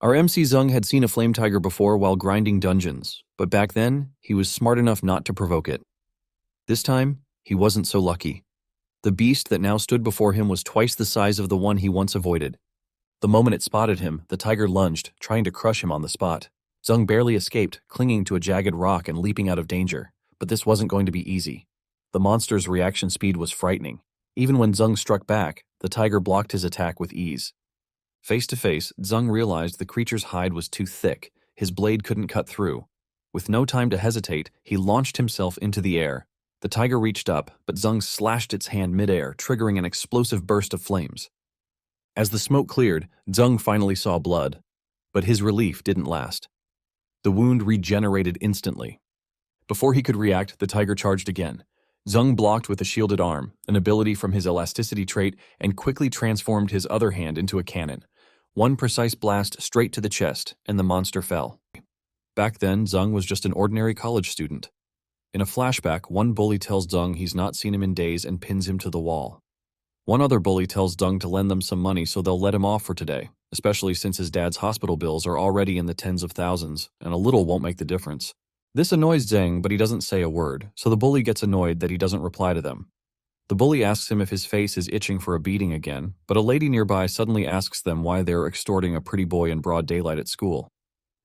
Our MC Zung had seen a flame tiger before while grinding dungeons, but back then, he was smart enough not to provoke it. This time, he wasn't so lucky. The beast that now stood before him was twice the size of the one he once avoided. The moment it spotted him, the tiger lunged, trying to crush him on the spot. Zung barely escaped, clinging to a jagged rock and leaping out of danger, but this wasn't going to be easy. The monster's reaction speed was frightening. Even when Zung struck back, the tiger blocked his attack with ease. Face to face, Zung realized the creature's hide was too thick. His blade couldn't cut through. With no time to hesitate, he launched himself into the air. The tiger reached up, but Zung slashed its hand midair, triggering an explosive burst of flames. As the smoke cleared, Zung finally saw blood. But his relief didn't last. The wound regenerated instantly. Before he could react, the tiger charged again. Zung blocked with a shielded arm, an ability from his elasticity trait, and quickly transformed his other hand into a cannon. One precise blast straight to the chest, and the monster fell. Back then, Zung was just an ordinary college student. In a flashback, one bully tells Zung he's not seen him in days and pins him to the wall. One other bully tells Zung to lend them some money so they'll let him off for today, especially since his dad's hospital bills are already in the tens of thousands, and a little won't make the difference. This annoys Zeng, but he doesn't say a word, so the bully gets annoyed that he doesn't reply to them. The bully asks him if his face is itching for a beating again, but a lady nearby suddenly asks them why they're extorting a pretty boy in broad daylight at school.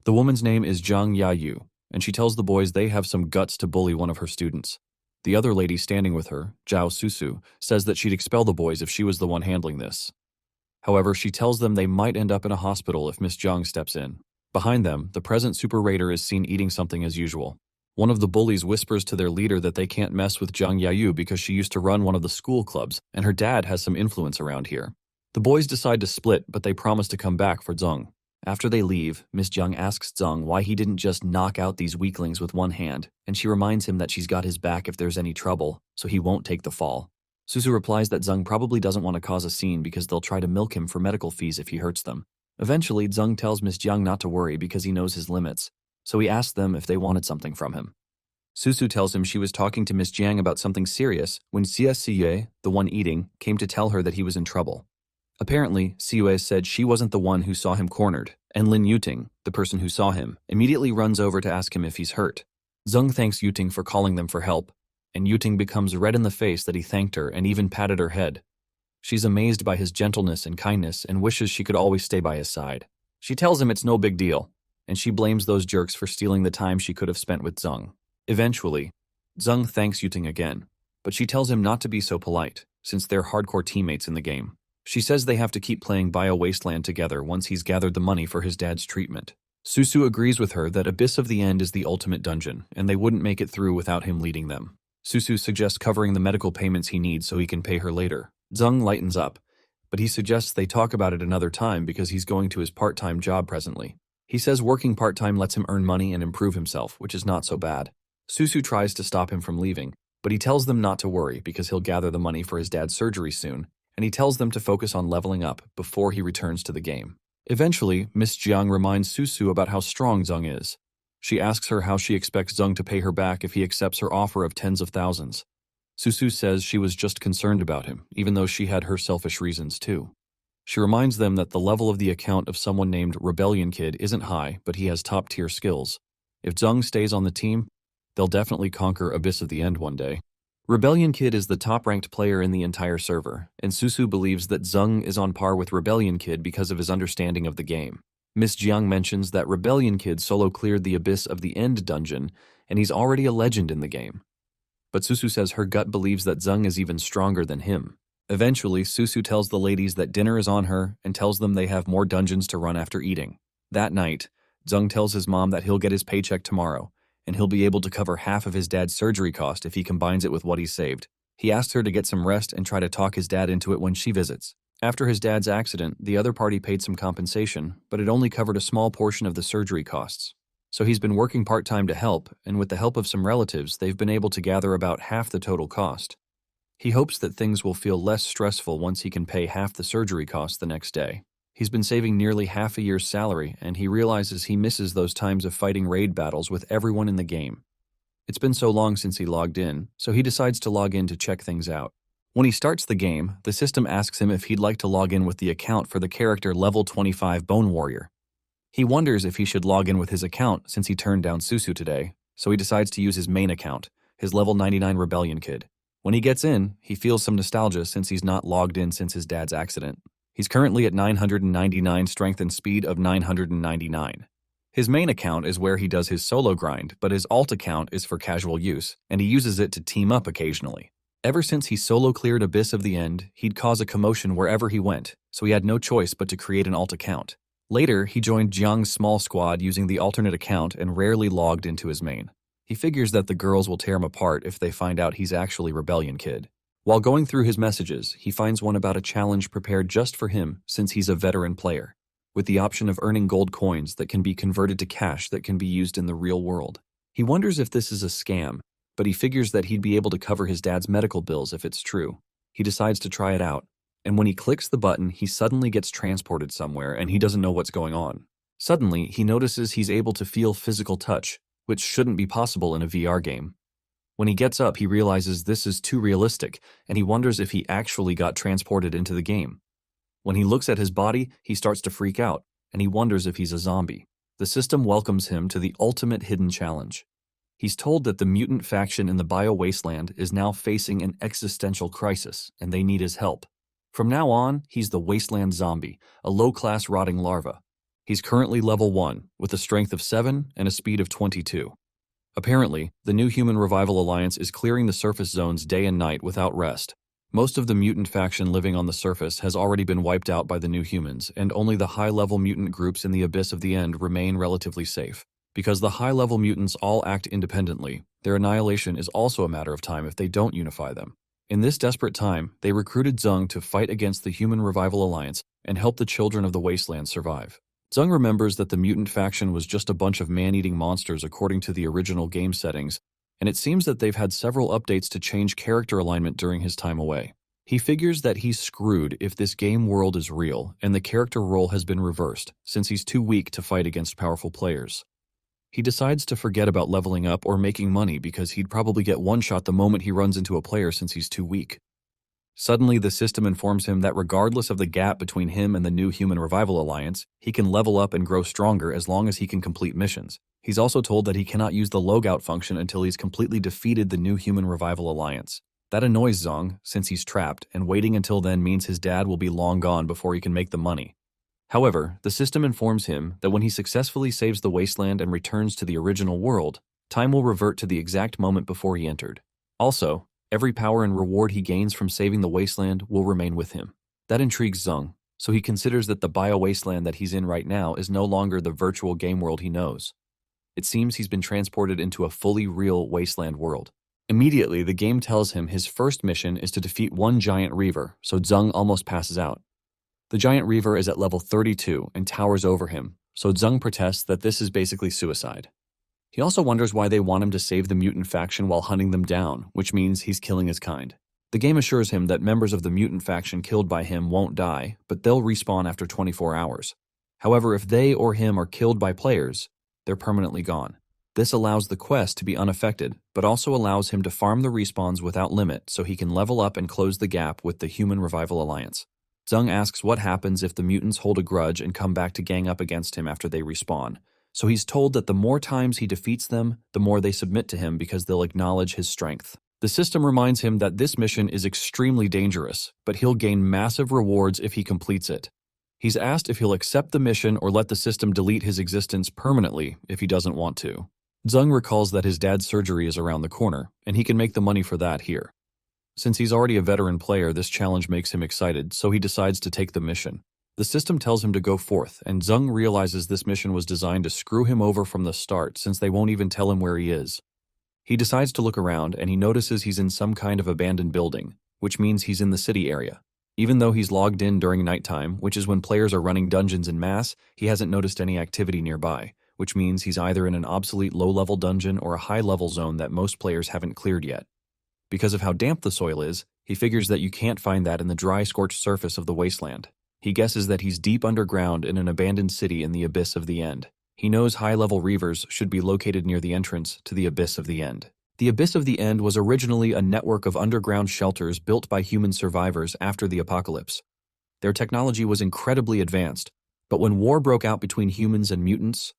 The woman's name is Zhang Yayu, and she tells the boys they have some guts to bully one of her students. The other lady standing with her, Zhao Susu, says that she'd expel the boys if she was the one handling this. However, she tells them they might end up in a hospital if Miss Zhang steps in. Behind them, the present Super Raider is seen eating something as usual. One of the bullies whispers to their leader that they can't mess with Zhang Yayu because she used to run one of the school clubs, and her dad has some influence around here. The boys decide to split, but they promise to come back for Zhang. After they leave, Miss Zhang asks Zhang why he didn't just knock out these weaklings with one hand, and she reminds him that she's got his back if there's any trouble, so he won't take the fall. Susu replies that Zhang probably doesn't want to cause a scene because they'll try to milk him for medical fees if he hurts them. Eventually, Zhang tells Miss Zhang not to worry because he knows his limits, so he asks them if they wanted something from him. Susu tells him she was talking to Miss Jiang about something serious when Xia Siyue, the one eating, came to tell her that he was in trouble. Apparently, Siyue said she wasn't the one who saw him cornered, and Lin Yuting, the person who saw him, immediately runs over to ask him if he's hurt. Zhang thanks Yuting for calling them for help, and Yuting becomes red in the face that he thanked her and even patted her head. She's amazed by his gentleness and kindness and wishes she could always stay by his side. She tells him it's no big deal, and she blames those jerks for stealing the time she could have spent with Zhang. Eventually, Zhang thanks Yuting again, but she tells him not to be so polite, since they're hardcore teammates in the game. She says they have to keep playing Bio Wasteland together once he's gathered the money for his dad's treatment. Susu agrees with her that Abyss of the End is the ultimate dungeon, and they wouldn't make it through without him leading them. Susu suggests covering the medical payments he needs so he can pay her later. Zhang lightens up, but he suggests they talk about it another time because he's going to his part-time job presently. He says working part-time lets him earn money and improve himself, which is not so bad. Susu tries to stop him from leaving, but he tells them not to worry because he'll gather the money for his dad's surgery soon, and he tells them to focus on leveling up before he returns to the game. Eventually, Miss Jiang reminds Susu about how strong Zhang is. She asks her how she expects Zhang to pay her back if he accepts her offer of tens of thousands. Susu says she was just concerned about him, even though she had her selfish reasons too. She reminds them that the level of the account of someone named Rebellion Kid isn't high, but he has top-tier skills. If Zhang stays on the team, they'll definitely conquer Abyss of the End one day. Rebellion Kid is the top-ranked player in the entire server, and Susu believes that Zhang is on par with Rebellion Kid because of his understanding of the game. Miss Jiang mentions that Rebellion Kid solo cleared the Abyss of the End dungeon, and he's already a legend in the game. But Susu says her gut believes that Zhang is even stronger than him. Eventually, Susu tells the ladies that dinner is on her and tells them they have more dungeons to run after eating. That night, Zhang tells his mom that he'll get his paycheck tomorrow, and he'll be able to cover half of his dad's surgery cost if he combines it with what he saved. He asks her to get some rest and try to talk his dad into it when she visits. After his dad's accident, the other party paid some compensation, but it only covered a small portion of the surgery costs. So he's been working part-time to help, and with the help of some relatives, they've been able to gather about half the total cost. He hopes that things will feel less stressful once he can pay half the surgery costs the next day. He's been saving nearly half a year's salary, and he realizes he misses those times of fighting raid battles with everyone in the game. It's been so long since he logged in, so he decides to log in to check things out. When he starts the game, the system asks him if he'd like to log in with the account for the character level 25 Bone Warrior. He wonders if he should log in with his account since he turned down Susu today, so he decides to use his main account, his level 99 Rebellion Kid. When he gets in, he feels some nostalgia since he's not logged in since his dad's accident. He's currently at 999 strength and speed of 999. His main account is where he does his solo grind, but his alt account is for casual use, and he uses it to team up occasionally. Ever since he solo cleared Abyss of the End, he'd cause a commotion wherever he went, so he had no choice but to create an alt account. Later, he joined Jiang's small squad using the alternate account and rarely logged into his main. He figures that the girls will tear him apart if they find out he's actually Rebellion Kid. While going through his messages, he finds one about a challenge prepared just for him since he's a veteran player, with the option of earning gold coins that can be converted to cash that can be used in the real world. He wonders if this is a scam, but he figures that he'd be able to cover his dad's medical bills if it's true. He decides to try it out, and when he clicks the button, he suddenly gets transported somewhere and he doesn't know what's going on. Suddenly, he notices he's able to feel physical touch, which shouldn't be possible in a VR game. When he gets up, he realizes this is too realistic, and he wonders if he actually got transported into the game. When he looks at his body, he starts to freak out, and he wonders if he's a zombie. The system welcomes him to the ultimate hidden challenge. He's told that the mutant faction in the bio-wasteland is now facing an existential crisis, and they need his help. From now on, he's the Wasteland Zombie, a low-class rotting larva. He's currently level 1, with a strength of 7 and a speed of 22. Apparently, the New Human Revival Alliance is clearing the surface zones day and night without rest. Most of the mutant faction living on the surface has already been wiped out by the New Humans, and only the high-level mutant groups in the Abyss of the End remain relatively safe. Because the high-level mutants all act independently, their annihilation is also a matter of time if they don't unify them. In this desperate time, they recruited Zung to fight against the Human Revival Alliance and help the children of the wasteland survive. Zung remembers that the mutant faction was just a bunch of man-eating monsters according to the original game settings, and it seems that they've had several updates to change character alignment during his time away. He figures that he's screwed if this game world is real and the character role has been reversed, since he's too weak to fight against powerful players. He decides to forget about leveling up or making money because he'd probably get one-shot the moment he runs into a player since he's too weak. Suddenly, the system informs him that regardless of the gap between him and the New Human Revival Alliance, he can level up and grow stronger as long as he can complete missions. He's also told that he cannot use the logout function until he's completely defeated the New Human Revival Alliance. That annoys Zung, since he's trapped, and waiting until then means his dad will be long gone before he can make the money. However, the system informs him that when he successfully saves the wasteland and returns to the original world, time will revert to the exact moment before he entered. Also, every power and reward he gains from saving the wasteland will remain with him. That intrigues Zung, so he considers that the bio-wasteland that he's in right now is no longer the virtual game world he knows. It seems he's been transported into a fully real wasteland world. Immediately, the game tells him his first mission is to defeat one giant reaver, so Zung almost passes out. The giant reaver is at level 32 and towers over him, so Zung protests that this is basically suicide. He also wonders why they want him to save the mutant faction while hunting them down, which means he's killing his kind. The game assures him that members of the mutant faction killed by him won't die, but they'll respawn after 24 hours. However, if they or him are killed by players, they're permanently gone. This allows the quest to be unaffected, but also allows him to farm the respawns without limit so he can level up and close the gap with the Human Revival Alliance. Zung asks what happens if the mutants hold a grudge and come back to gang up against him after they respawn. So he's told that the more times he defeats them, the more they submit to him because they'll acknowledge his strength. The system reminds him that this mission is extremely dangerous, but he'll gain massive rewards if he completes it. He's asked if he'll accept the mission or let the system delete his existence permanently if he doesn't want to. Zung recalls that his dad's surgery is around the corner, and he can make the money for that here. Since he's already a veteran player, this challenge makes him excited, so he decides to take the mission. The system tells him to go forth, and Zung realizes this mission was designed to screw him over from the start since they won't even tell him where he is. He decides to look around, and he notices he's in some kind of abandoned building, which means he's in the city area. Even though he's logged in during nighttime, which is when players are running dungeons en masse, he hasn't noticed any activity nearby, which means he's either in an obsolete low-level dungeon or a high-level zone that most players haven't cleared yet. Because of how damp the soil is, he figures that you can't find that in the dry, scorched surface of the wasteland. He guesses that he's deep underground in an abandoned city in the Abyss of the End. He knows high-level reavers should be located near the entrance to the Abyss of the End. The Abyss of the End was originally a network of underground shelters built by human survivors after the apocalypse. Their technology was incredibly advanced, But when war broke out between humans and mutants,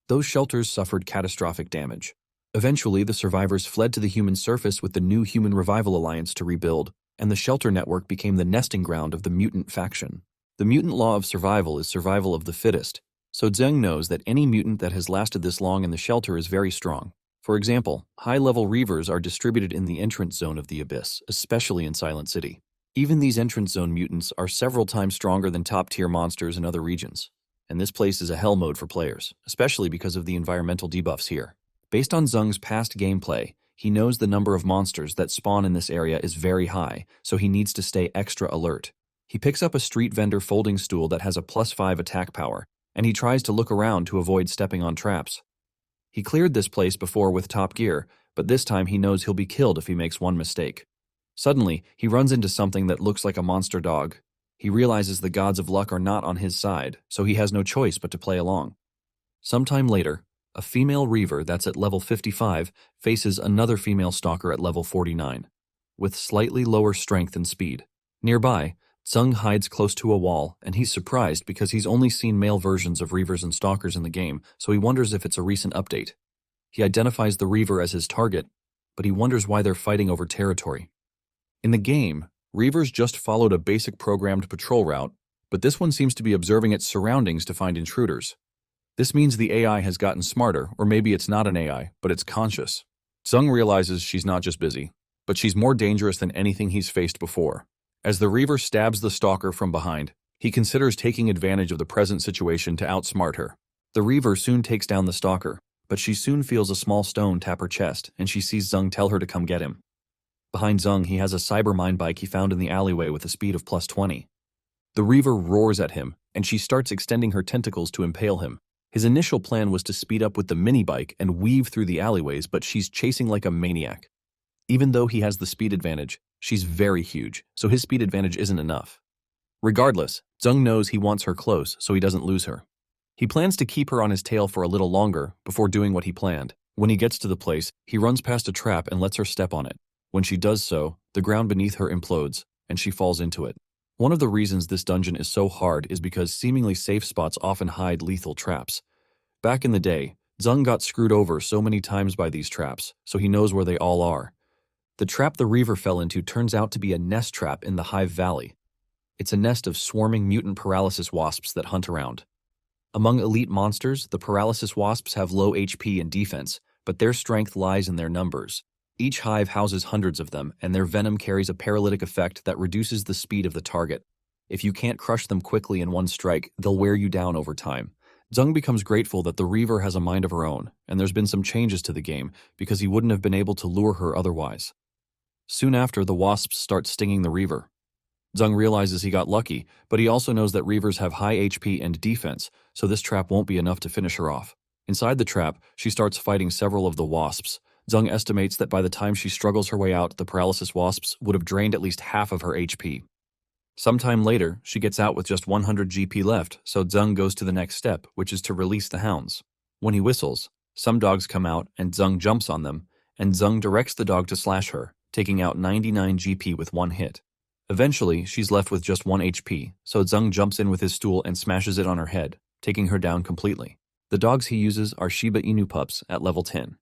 those shelters suffered catastrophic damage. Eventually, the survivors fled to the human surface with the new Human Revival Alliance to rebuild, and the shelter network became the nesting ground of the mutant faction. The mutant law of survival is survival of the fittest, so Zheng knows that any mutant that has lasted this long in the shelter is very strong. For example, high-level Reavers are distributed in the entrance zone of the Abyss, especially in Silent City. Even these entrance zone mutants are several times stronger than top-tier monsters in other regions, and this place is a hell mode for players, especially because of the environmental debuffs here. Based on Zheng's past gameplay, he knows the number of monsters that spawn in this area is very high, so he needs to stay extra alert. He picks up a street vendor folding stool that has a +5 attack power, and he tries to look around to avoid stepping on traps. He cleared this place before with top gear, but this time he knows he'll be killed if he makes one mistake. Suddenly, he runs into something that looks like a monster dog. He realizes the gods of luck are not on his side, so he has no choice but to play along. Sometime later, a female Reaver that's at level 55 faces another female stalker at level 49, with slightly lower strength and speed. Nearby, Zheng hides close to a wall, and he's surprised because he's only seen male versions of Reavers and Stalkers in the game, so he wonders if it's a recent update. He identifies the Reaver as his target, but he wonders why they're fighting over territory. In the game, Reavers just followed a basic programmed patrol route, but this one seems to be observing its surroundings to find intruders. This means the AI has gotten smarter, or maybe it's not an AI, but it's conscious. Zheng realizes she's not just busy, but she's more dangerous than anything he's faced before. As the Reaver stabs the Stalker from behind, he considers taking advantage of the present situation to outsmart her. The Reaver soon takes down the Stalker, but she soon feels a small stone tap her chest, and she sees Zheng tell her to come get him. Behind Zheng, he has a cyber mine bike he found in the alleyway with a speed of +20. The Reaver roars at him, and she starts extending her tentacles to impale him. His initial plan was to speed up with the mini-bike and weave through the alleyways, but she's chasing like a maniac. Even though he has the speed advantage, she's very huge, so his speed advantage isn't enough. Regardless, Zheng knows he wants her close so he doesn't lose her. He plans to keep her on his tail for a little longer before doing what he planned. When he gets to the place, he runs past a trap and lets her step on it. When she does so, the ground beneath her implodes, and she falls into it. One of the reasons this dungeon is so hard is because seemingly safe spots often hide lethal traps. Back in the day, Zheng got screwed over so many times by these traps, so he knows where they all are. The trap the Reaver fell into turns out to be a nest trap in the Hive Valley. It's a nest of swarming mutant paralysis wasps that hunt around. Among elite monsters, the paralysis wasps have low HP and defense, but their strength lies in their numbers. Each hive houses hundreds of them, and their venom carries a paralytic effect that reduces the speed of the target. If you can't crush them quickly in one strike, they'll wear you down over time. Zheng becomes grateful that the Reaver has a mind of her own, and there's been some changes to the game because he wouldn't have been able to lure her otherwise. Soon after, the wasps start stinging the Reaver. Zheng realizes he got lucky, but he also knows that Reavers have high HP and defense, so this trap won't be enough to finish her off. Inside the trap, she starts fighting several of the wasps. Zheng estimates that by the time she struggles her way out, the paralysis wasps would have drained at least half of her HP. Sometime later, she gets out with just 100 GP left, so Zheng goes to the next step, which is to release the hounds. When he whistles, some dogs come out and Zheng jumps on them, and Zheng directs the dog to slash her, taking out 99 GP with one hit. Eventually, she's left with just 1 HP, so Zheng jumps in with his stool and smashes it on her head, taking her down completely. The dogs he uses are Shiba Inu pups at level 10.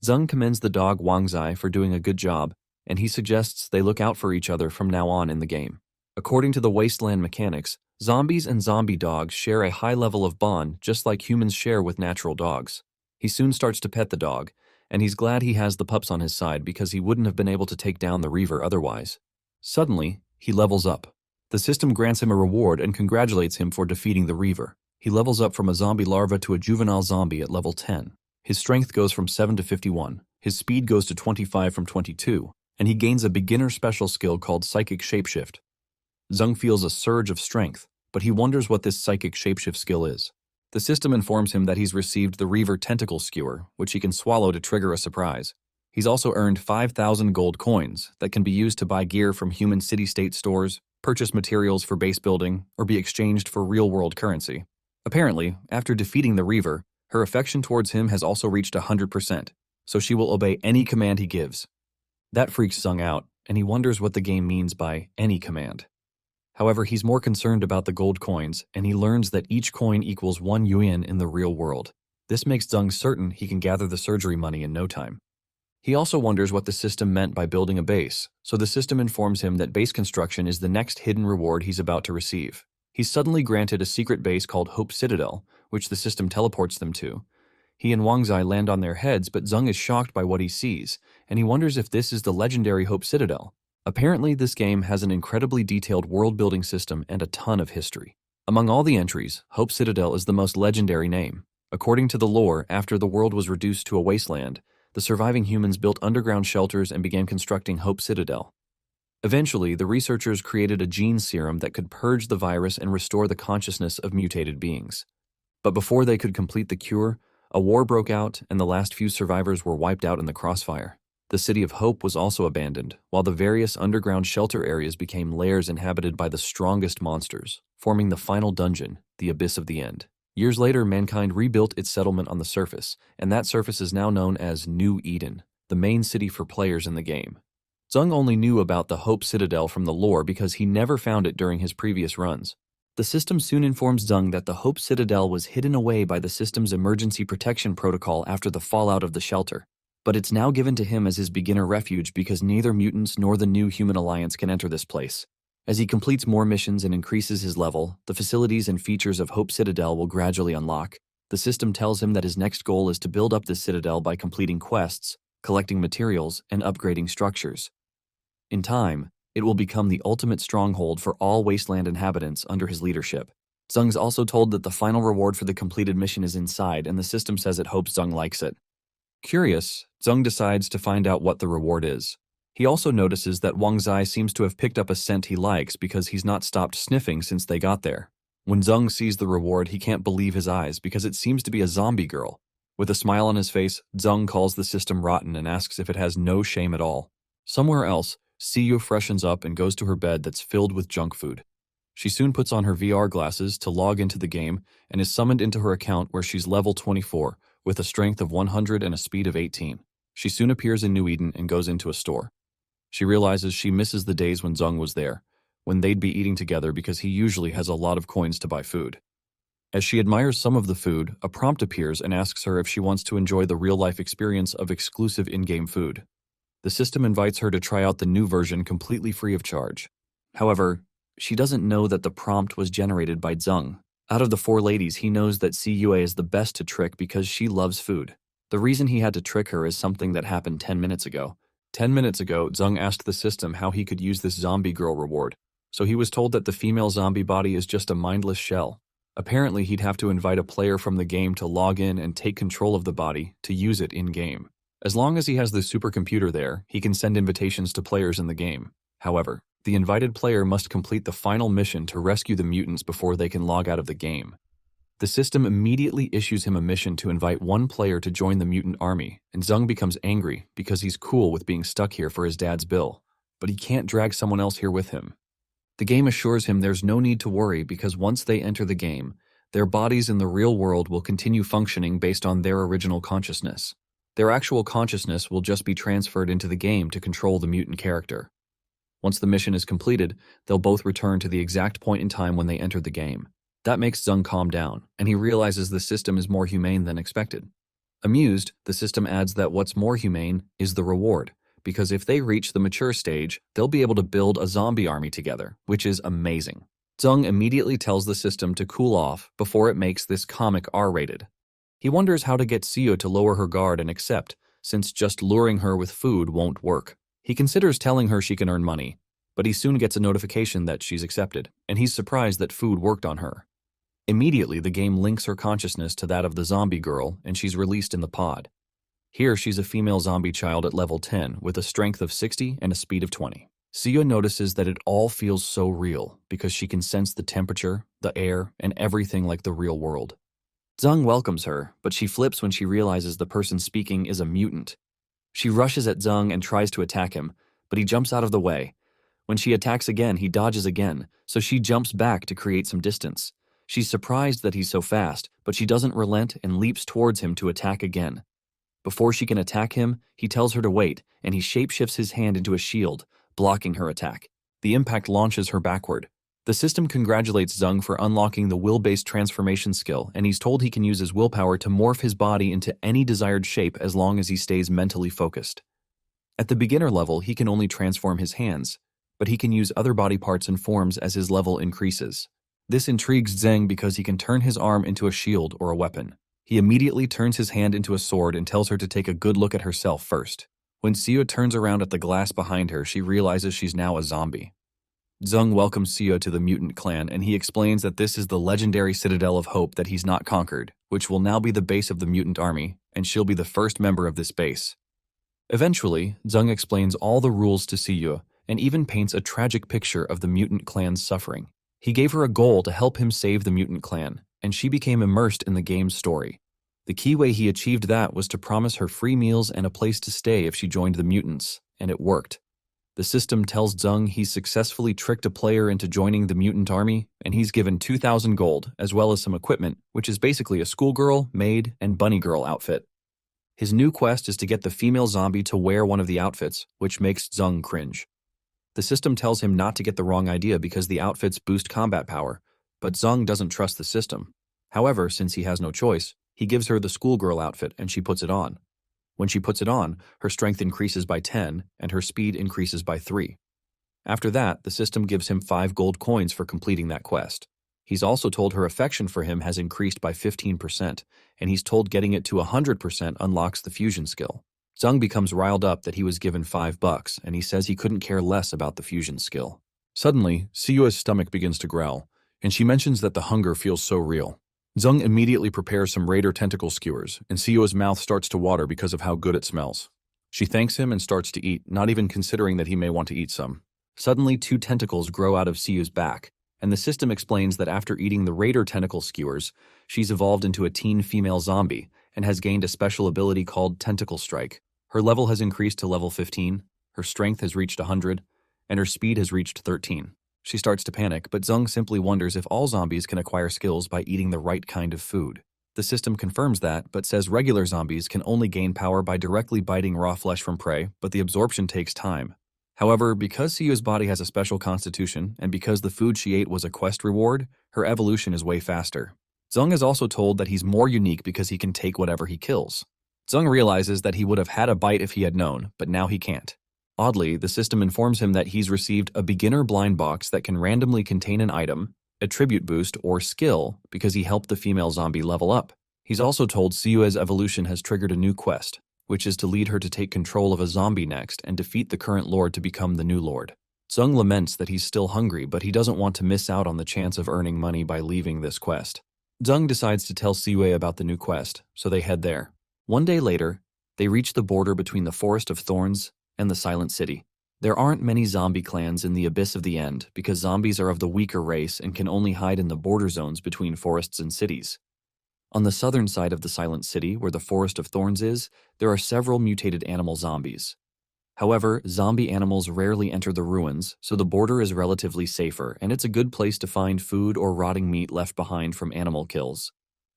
Zheng commends the dog Guangya for doing a good job, and he suggests they look out for each other from now on in the game. According to the Wasteland mechanics, zombies and zombie dogs share a high level of bond just like humans share with natural dogs. He soon starts to pet the dog, and he's glad he has the pups on his side because he wouldn't have been able to take down the Reaver otherwise. Suddenly, he levels up. The system grants him a reward and congratulates him for defeating the Reaver. He levels up from a zombie larva to a juvenile zombie at level 10. His strength goes from 7 to 51, his speed goes to 25 from 22, and he gains a beginner special skill called Psychic Shapeshift. Zheng feels a surge of strength, but he wonders what this Psychic Shapeshift skill is. The system informs him that he's received the Reaver Tentacle Skewer, which he can swallow to trigger a surprise. He's also earned 5,000 gold coins that can be used to buy gear from human city-state stores, purchase materials for base building, or be exchanged for real-world currency. Apparently, after defeating the Reaver, her affection towards him has also reached 100%, so she will obey any command he gives. That freaks Zheng out, and he wonders what the game means by any command. However, he's more concerned about the gold coins, and he learns that each coin equals 1 yuan in the real world. This makes Zeng certain he can gather the surgery money in no time. He also wonders what the system meant by building a base, so the system informs him that base construction is the next hidden reward he's about to receive. He's suddenly granted a secret base called Hope Citadel, which the system teleports them to. He and Wangzai land on their heads, but Zeng is shocked by what he sees, and he wonders if this is the legendary Hope Citadel. Apparently, this game has an incredibly detailed world-building system and a ton of history. Among all the entries, Hope Citadel is the most legendary name. According to the lore, after the world was reduced to a wasteland, the surviving humans built underground shelters and began constructing Hope Citadel. Eventually, the researchers created a gene serum that could purge the virus and restore the consciousness of mutated beings. But before they could complete the cure, a war broke out and the last few survivors were wiped out in the crossfire. The city of Hope was also abandoned, while the various underground shelter areas became lairs inhabited by the strongest monsters, forming the final dungeon, the Abyss of the End. Years later, mankind rebuilt its settlement on the surface, and that surface is now known as New Eden, the main city for players in the game. Zeng only knew about the Hope Citadel from the lore because he never found it during his previous runs. The system soon informs Zeng that the Hope Citadel was hidden away by the system's emergency protection protocol after the fallout of the shelter, but it's now given to him as his beginner refuge because neither mutants nor the new human alliance can enter this place. As he completes more missions and increases his level, the facilities and features of Hope Citadel will gradually unlock. The system tells him that his next goal is to build up the Citadel by completing quests, collecting materials, and upgrading structures. In time, it will become the ultimate stronghold for all wasteland inhabitants under his leadership. Zeng's also told that the final reward for the completed mission is inside, and the system says it hopes Zeng likes it. Curious, Zeng decides to find out what the reward is. He also notices that Wangzai seems to have picked up a scent he likes because he's not stopped sniffing since they got there. When Zeng sees the reward, he can't believe his eyes because it seems to be a zombie girl. With a smile on his face, Zeng calls the system rotten and asks if it has no shame at all. Somewhere else, Siyu freshens up and goes to her bed that's filled with junk food. She soon puts on her VR glasses to log into the game and is summoned into her account where she's level 24 with a strength of 100 and a speed of 18. She soon appears in New Eden and goes into a store. She realizes she misses the days when Zeng was there, when they'd be eating together because he usually has a lot of coins to buy food. As she admires some of the food, a prompt appears and asks her if she wants to enjoy the real-life experience of exclusive in-game food. The system invites her to try out the new version completely free of charge. However, she doesn't know that the prompt was generated by Zeng. Out of the 4 ladies, he knows that Ciyue is the best to trick because she loves food. The reason he had to trick her is something that happened 10 minutes ago. 10 minutes ago, Zeng asked the system how he could use this zombie girl reward, so he was told that the female zombie body is just a mindless shell. Apparently, he'd have to invite a player from the game to log in and take control of the body to use it in-game. As long as he has the supercomputer there, he can send invitations to players in the game. However, the invited player must complete the final mission to rescue the mutants before they can log out of the game. The system immediately issues him a mission to invite one player to join the mutant army, and Zeng becomes angry because he's cool with being stuck here for his dad's bill, but he can't drag someone else here with him. The game assures him there's no need to worry because once they enter the game, their bodies in the real world will continue functioning based on their original consciousness. Their actual consciousness will just be transferred into the game to control the mutant character. Once the mission is completed, they'll both return to the exact point in time when they entered the game. That makes Zeng calm down, and he realizes the system is more humane than expected. Amused, the system adds that what's more humane is the reward, because if they reach the mature stage, they'll be able to build a zombie army together, which is amazing. Zeng immediately tells the system to cool off before it makes this comic R-rated. He wonders how to get Siyu to lower her guard and accept, since just luring her with food won't work. He considers telling her she can earn money, but he soon gets a notification that she's accepted, and he's surprised that food worked on her. Immediately, the game links her consciousness to that of the zombie girl, and she's released in the pod. Here, she's a female zombie child at level 10 with a strength of 60 and a speed of 20. Siyu notices that it all feels so real because she can sense the temperature, the air, and everything like the real world. Zeng welcomes her, but she flips when she realizes the person speaking is a mutant. She rushes at Zeng and tries to attack him, but he jumps out of the way. When she attacks again, he dodges again, so she jumps back to create some distance. She's surprised that he's so fast, but she doesn't relent and leaps towards him to attack again. Before she can attack him, he tells her to wait, and he shapeshifts his hand into a shield, blocking her attack. The impact launches her backward. The system congratulates Zung for unlocking the will-based transformation skill, and he's told he can use his willpower to morph his body into any desired shape as long as he stays mentally focused. At the beginner level, he can only transform his hands, but he can use other body parts and forms as his level increases. This intrigues Zeng because he can turn his arm into a shield or a weapon. He immediately turns his hand into a sword and tells her to take a good look at herself first. When Seo turns around at the glass behind her, she realizes she's now a zombie. Zung welcomes Seo to the mutant clan, and he explains that this is the legendary Citadel of Hope that he's not conquered, which will now be the base of the mutant army, and she'll be the first member of this base. Eventually, Zung explains all the rules to Seo, and even paints a tragic picture of the mutant clan's suffering. He gave her a goal to help him save the mutant clan, and she became immersed in the game's story. The key way he achieved that was to promise her free meals and a place to stay if she joined the mutants, and it worked. The system tells Zung he's successfully tricked a player into joining the mutant army, and he's given 2,000 gold, as well as some equipment, which is basically a schoolgirl, maid, and bunny girl outfit. His new quest is to get the female zombie to wear one of the outfits, which makes Zung cringe. The system tells him not to get the wrong idea because the outfits boost combat power, but Zung doesn't trust the system. However, since he has no choice, he gives her the schoolgirl outfit and she puts it on. When she puts it on, her strength increases by 10 and her speed increases by 3. After that, the system gives him 5 gold coins for completing that quest. He's also told her affection for him has increased by 15%, and he's told getting it to 100% unlocks the fusion skill. Zung becomes riled up that he was given $5, and he says he couldn't care less about the fusion skill. Suddenly, Siyua's stomach begins to growl, and she mentions that the hunger feels so real. Zung immediately prepares some raider tentacle skewers, and Siyua's mouth starts to water because of how good it smells. She thanks him and starts to eat, not even considering that he may want to eat some. Suddenly, 2 tentacles grow out of Siyua's back, and the system explains that after eating the raider tentacle skewers, she's evolved into a teen female zombie and has gained a special ability called Tentacle Strike. Her level has increased to level 15, her strength has reached 100, and her speed has reached 13. She starts to panic, but Zung simply wonders if all zombies can acquire skills by eating the right kind of food. The system confirms that, but says regular zombies can only gain power by directly biting raw flesh from prey, but the absorption takes time. However, because Siyua's body has a special constitution, and because the food she ate was a quest reward, her evolution is way faster. Zung is also told that he's more unique because he can take whatever he kills. Zung realizes that he would have had a bite if he had known, but now he can't. Oddly, the system informs him that he's received a beginner blind box that can randomly contain an item, attribute boost, or skill because he helped the female zombie level up. He's also told Siyua's evolution has triggered a new quest, which is to lead her to take control of a zombie next and defeat the current lord to become the new lord. Zung laments that he's still hungry, but he doesn't want to miss out on the chance of earning money by leaving this quest. Zung decides to tell Siyue about the new quest, so they head there. One day later, they reach the border between the Forest of Thorns and the Silent City. There aren't many zombie clans in the Abyss of the End because zombies are of the weaker race and can only hide in the border zones between forests and cities. On the southern side of the Silent City, where the Forest of Thorns is, there are several mutated animal zombies. However, zombie animals rarely enter the ruins, so the border is relatively safer, and it's a good place to find food or rotting meat left behind from animal kills.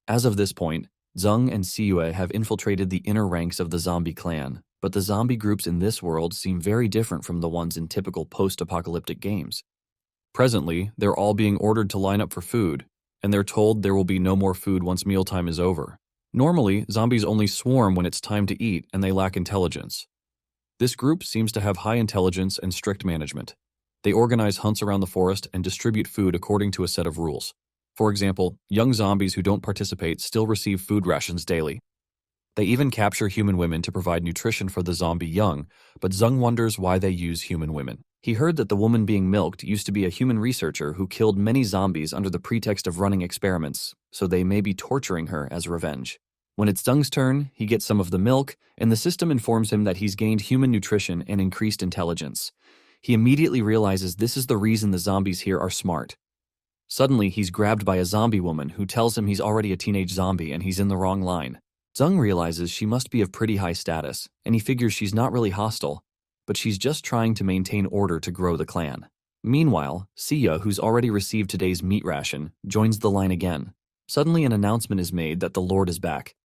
As of this point, Zung and Siyue have infiltrated the inner ranks of the zombie clan, but the zombie groups in this world seem very different from the ones in typical post-apocalyptic games. Presently, they're all being ordered to line up for food, and they're told there will be no more food once mealtime is over. Normally, zombies only swarm when it's time to eat and they lack intelligence. This group seems to have high intelligence and strict management. They organize hunts around the forest and distribute food according to a set of rules. For example, young zombies who don't participate still receive food rations daily. They even capture human women to provide nutrition for the zombie young, but Zung wonders why they use human women. He heard that the woman being milked used to be a human researcher who killed many zombies under the pretext of running experiments, so they may be torturing her as revenge. When it's Zung's turn, he gets some of the milk, and the system informs him that he's gained human nutrition and increased intelligence. He immediately realizes this is the reason the zombies here are smart. Suddenly, he's grabbed by a zombie woman who tells him he's already a teenage zombie and he's in the wrong line. Zung realizes she must be of pretty high status, and he figures she's not really hostile, but she's just trying to maintain order to grow the clan. Meanwhile, Sia, who's already received today's meat ration, joins the line again. Suddenly an announcement is made that the Lord is back.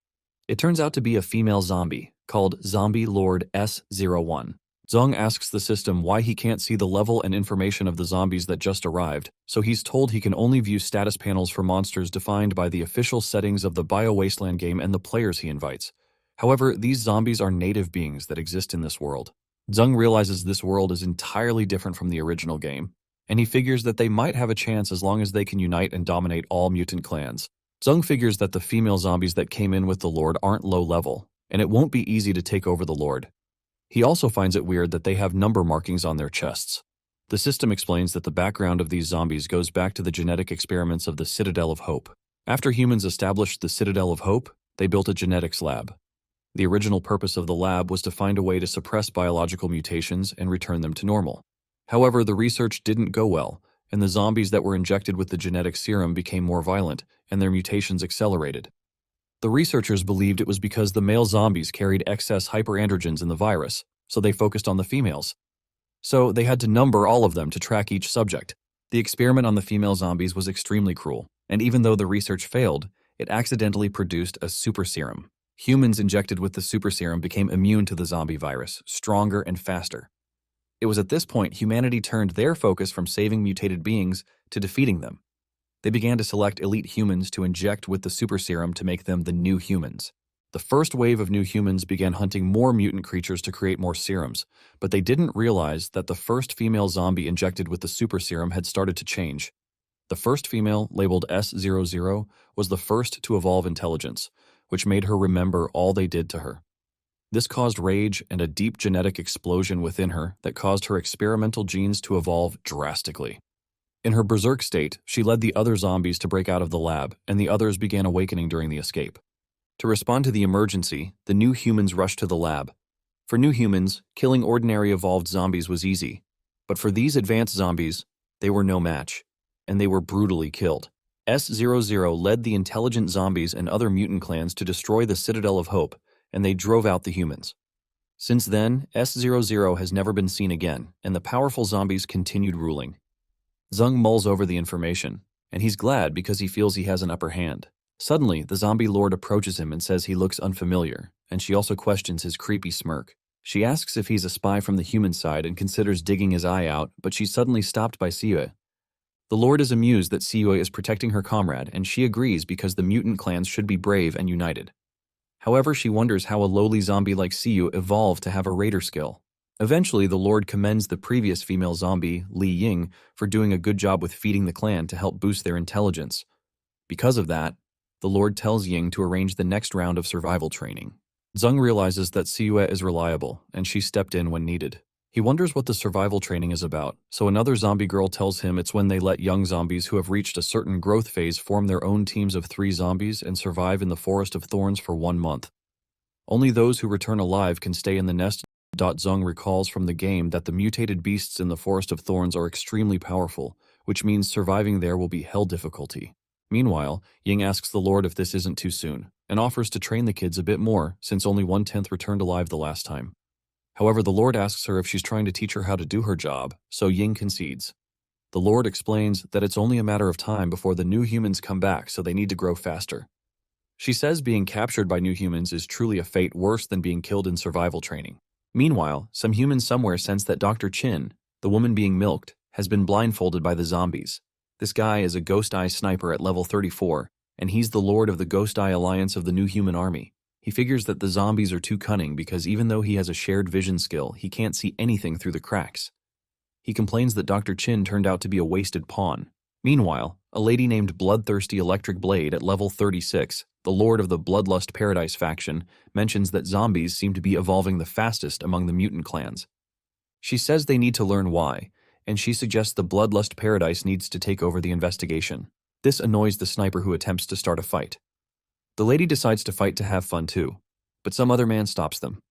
It turns out to be a female zombie, called Zombie Lord S01. Zung asks the system why he can't see the level and information of the zombies that just arrived, so he's told he can only view status panels for monsters defined by the official settings of the Bio-Wasteland game and the players he invites. However, these zombies are native beings that exist in this world. Zung realizes this world is entirely different from the original game, and he figures that they might have a chance as long as they can unite and dominate all mutant clans. Zung figures that the female zombies that came in with the Lord aren't low level, and it won't be easy to take over the Lord. He also finds it weird that they have number markings on their chests. The system explains that the background of these zombies goes back to the genetic experiments of the Citadel of Hope. After humans established the Citadel of Hope, they built a genetics lab. The original purpose of the lab was to find a way to suppress biological mutations and return them to normal. However, the research didn't go well, and the zombies that were injected with the genetic serum became more violent, and their mutations accelerated. The researchers believed it was because the male zombies carried excess hyperandrogens in the virus, so they focused on the females. So they had to number all of them to track each subject. The experiment on the female zombies was extremely cruel, and even though the research failed, it accidentally produced a super serum. Humans injected with the super serum became immune to the zombie virus, stronger and faster. It was at this point humanity turned their focus from saving mutated beings to defeating them. They began to select elite humans to inject with the super serum to make them the new humans. The first wave of new humans began hunting more mutant creatures to create more serums, but they didn't realize that the first female zombie injected with the super serum had started to change. The first female, labeled S00, was the first to evolve intelligence, which made her remember all they did to her. This caused rage and a deep genetic explosion within her that caused her experimental genes to evolve drastically. In her berserk state, she led the other zombies to break out of the lab, and the others began awakening during the escape. To respond to the emergency, the new humans rushed to the lab. For new humans, killing ordinary evolved zombies was easy, but for these advanced zombies, they were no match, and they were brutally killed. S00 led the intelligent zombies and other mutant clans to destroy the Citadel of Hope, and they drove out the humans. Since then, S00 has never been seen again, and the powerful zombies continued ruling. Zung mulls over the information, and he's glad because he feels he has an upper hand. Suddenly, the zombie lord approaches him and says he looks unfamiliar, and she also questions his creepy smirk. She asks if he's a spy from the human side and considers digging his eye out, but she's suddenly stopped by Siyue. The lord is amused that Siyue is protecting her comrade, and she agrees because the mutant clans should be brave and united. However, she wonders how a lowly zombie like Siyue evolved to have a raider skill. Eventually, the Lord commends the previous female zombie, Li Ying, for doing a good job with feeding the clan to help boost their intelligence. Because of that, the Lord tells Ying to arrange the next round of survival training. Zung realizes that Siyue is reliable, and she stepped in when needed. He wonders what the survival training is about, so another zombie girl tells him it's when they let young zombies who have reached a certain growth phase form their own teams of 3 zombies and survive in the Forest of Thorns for 1 month. Only those who return alive can stay in the nest. Zung recalls from the game that the mutated beasts in the Forest of Thorns are extremely powerful, which means surviving there will be hell difficulty. Meanwhile, Ying asks the Lord if this isn't too soon, and offers to train the kids a bit more since only 1/10 returned alive the last time. However, the Lord asks her if she's trying to teach her how to do her job, so Ying concedes. The Lord explains that it's only a matter of time before the new humans come back, so they need to grow faster. She says being captured by new humans is truly a fate worse than being killed in survival training. Meanwhile, some humans somewhere sense that Dr. Chin, the woman being milked, has been blindfolded by the zombies. This guy is a Ghost Eye sniper at level 34, and he's the lord of the Ghost Eye Alliance of the New Human Army. He figures that the zombies are too cunning because even though he has a shared vision skill, he can't see anything through the cracks. He complains that Dr. Chin turned out to be a wasted pawn. Meanwhile, a lady named Bloodthirsty Electric Blade at level 36, the lord of the Bloodlust Paradise faction, mentions that zombies seem to be evolving the fastest among the mutant clans. She says they need to learn why, and she suggests the Bloodlust Paradise needs to take over the investigation. This annoys the sniper who attempts to start a fight. The lady decides to fight to have fun too, but some other man stops them.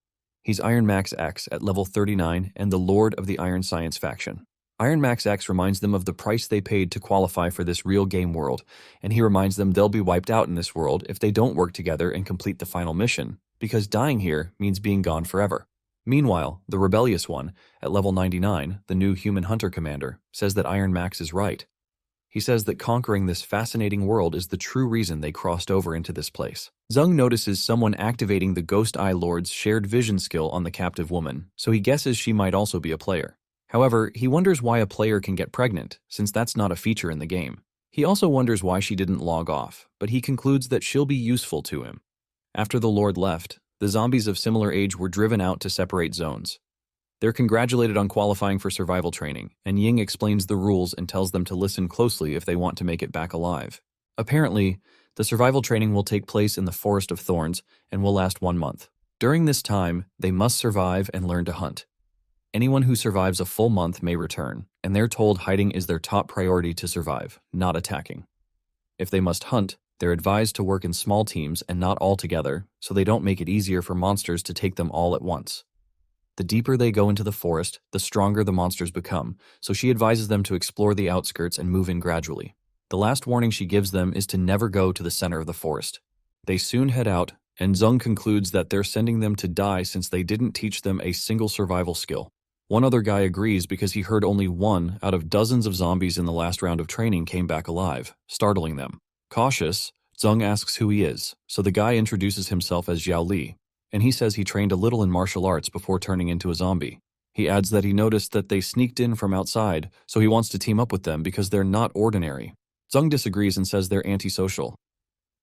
He's Iron Max X at level 39 and the lord of the Iron Science faction. Iron Max X reminds them of the price they paid to qualify for this real game world, and he reminds them they'll be wiped out in this world if they don't work together and complete the final mission, because dying here means being gone forever. Meanwhile, the rebellious one, at level 99, the new human hunter commander, says that Iron Max is right. He says that conquering this fascinating world is the true reason they crossed over into this place. Zung notices someone activating the Ghost Eye Lord's shared vision skill on the captive woman, so he guesses she might also be a player. However, he wonders why a player can get pregnant, since that's not a feature in the game. He also wonders why she didn't log off, but he concludes that she'll be useful to him. After the Lord left, the zombies of similar age were driven out to separate zones. They're congratulated on qualifying for survival training, and Ying explains the rules and tells them to listen closely if they want to make it back alive. Apparently, the survival training will take place in the Forest of Thorns and will last 1 month. During this time, they must survive and learn to hunt. Anyone who survives a full month may return, and they're told hiding is their top priority to survive, not attacking. If they must hunt, they're advised to work in small teams and not all together, so they don't make it easier for monsters to take them all at once. The deeper they go into the forest, the stronger the monsters become, so she advises them to explore the outskirts and move in gradually. The last warning she gives them is to never go to the center of the forest. They soon head out, and Zung concludes that they're sending them to die since they didn't teach them a single survival skill. One other guy agrees because he heard only one out of dozens of zombies in the last round of training came back alive, startling them. Cautious, Zung asks who he is, so the guy introduces himself as Xiao Li, and he says he trained a little in martial arts before turning into a zombie. He adds that he noticed that they sneaked in from outside, so he wants to team up with them because they're not ordinary. Zung disagrees and says they're antisocial.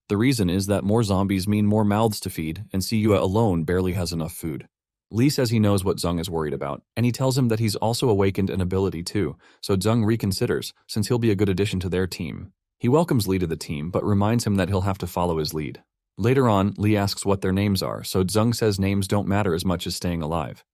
The reason is that more zombies mean more mouths to feed, and Siyue alone barely has enough food. Li says he knows what Zung is worried about, and he tells him that he's also awakened an ability too, so Zung reconsiders, since he'll be a good addition to their team. He welcomes Li to the team, but reminds him that he'll have to follow his lead. Later on, Li asks what their names are, so Zung says names don't matter as much as staying alive.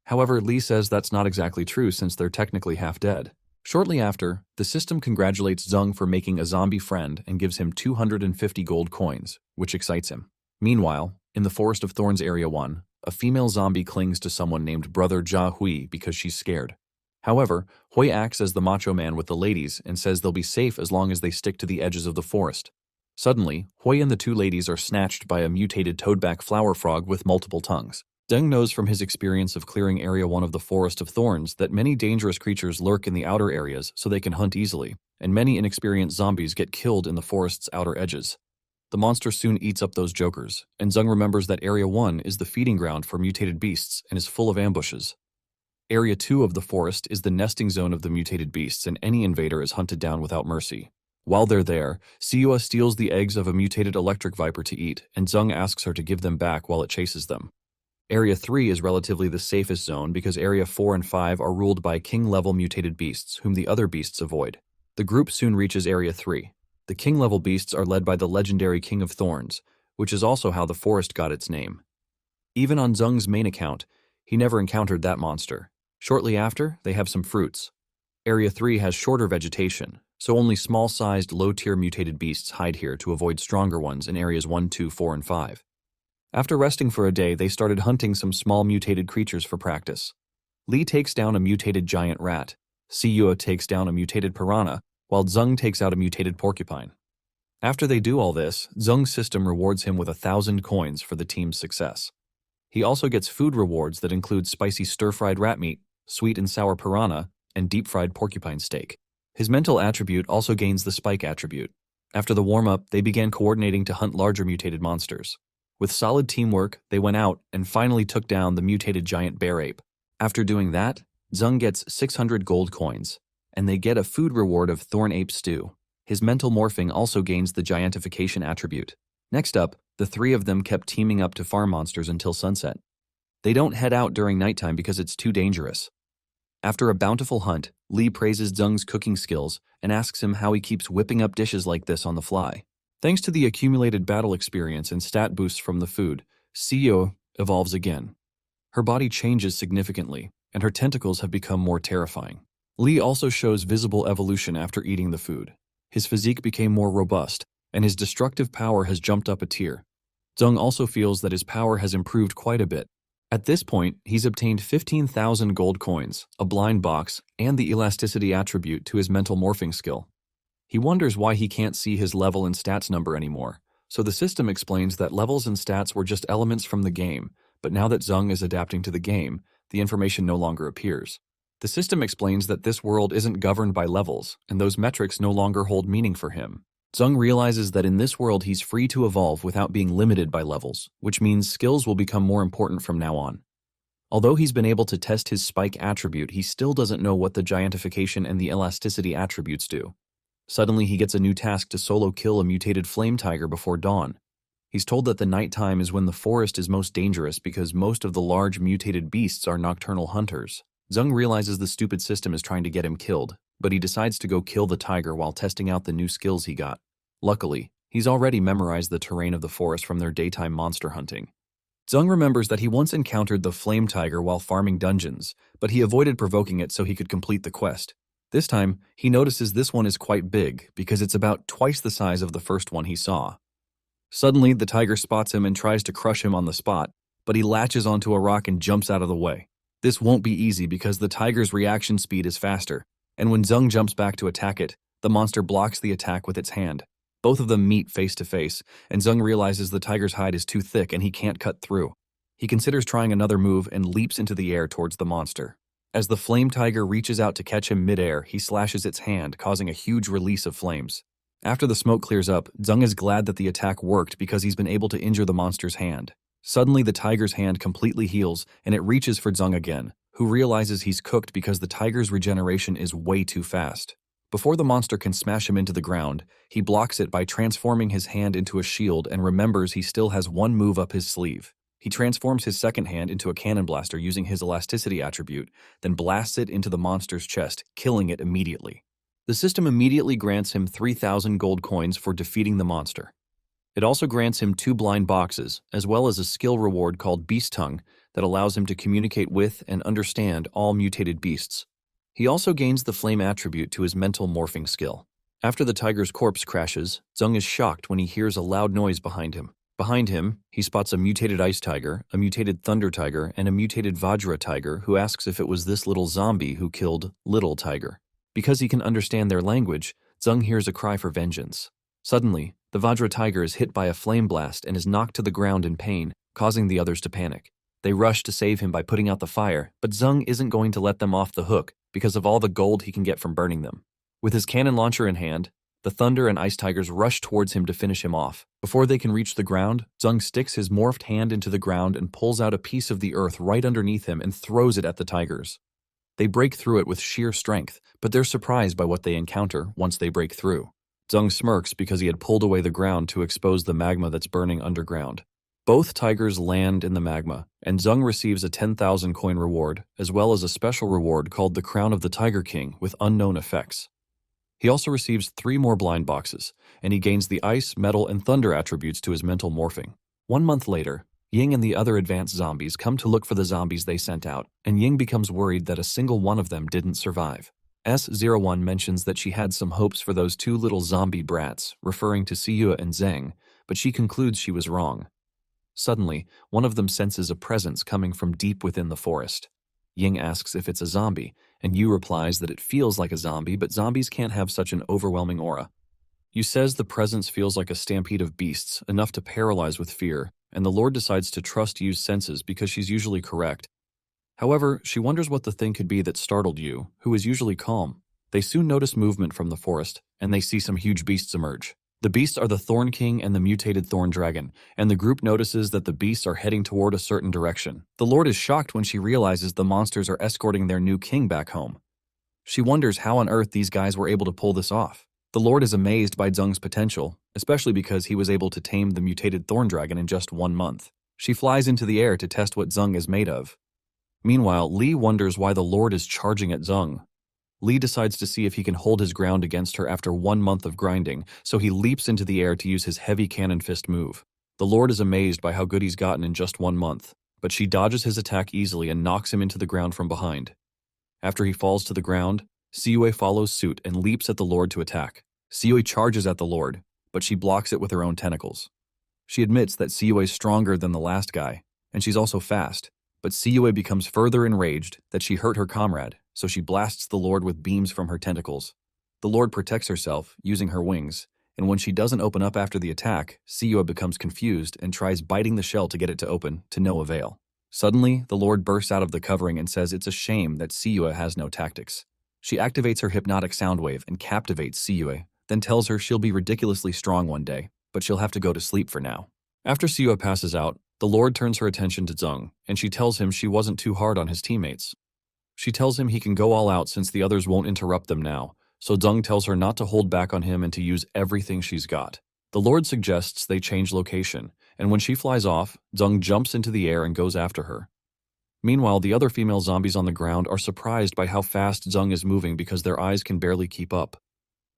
However, Li says that's not exactly true since they're technically half dead. Shortly after, the system congratulates Zung for making a zombie friend and gives him 250 gold coins, which excites him. Meanwhile, in the Forest of Thorns Area 1, a female zombie clings to someone named Brother Jia Hui because she's scared. However, Hui acts as the macho man with the ladies and says they'll be safe as long as they stick to the edges of the forest. Suddenly, Hui and the two ladies are snatched by a mutated toadback flower frog with multiple tongues. Zeng knows from his experience of clearing Area 1 of the Forest of Thorns that many dangerous creatures lurk in the outer areas so they can hunt easily, and many inexperienced zombies get killed in the forest's outer edges. The monster soon eats up those jokers, and Zeng remembers that Area 1 is the feeding ground for mutated beasts and is full of ambushes. Area 2 of the forest is the nesting zone of the mutated beasts, and any invader is hunted down without mercy. While they're there, Siyue steals the eggs of a mutated electric viper to eat, and Zeng asks her to give them back while it chases them. Area 3 is relatively the safest zone because Area 4 and 5 are ruled by king-level mutated beasts, whom the other beasts avoid. The group soon reaches Area 3. The king-level beasts are led by the legendary King of Thorns, which is also how the forest got its name. Even on Zeng's main account, he never encountered that monster. Shortly after, they have some fruits. Area 3 has shorter vegetation, so only small-sized, low-tier mutated beasts hide here to avoid stronger ones in Areas 1, 2, 4, and 5. After resting for a day, they started hunting some small mutated creatures for practice. Li takes down a mutated giant rat, Siyue takes down a mutated piranha, while Zeng takes out a mutated porcupine. After they do all this, Zeng's system rewards him with 1,000 coins for the team's success. He also gets food rewards that include spicy stir-fried rat meat, sweet and sour piranha, and deep-fried porcupine steak. His mental attribute also gains the spike attribute. After the warm-up, they began coordinating to hunt larger mutated monsters. With solid teamwork, they went out and finally took down the mutated giant bear ape. After doing that, Zeng gets 600 gold coins, and they get a food reward of thorn ape stew. His mental morphing also gains the giantification attribute. Next up, the three of them kept teaming up to farm monsters until sunset. They don't head out during nighttime because it's too dangerous. After a bountiful hunt, Li praises Zeng's cooking skills and asks him how he keeps whipping up dishes like this on the fly. Thanks to the accumulated battle experience and stat boosts from the food, Siyue evolves again. Her body changes significantly, and her tentacles have become more terrifying. Li also shows visible evolution after eating the food. His physique became more robust, and his destructive power has jumped up a tier. Zeng also feels that his power has improved quite a bit. At this point, he's obtained 15,000 gold coins, a blind box, and the elasticity attribute to his mental morphing skill. He wonders why he can't see his level and stats number anymore, so the system explains that levels and stats were just elements from the game, but now that Zeng is adapting to the game, the information no longer appears. The system explains that this world isn't governed by levels, and those metrics no longer hold meaning for him. Zheng realizes that in this world he's free to evolve without being limited by levels, which means skills will become more important from now on. Although he's been able to test his spike attribute, he still doesn't know what the giantification and the elasticity attributes do. Suddenly he gets a new task to solo kill a mutated flame tiger before dawn. He's told that the nighttime is when the forest is most dangerous because most of the large mutated beasts are nocturnal hunters. Zheng realizes the stupid system is trying to get him killed, but he decides to go kill the tiger while testing out the new skills he got. Luckily, he's already memorized the terrain of the forest from their daytime monster hunting. Zheng remembers that he once encountered the flame tiger while farming dungeons, but he avoided provoking it so he could complete the quest. This time, he notices this one is quite big because it's about twice the size of the first one he saw. Suddenly, the tiger spots him and tries to crush him on the spot, but he latches onto a rock and jumps out of the way. This won't be easy because the tiger's reaction speed is faster, and when Zheng jumps back to attack it, the monster blocks the attack with its hand. Both of them meet face to face, and Zheng realizes the tiger's hide is too thick and he can't cut through. He considers trying another move and leaps into the air towards the monster. As the flame tiger reaches out to catch him mid-air, he slashes its hand, causing a huge release of flames. After the smoke clears up, Zheng is glad that the attack worked because he's been able to injure the monster's hand. Suddenly, the tiger's hand completely heals, and it reaches for Zheng again, who realizes he's cooked because the tiger's regeneration is way too fast. Before the monster can smash him into the ground, he blocks it by transforming his hand into a shield and remembers he still has one move up his sleeve. He transforms his second hand into a cannon blaster using his elasticity attribute, then blasts it into the monster's chest, killing it immediately. The system immediately grants him 3,000 gold coins for defeating the monster. It also grants him 2 blind boxes, as well as a skill reward called Beast Tongue that allows him to communicate with and understand all mutated beasts. He also gains the flame attribute to his mental morphing skill. After the tiger's corpse crashes, Zheng is shocked when he hears a loud noise behind him. Behind him, he spots a mutated ice tiger, a mutated thunder tiger, and a mutated Vajra tiger who asks if it was this little zombie who killed Little Tiger. Because he can understand their language, Zheng hears a cry for vengeance. Suddenly, the Vajra tiger is hit by a flame blast and is knocked to the ground in pain, causing the others to panic. They rush to save him by putting out the fire, but Zheng isn't going to let them off the hook because of all the gold he can get from burning them. With his cannon launcher in hand, the thunder and ice tigers rush towards him to finish him off. Before they can reach the ground, Zheng sticks his morphed hand into the ground and pulls out a piece of the earth right underneath him and throws it at the tigers. They break through it with sheer strength, but they're surprised by what they encounter once they break through. Zheng smirks because he had pulled away the ground to expose the magma that's burning underground. Both tigers land in the magma, and Zheng receives a 10,000 coin reward, as well as a special reward called the Crown of the Tiger King with unknown effects. He also receives 3 more blind boxes, and he gains the ice, metal, and thunder attributes to his mental morphing. 1 month later, Ying and the other advanced zombies come to look for the zombies they sent out, and Ying becomes worried that a single one of them didn't survive. S01 mentions that she had some hopes for those 2 little zombie brats, referring to Siyue and Zheng, but she concludes she was wrong. Suddenly, one of them senses a presence coming from deep within the forest. Ying asks if it's a zombie, and Yu replies that it feels like a zombie, but zombies can't have such an overwhelming aura. Yu says the presence feels like a stampede of beasts, enough to paralyze with fear, and the Lord decides to trust Yu's senses because she's usually correct. However, she wonders what the thing could be that startled Yu, who is usually calm. They soon notice movement from the forest, and they see some huge beasts emerge. The beasts are the Thorn King and the mutated Thorn Dragon, and the group notices that the beasts are heading toward a certain direction. The Lord is shocked when she realizes the monsters are escorting their new king back home. She wonders how on earth these guys were able to pull this off. The Lord is amazed by Zheng's potential, especially because he was able to tame the mutated Thorn Dragon in just 1 month. She flies into the air to test what Zheng is made of. Meanwhile, Li wonders why the Lord is charging at Zheng. Li decides to see if he can hold his ground against her after 1 month of grinding, so he leaps into the air to use his heavy cannon fist move. The Lord is amazed by how good he's gotten in just 1 month, but she dodges his attack easily and knocks him into the ground from behind. After he falls to the ground, Siyue follows suit and leaps at the Lord to attack. Siyue charges at the Lord, but she blocks it with her own tentacles. She admits that Siyue is stronger than the last guy, and she's also fast, but Siyue becomes further enraged that she hurt her comrade, so she blasts the Lord with beams from her tentacles. The Lord protects herself, using her wings, and when she doesn't open up after the attack, Siyue becomes confused and tries biting the shell to get it to open, to no avail. Suddenly, the Lord bursts out of the covering and says it's a shame that Siyue has no tactics. She activates her hypnotic sound wave and captivates Siyue, then tells her she'll be ridiculously strong one day, but she'll have to go to sleep for now. After Siyue passes out, the Lord turns her attention to Zeng, and she tells him she wasn't too hard on his teammates. She tells him he can go all out since the others won't interrupt them now, so Zeng tells her not to hold back on him and to use everything she's got. The Lord suggests they change location, and when she flies off, Zeng jumps into the air and goes after her. Meanwhile, the other female zombies on the ground are surprised by how fast Zeng is moving because their eyes can barely keep up.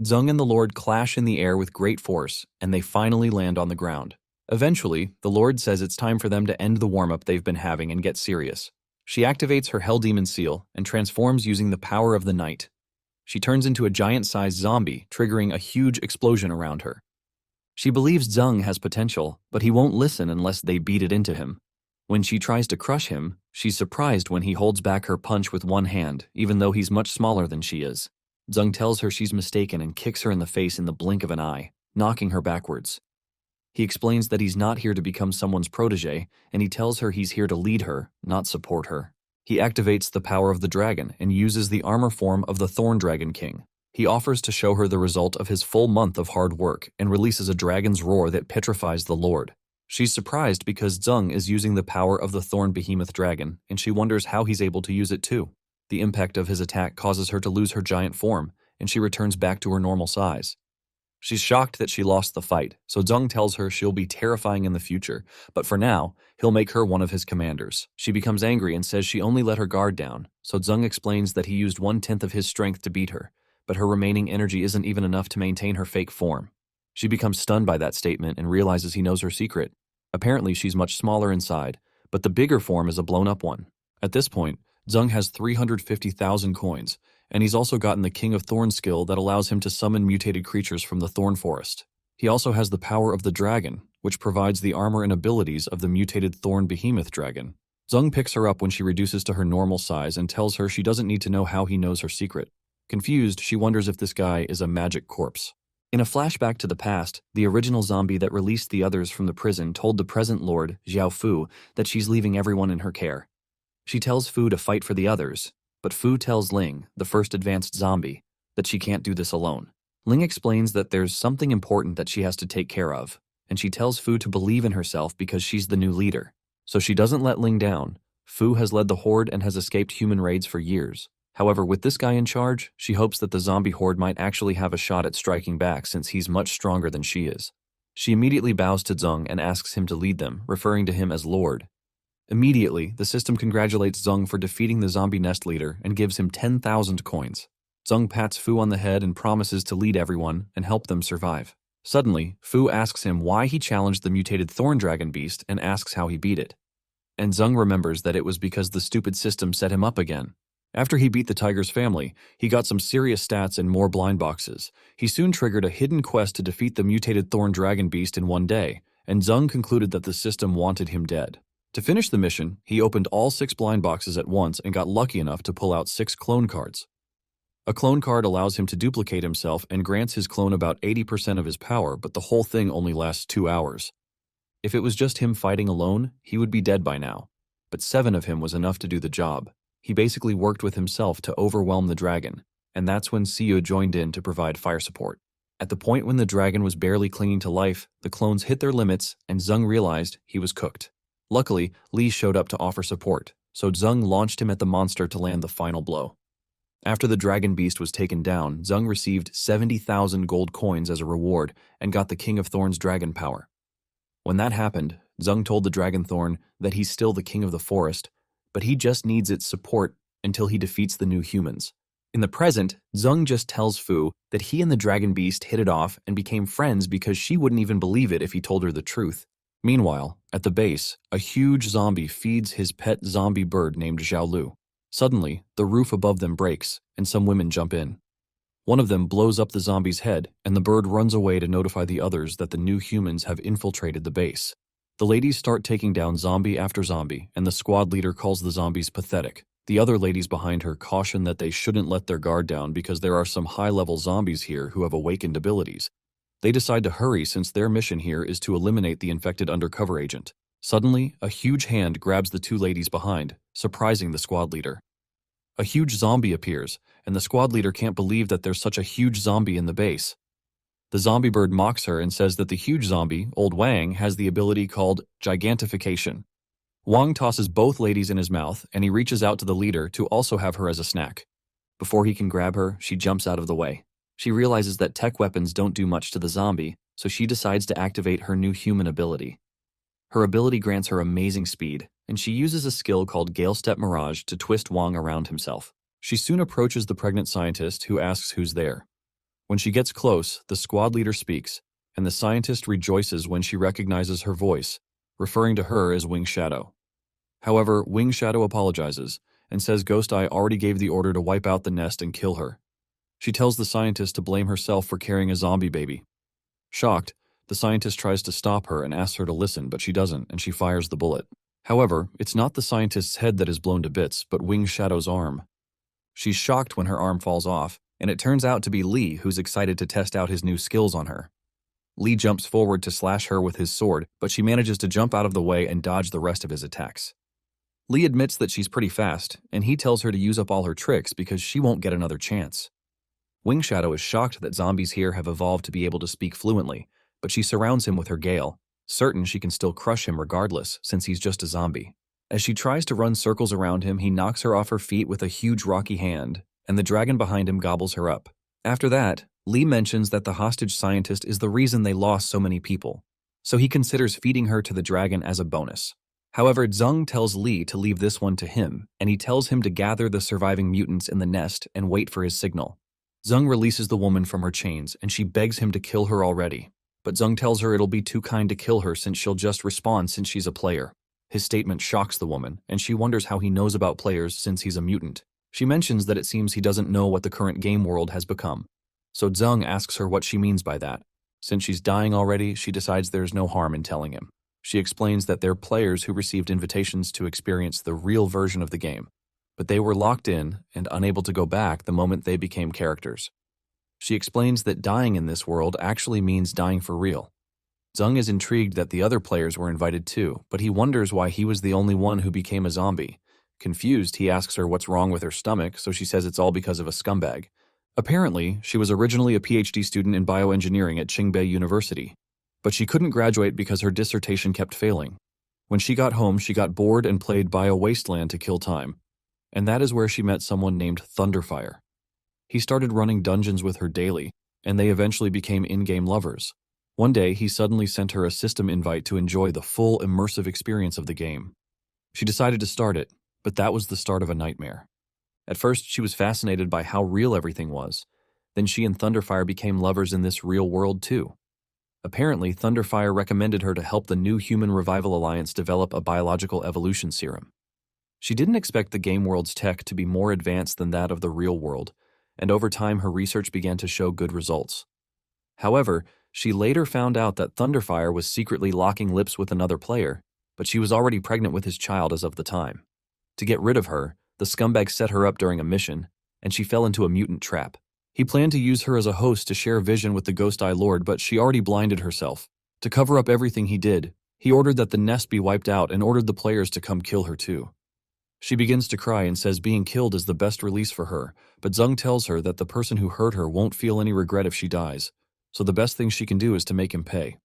Zeng and the Lord clash in the air with great force, and they finally land on the ground. Eventually, the Lord says it's time for them to end the warm-up they've been having and get serious. She activates her Hell Demon Seal and transforms using the power of the night. She turns into a giant-sized zombie, triggering a huge explosion around her. She believes Zeng has potential, but he won't listen unless they beat it into him. When she tries to crush him, she's surprised when he holds back her punch with one hand, even though he's much smaller than she is. Zeng tells her she's mistaken and kicks her in the face in the blink of an eye, knocking her backwards. He explains that he's not here to become someone's protege, and he tells her he's here to lead her, not support her. He activates the power of the dragon and uses the armor form of the Thorn Dragon King. He offers to show her the result of his full month of hard work and releases a dragon's roar that petrifies the Lord. She's surprised because Zeng is using the power of the Thorn Behemoth Dragon, and she wonders how he's able to use it too. The impact of his attack causes her to lose her giant form, and she returns back to her normal size. She's shocked that she lost the fight, so Zeng tells her she'll be terrifying in the future, but for now, he'll make her one of his commanders. She becomes angry and says she only let her guard down, so Zeng explains that he used 1/10 of his strength to beat her, but her remaining energy isn't even enough to maintain her fake form. She becomes stunned by that statement and realizes he knows her secret. Apparently, she's much smaller inside, but the bigger form is a blown-up one. At this point, Zeng has 350,000 coins, and he's also gotten the King of Thorns skill that allows him to summon mutated creatures from the Thorn Forest. He also has the power of the dragon, which provides the armor and abilities of the mutated Thorn Behemoth Dragon. Zeng picks her up when she reduces to her normal size and tells her she doesn't need to know how he knows her secret. Confused, she wonders if this guy is a magic corpse. In a flashback to the past, the original zombie that released the others from the prison told the present Lord, Xiao Fu, that she's leaving everyone in her care. She tells Fu to fight for the others, but Fu tells Ling, the first advanced zombie, that she can't do this alone. Ling explains that there's something important that she has to take care of, and she tells Fu to believe in herself because she's the new leader. So she doesn't let Ling down. Fu has led the horde and has escaped human raids for years. However, with this guy in charge, she hopes that the zombie horde might actually have a shot at striking back since he's much stronger than she is. She immediately bows to Zeng and asks him to lead them, referring to him as Lord. Immediately, the system congratulates Zeng for defeating the zombie nest leader and gives him 10,000 coins. Zeng pats Fu on the head and promises to lead everyone and help them survive. Suddenly, Fu asks him why he challenged the mutated thorn dragon beast and asks how he beat it. And Zeng remembers that it was because the stupid system set him up again. After he beat the tiger's family, he got some serious stats and more blind boxes. He soon triggered a hidden quest to defeat the mutated thorn dragon beast in one day, and Zeng concluded that the system wanted him dead. To finish the mission, he opened all 6 blind boxes at once and got lucky enough to pull out 6 clone cards. A clone card allows him to duplicate himself and grants his clone about 80% of his power, but the whole thing only lasts 2 hours. If it was just him fighting alone, he would be dead by now. But 7 of him was enough to do the job. He basically worked with himself to overwhelm the dragon, and that's when Siyue joined in to provide fire support. At the point when the dragon was barely clinging to life, the clones hit their limits, and Zeng realized he was cooked. Luckily, Li showed up to offer support, so Zeng launched him at the monster to land the final blow. After the dragon beast was taken down, Zeng received 70,000 gold coins as a reward and got the King of Thorns dragon power. When that happened, Zeng told the dragon thorn that he's still the king of the forest, but he just needs its support until he defeats the new humans. In the present, Zeng just tells Fu that he and the dragon beast hit it off and became friends because she wouldn't even believe it if he told her the truth. Meanwhile, at the base, a huge zombie feeds his pet zombie bird named Xiaolu. Suddenly, the roof above them breaks, and some women jump in. One of them blows up the zombie's head, and the bird runs away to notify the others that the new humans have infiltrated the base. The ladies start taking down zombie after zombie, and the squad leader calls the zombies pathetic. The other ladies behind her caution that they shouldn't let their guard down because there are some high-level zombies here who have awakened abilities. They decide to hurry since their mission here is to eliminate the infected undercover agent. Suddenly, a huge hand grabs the two ladies behind, surprising the squad leader. A huge zombie appears, and the squad leader can't believe that there's such a huge zombie in the base. The zombie bird mocks her and says that the huge zombie, Old Wang, has the ability called gigantification. Wang tosses both ladies in his mouth, and he reaches out to the leader to also have her as a snack. Before he can grab her, she jumps out of the way. She realizes that tech weapons don't do much to the zombie, so she decides to activate her new human ability. Her ability grants her amazing speed, and she uses a skill called Gale Step Mirage to twist Wang around himself. She soon approaches the pregnant scientist, who asks who's there. When she gets close, the squad leader speaks, and the scientist rejoices when she recognizes her voice, referring to her as Wing Shadow. However, Wing Shadow apologizes and says Ghost Eye already gave the order to wipe out the nest and kill her. She tells the scientist to blame herself for carrying a zombie baby. Shocked, the scientist tries to stop her and asks her to listen, but she doesn't, and she fires the bullet. However, it's not the scientist's head that is blown to bits, but Wing Shadow's arm. She's shocked when her arm falls off, and it turns out to be Lee, who's excited to test out his new skills on her. Lee jumps forward to slash her with his sword, but she manages to jump out of the way and dodge the rest of his attacks. Lee admits that she's pretty fast, and he tells her to use up all her tricks because she won't get another chance. Wing Shadow is shocked that zombies here have evolved to be able to speak fluently, but she surrounds him with her gale, certain she can still crush him regardless since he's just a zombie. As she tries to run circles around him, he knocks her off her feet with a huge rocky hand, and the dragon behind him gobbles her up. After that, Lee mentions that the hostage scientist is the reason they lost so many people, so he considers feeding her to the dragon as a bonus. However, Zheng tells Lee to leave this one to him, and he tells him to gather the surviving mutants in the nest and wait for his signal. Zheng releases the woman from her chains, and she begs him to kill her already. But Zheng tells her it'll be too kind to kill her since she'll just respond since she's a player. His statement shocks the woman, and she wonders how he knows about players since he's a mutant. She mentions that it seems he doesn't know what the current game world has become. So Zheng asks her what she means by that. Since she's dying already, she decides there's no harm in telling him. She explains that they're players who received invitations to experience the real version of the game, but they were locked in and unable to go back the moment they became characters. She explains that dying in this world actually means dying for real. Zheng is intrigued that the other players were invited too, but he wonders why he was the only one who became a zombie. Confused, he asks her what's wrong with her stomach, so she says it's all because of a scumbag. Apparently, she was originally a PhD student in bioengineering at Qingbei University, but she couldn't graduate because her dissertation kept failing. When she got home, she got bored and played Bio Wasteland to kill time, and that is where she met someone named Thunderfire. He started running dungeons with her daily, and they eventually became in-game lovers. One day, he suddenly sent her a system invite to enjoy the full immersive experience of the game. She decided to start it, but that was the start of a nightmare. At first, she was fascinated by how real everything was. Then she and Thunderfire became lovers in this real world too. Apparently, Thunderfire recommended her to help the New Human Revival Alliance develop a biological evolution serum. She didn't expect the game world's tech to be more advanced than that of the real world, and over time her research began to show good results. However, she later found out that Thunderfire was secretly locking lips with another player, but she was already pregnant with his child as of the time. To get rid of her, the scumbag set her up during a mission, and she fell into a mutant trap. He planned to use her as a host to share vision with the Ghost Eye Lord, but she already blinded herself. To cover up everything he did, he ordered that the nest be wiped out and ordered the players to come kill her too. She begins to cry and says being killed is the best release for her, but Zheng tells her that the person who hurt her won't feel any regret if she dies, so the best thing she can do is to make him pay.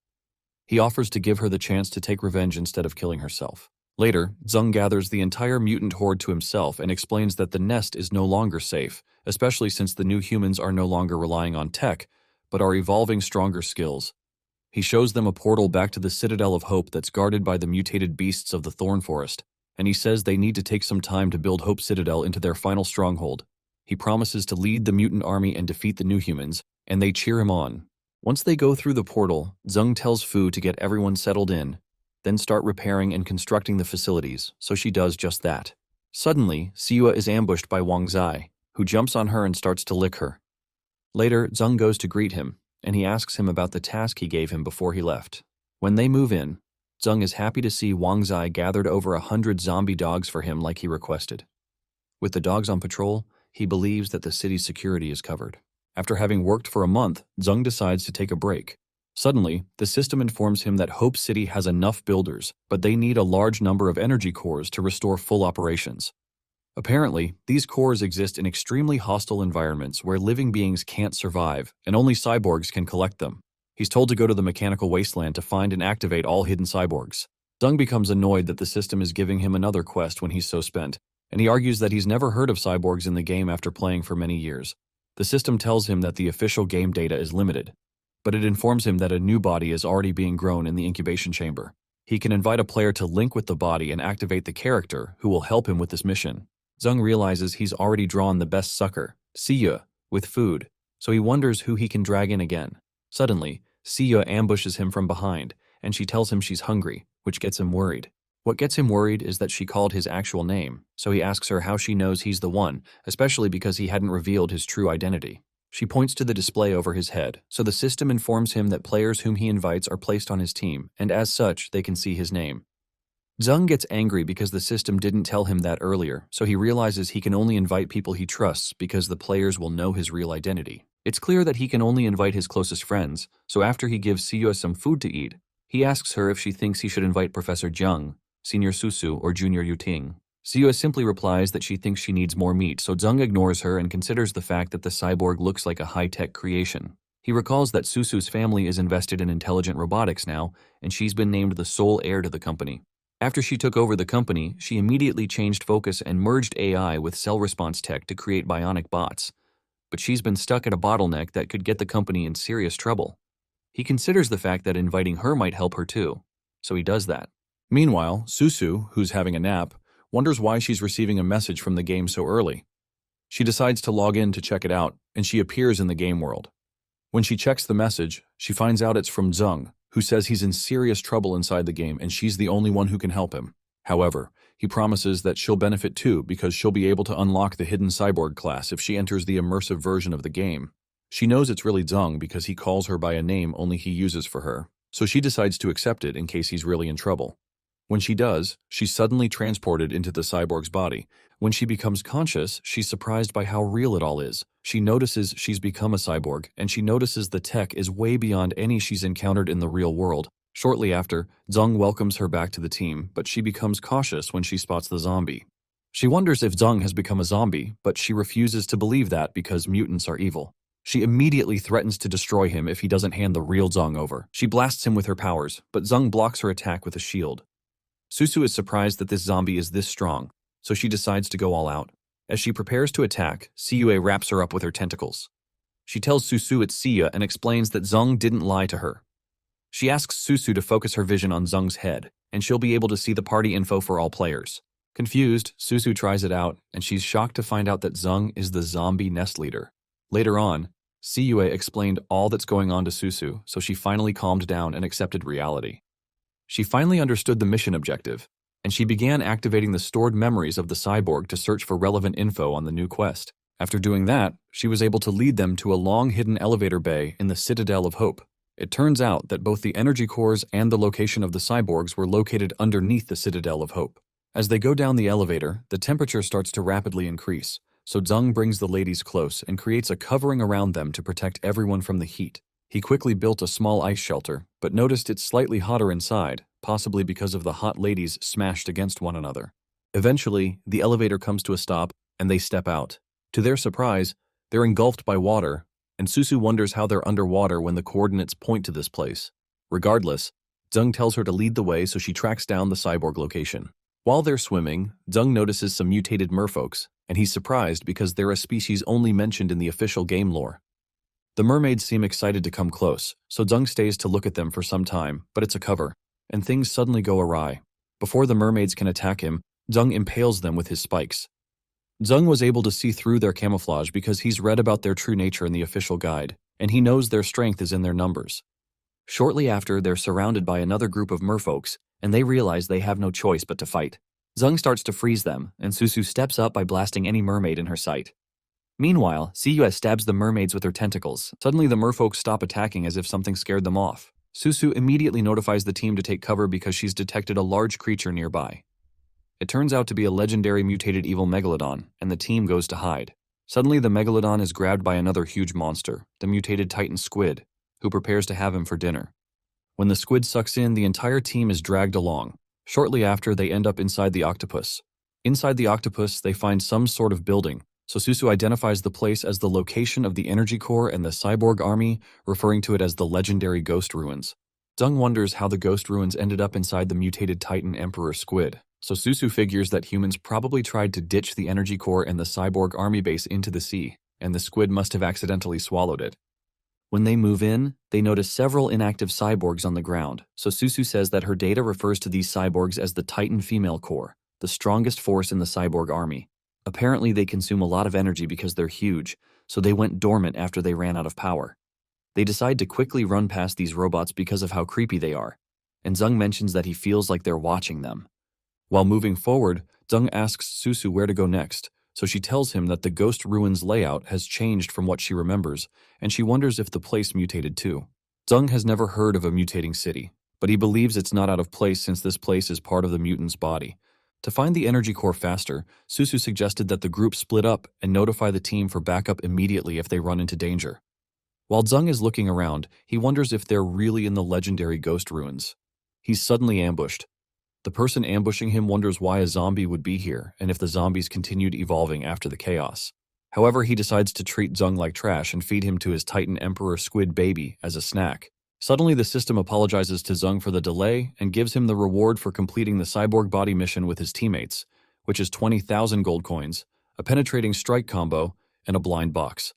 He offers to give her the chance to take revenge instead of killing herself. Later, Zheng gathers the entire mutant horde to himself and explains that the nest is no longer safe, especially since the new humans are no longer relying on tech, but are evolving stronger skills. He shows them a portal back to the Citadel of Hope that's guarded by the mutated beasts of the Thorn Forest, and he says they need to take some time to build Hope Citadel into their final stronghold. He promises to lead the mutant army and defeat the new humans, and they cheer him on. Once they go through the portal, Zheng tells Fu to get everyone settled in, then start repairing and constructing the facilities, so she does just that. Suddenly, Siua is ambushed by Wang Zai, who jumps on her and starts to lick her. Later, Zheng goes to greet him, and he asks him about the task he gave him before he left. When they move in, Zheng is happy to see Wang Zai gathered over 100 zombie dogs for him like he requested. With the dogs on patrol, he believes that the city's security is covered. After having worked for a month, Zheng decides to take a break. Suddenly, the system informs him that Hope City has enough builders, but they need a large number of energy cores to restore full operations. Apparently, these cores exist in extremely hostile environments where living beings can't survive, and only cyborgs can collect them. He's told to go to the mechanical wasteland to find and activate all hidden cyborgs. Zung becomes annoyed that the system is giving him another quest when he's so spent, and he argues that he's never heard of cyborgs in the game after playing for many years. The system tells him that the official game data is limited, but it informs him that a new body is already being grown in the incubation chamber. He can invite a player to link with the body and activate the character who will help him with this mission. Zung realizes he's already drawn the best sucker, Siya, with food, so he wonders who he can drag in again. Suddenly, Siya ambushes him from behind, and she tells him she's hungry, which gets him worried. What gets him worried is that she called his actual name, so he asks her how she knows he's the one, especially because he hadn't revealed his true identity. She points to the display over his head, so the system informs him that players whom he invites are placed on his team, and as such, they can see his name. Zung gets angry because the system didn't tell him that earlier, so he realizes he can only invite people he trusts because the players will know his real identity. It's clear that he can only invite his closest friends, so after he gives Siya some food to eat, he asks her if she thinks he should invite Professor Zheng, Senior Susu, or Junior Yuting. Siya simply replies that she thinks she needs more meat, so Zung ignores her and considers the fact that the cyborg looks like a high-tech creation. He recalls that Susu's family is invested in intelligent robotics now, and she's been named the sole heir to the company. After she took over the company, she immediately changed focus and merged AI with cell response tech to create bionic bots. But she's been stuck at a bottleneck that could get the company in serious trouble. He considers the fact that inviting her might help her too, so he does that. Meanwhile, Susu, who's having a nap, wonders why she's receiving a message from the game so early. She decides to log in to check it out, and she appears in the game world. When she checks the message, she finds out it's from Zung, who says he's in serious trouble inside the game and she's the only one who can help him. However, he promises that she'll benefit too because she'll be able to unlock the hidden cyborg class if she enters the immersive version of the game. She knows it's really Zung because he calls her by a name only he uses for her, so she decides to accept it in case he's really in trouble. When she does, she's suddenly transported into the cyborg's body. When she becomes conscious, she's surprised by how real it all is. She notices she's become a cyborg, and she notices the tech is way beyond any she's encountered in the real world. Shortly after, Zung welcomes her back to the team, but she becomes cautious when she spots the zombie. She wonders if Zung has become a zombie, but she refuses to believe that because mutants are evil. She immediately threatens to destroy him if he doesn't hand the real Zung over. She blasts him with her powers, but Zung blocks her attack with a shield. Susu is surprised that this zombie is this strong, so she decides to go all out. As she prepares to attack, Siya wraps her up with her tentacles. She tells Susu it's Siya and explains that Zung didn't lie to her. She asks Susu to focus her vision on Zung's head, and she'll be able to see the party info for all players. Confused, Susu tries it out, and she's shocked to find out that Zung is the zombie nest leader. Later on, Siya explained all that's going on to Susu, so she finally calmed down and accepted reality. She finally understood the mission objective, and she began activating the stored memories of the cyborg to search for relevant info on the new quest. After doing that, she was able to lead them to a long hidden elevator bay in the Citadel of Hope. It turns out that both the energy cores and the location of the cyborgs were located underneath the Citadel of Hope. As they go down the elevator, the temperature starts to rapidly increase, so Zung brings the ladies close and creates a covering around them to protect everyone from the heat. He quickly built a small ice shelter, but noticed it's slightly hotter inside, possibly because of the hot ladies smashed against one another. Eventually, the elevator comes to a stop, and they step out. To their surprise, they're engulfed by water, and Susu wonders how they're underwater when the coordinates point to this place. Regardless, Zung tells her to lead the way so she tracks down the cyborg location. While they're swimming, Zung notices some mutated merfolks, and he's surprised because they're a species only mentioned in the official game lore. The mermaids seem excited to come close, so Zung stays to look at them for some time, but it's a cover, and things suddenly go awry. Before the mermaids can attack him, Zung impales them with his spikes. Zung was able to see through their camouflage because he's read about their true nature in the official guide, and he knows their strength is in their numbers. Shortly after, they're surrounded by another group of merfolks, and they realize they have no choice but to fight. Zung starts to freeze them, and Susu steps up by blasting any mermaid in her sight. Meanwhile, Siya stabs the mermaids with her tentacles. Suddenly, the merfolk stop attacking as if something scared them off. Susu immediately notifies the team to take cover because she's detected a large creature nearby. It turns out to be a legendary mutated evil megalodon, and the team goes to hide. Suddenly, the megalodon is grabbed by another huge monster, the mutated titan squid. who prepares to have him for dinner. When the squid sucks in, the entire team is dragged along. Shortly after, they end up inside the octopus. Inside the octopus, they find some sort of building, so Susu identifies the place as the location of the energy core and the cyborg army, referring to it as the legendary ghost ruins. Zheng wonders how the ghost ruins ended up inside the mutated Titan Emperor squid, so Susu figures that humans probably tried to ditch the energy core and the cyborg army base into the sea, and the squid must have accidentally swallowed it. When they move in, they notice several inactive cyborgs on the ground, so Susu says that her data refers to these cyborgs as the Titan female core, the strongest force in the cyborg army. Apparently they consume a lot of energy because they're huge, so they went dormant after they ran out of power. They decide to quickly run past these robots because of how creepy they are, and Zheng mentions that he feels like they're watching them. While moving forward, Zheng asks Susu where to go next, so she tells him that the ghost ruins layout has changed from what she remembers, and she wonders if the place mutated too. Zheng has never heard of a mutating city, but he believes it's not out of place since this place is part of the mutant's body. To find the energy core faster, Susu suggested that the group split up and notify the team for backup immediately if they run into danger. While Zheng is looking around, he wonders if they're really in the legendary ghost ruins. He's suddenly ambushed. The person ambushing him wonders why a zombie would be here and if the zombies continued evolving after the chaos. However, he decides to treat Zheng like trash and feed him to his Titan Emperor squid baby as a snack. Suddenly, the system apologizes to Zheng for the delay and gives him the reward for completing the cyborg body mission with his teammates, which is 20,000 gold coins, a penetrating strike combo, and a blind box.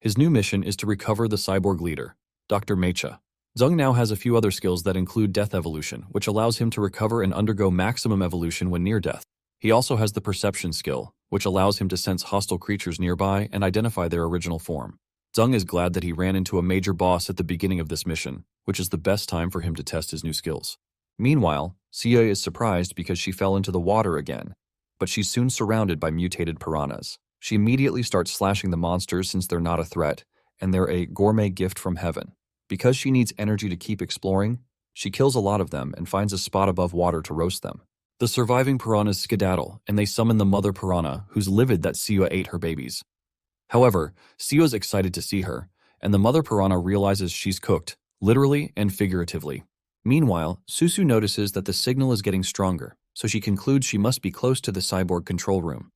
His new mission is to recover the cyborg leader, Dr. Mecha. Zheng now has a few other skills that include death evolution, which allows him to recover and undergo maximum evolution when near death. He also has the perception skill, which allows him to sense hostile creatures nearby and identify their original form. Zheng is glad that he ran into a major boss at the beginning of this mission, which is the best time for him to test his new skills. Meanwhile, Xie is surprised because she fell into the water again, but she's soon surrounded by mutated piranhas. She immediately starts slashing the monsters since they're not a threat, and they're a gourmet gift from heaven. Because she needs energy to keep exploring, she kills a lot of them and finds a spot above water to roast them. The surviving piranhas skedaddle, and they summon the mother piranha, who's livid that Xie ate her babies. However, Xie's excited to see her, and the mother piranha realizes she's cooked, literally and figuratively. Meanwhile, Susu notices that the signal is getting stronger, so she concludes she must be close to the cyborg control room.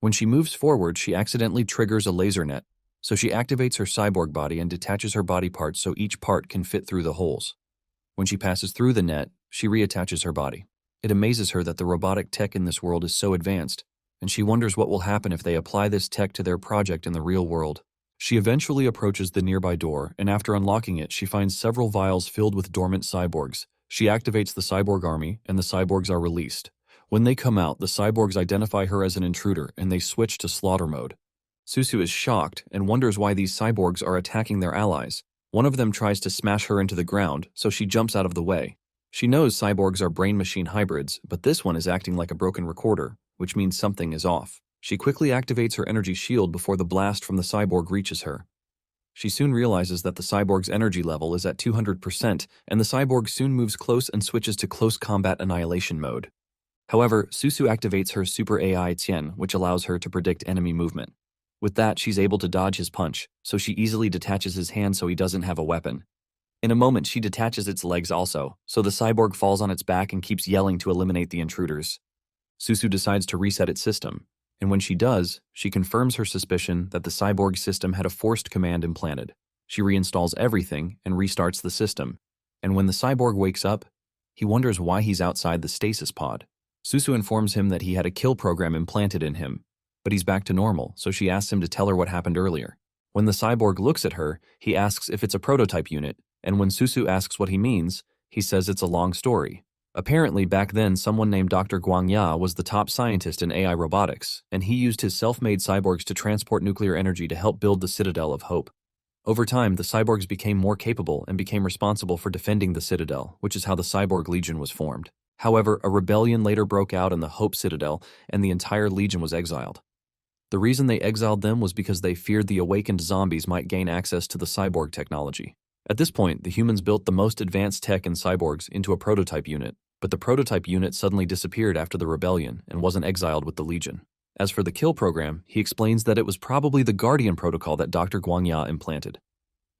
When she moves forward, she accidentally triggers a laser net, so she activates her cyborg body and detaches her body parts so each part can fit through the holes. When she passes through the net, she reattaches her body. It amazes her that the robotic tech in this world is so advanced, and she wonders what will happen if they apply this tech to their project in the real world. She eventually approaches the nearby door, and after unlocking it, she finds several vials filled with dormant cyborgs. She activates the cyborg army, and the cyborgs are released. When they come out, the cyborgs identify her as an intruder, and they switch to slaughter mode. Susu is shocked and wonders why these cyborgs are attacking their allies. One of them tries to smash her into the ground, so she jumps out of the way. She knows cyborgs are brain-machine hybrids, but this one is acting like a broken recorder, which means something is off. She quickly activates her energy shield before the blast from the cyborg reaches her. She soon realizes that the cyborg's energy level is at 200%, and the cyborg soon moves close and switches to close combat annihilation mode. However, Susu activates her super AI Tian, which allows her to predict enemy movement. With that, she's able to dodge his punch, so she easily detaches his hand so he doesn't have a weapon. In a moment, she detaches its legs also, so the cyborg falls on its back and keeps yelling to eliminate the intruders. Susu decides to reset its system, and when she does, she confirms her suspicion that the cyborg system had a forced command implanted. She reinstalls everything and restarts the system, and when the cyborg wakes up, he wonders why he's outside the stasis pod. Susu informs him that he had a kill program implanted in him, but he's back to normal, so she asks him to tell her what happened earlier. When the cyborg looks at her, he asks if it's a prototype unit, and when Susu asks what he means, he says it's a long story. Apparently, back then, someone named Dr. Guangya was the top scientist in AI robotics, and he used his self-made cyborgs to transport nuclear energy to help build the Citadel of Hope. Over time, the cyborgs became more capable and became responsible for defending the Citadel, which is how the Cyborg Legion was formed. However, a rebellion later broke out in the Hope Citadel, and the entire Legion was exiled. The reason they exiled them was because they feared the awakened zombies might gain access to the cyborg technology. At this point, the humans built the most advanced tech in cyborgs into a prototype unit, but the prototype unit suddenly disappeared after the rebellion and wasn't exiled with the Legion. As for the kill program, he explains that it was probably the Guardian protocol that Dr. Guangya implanted.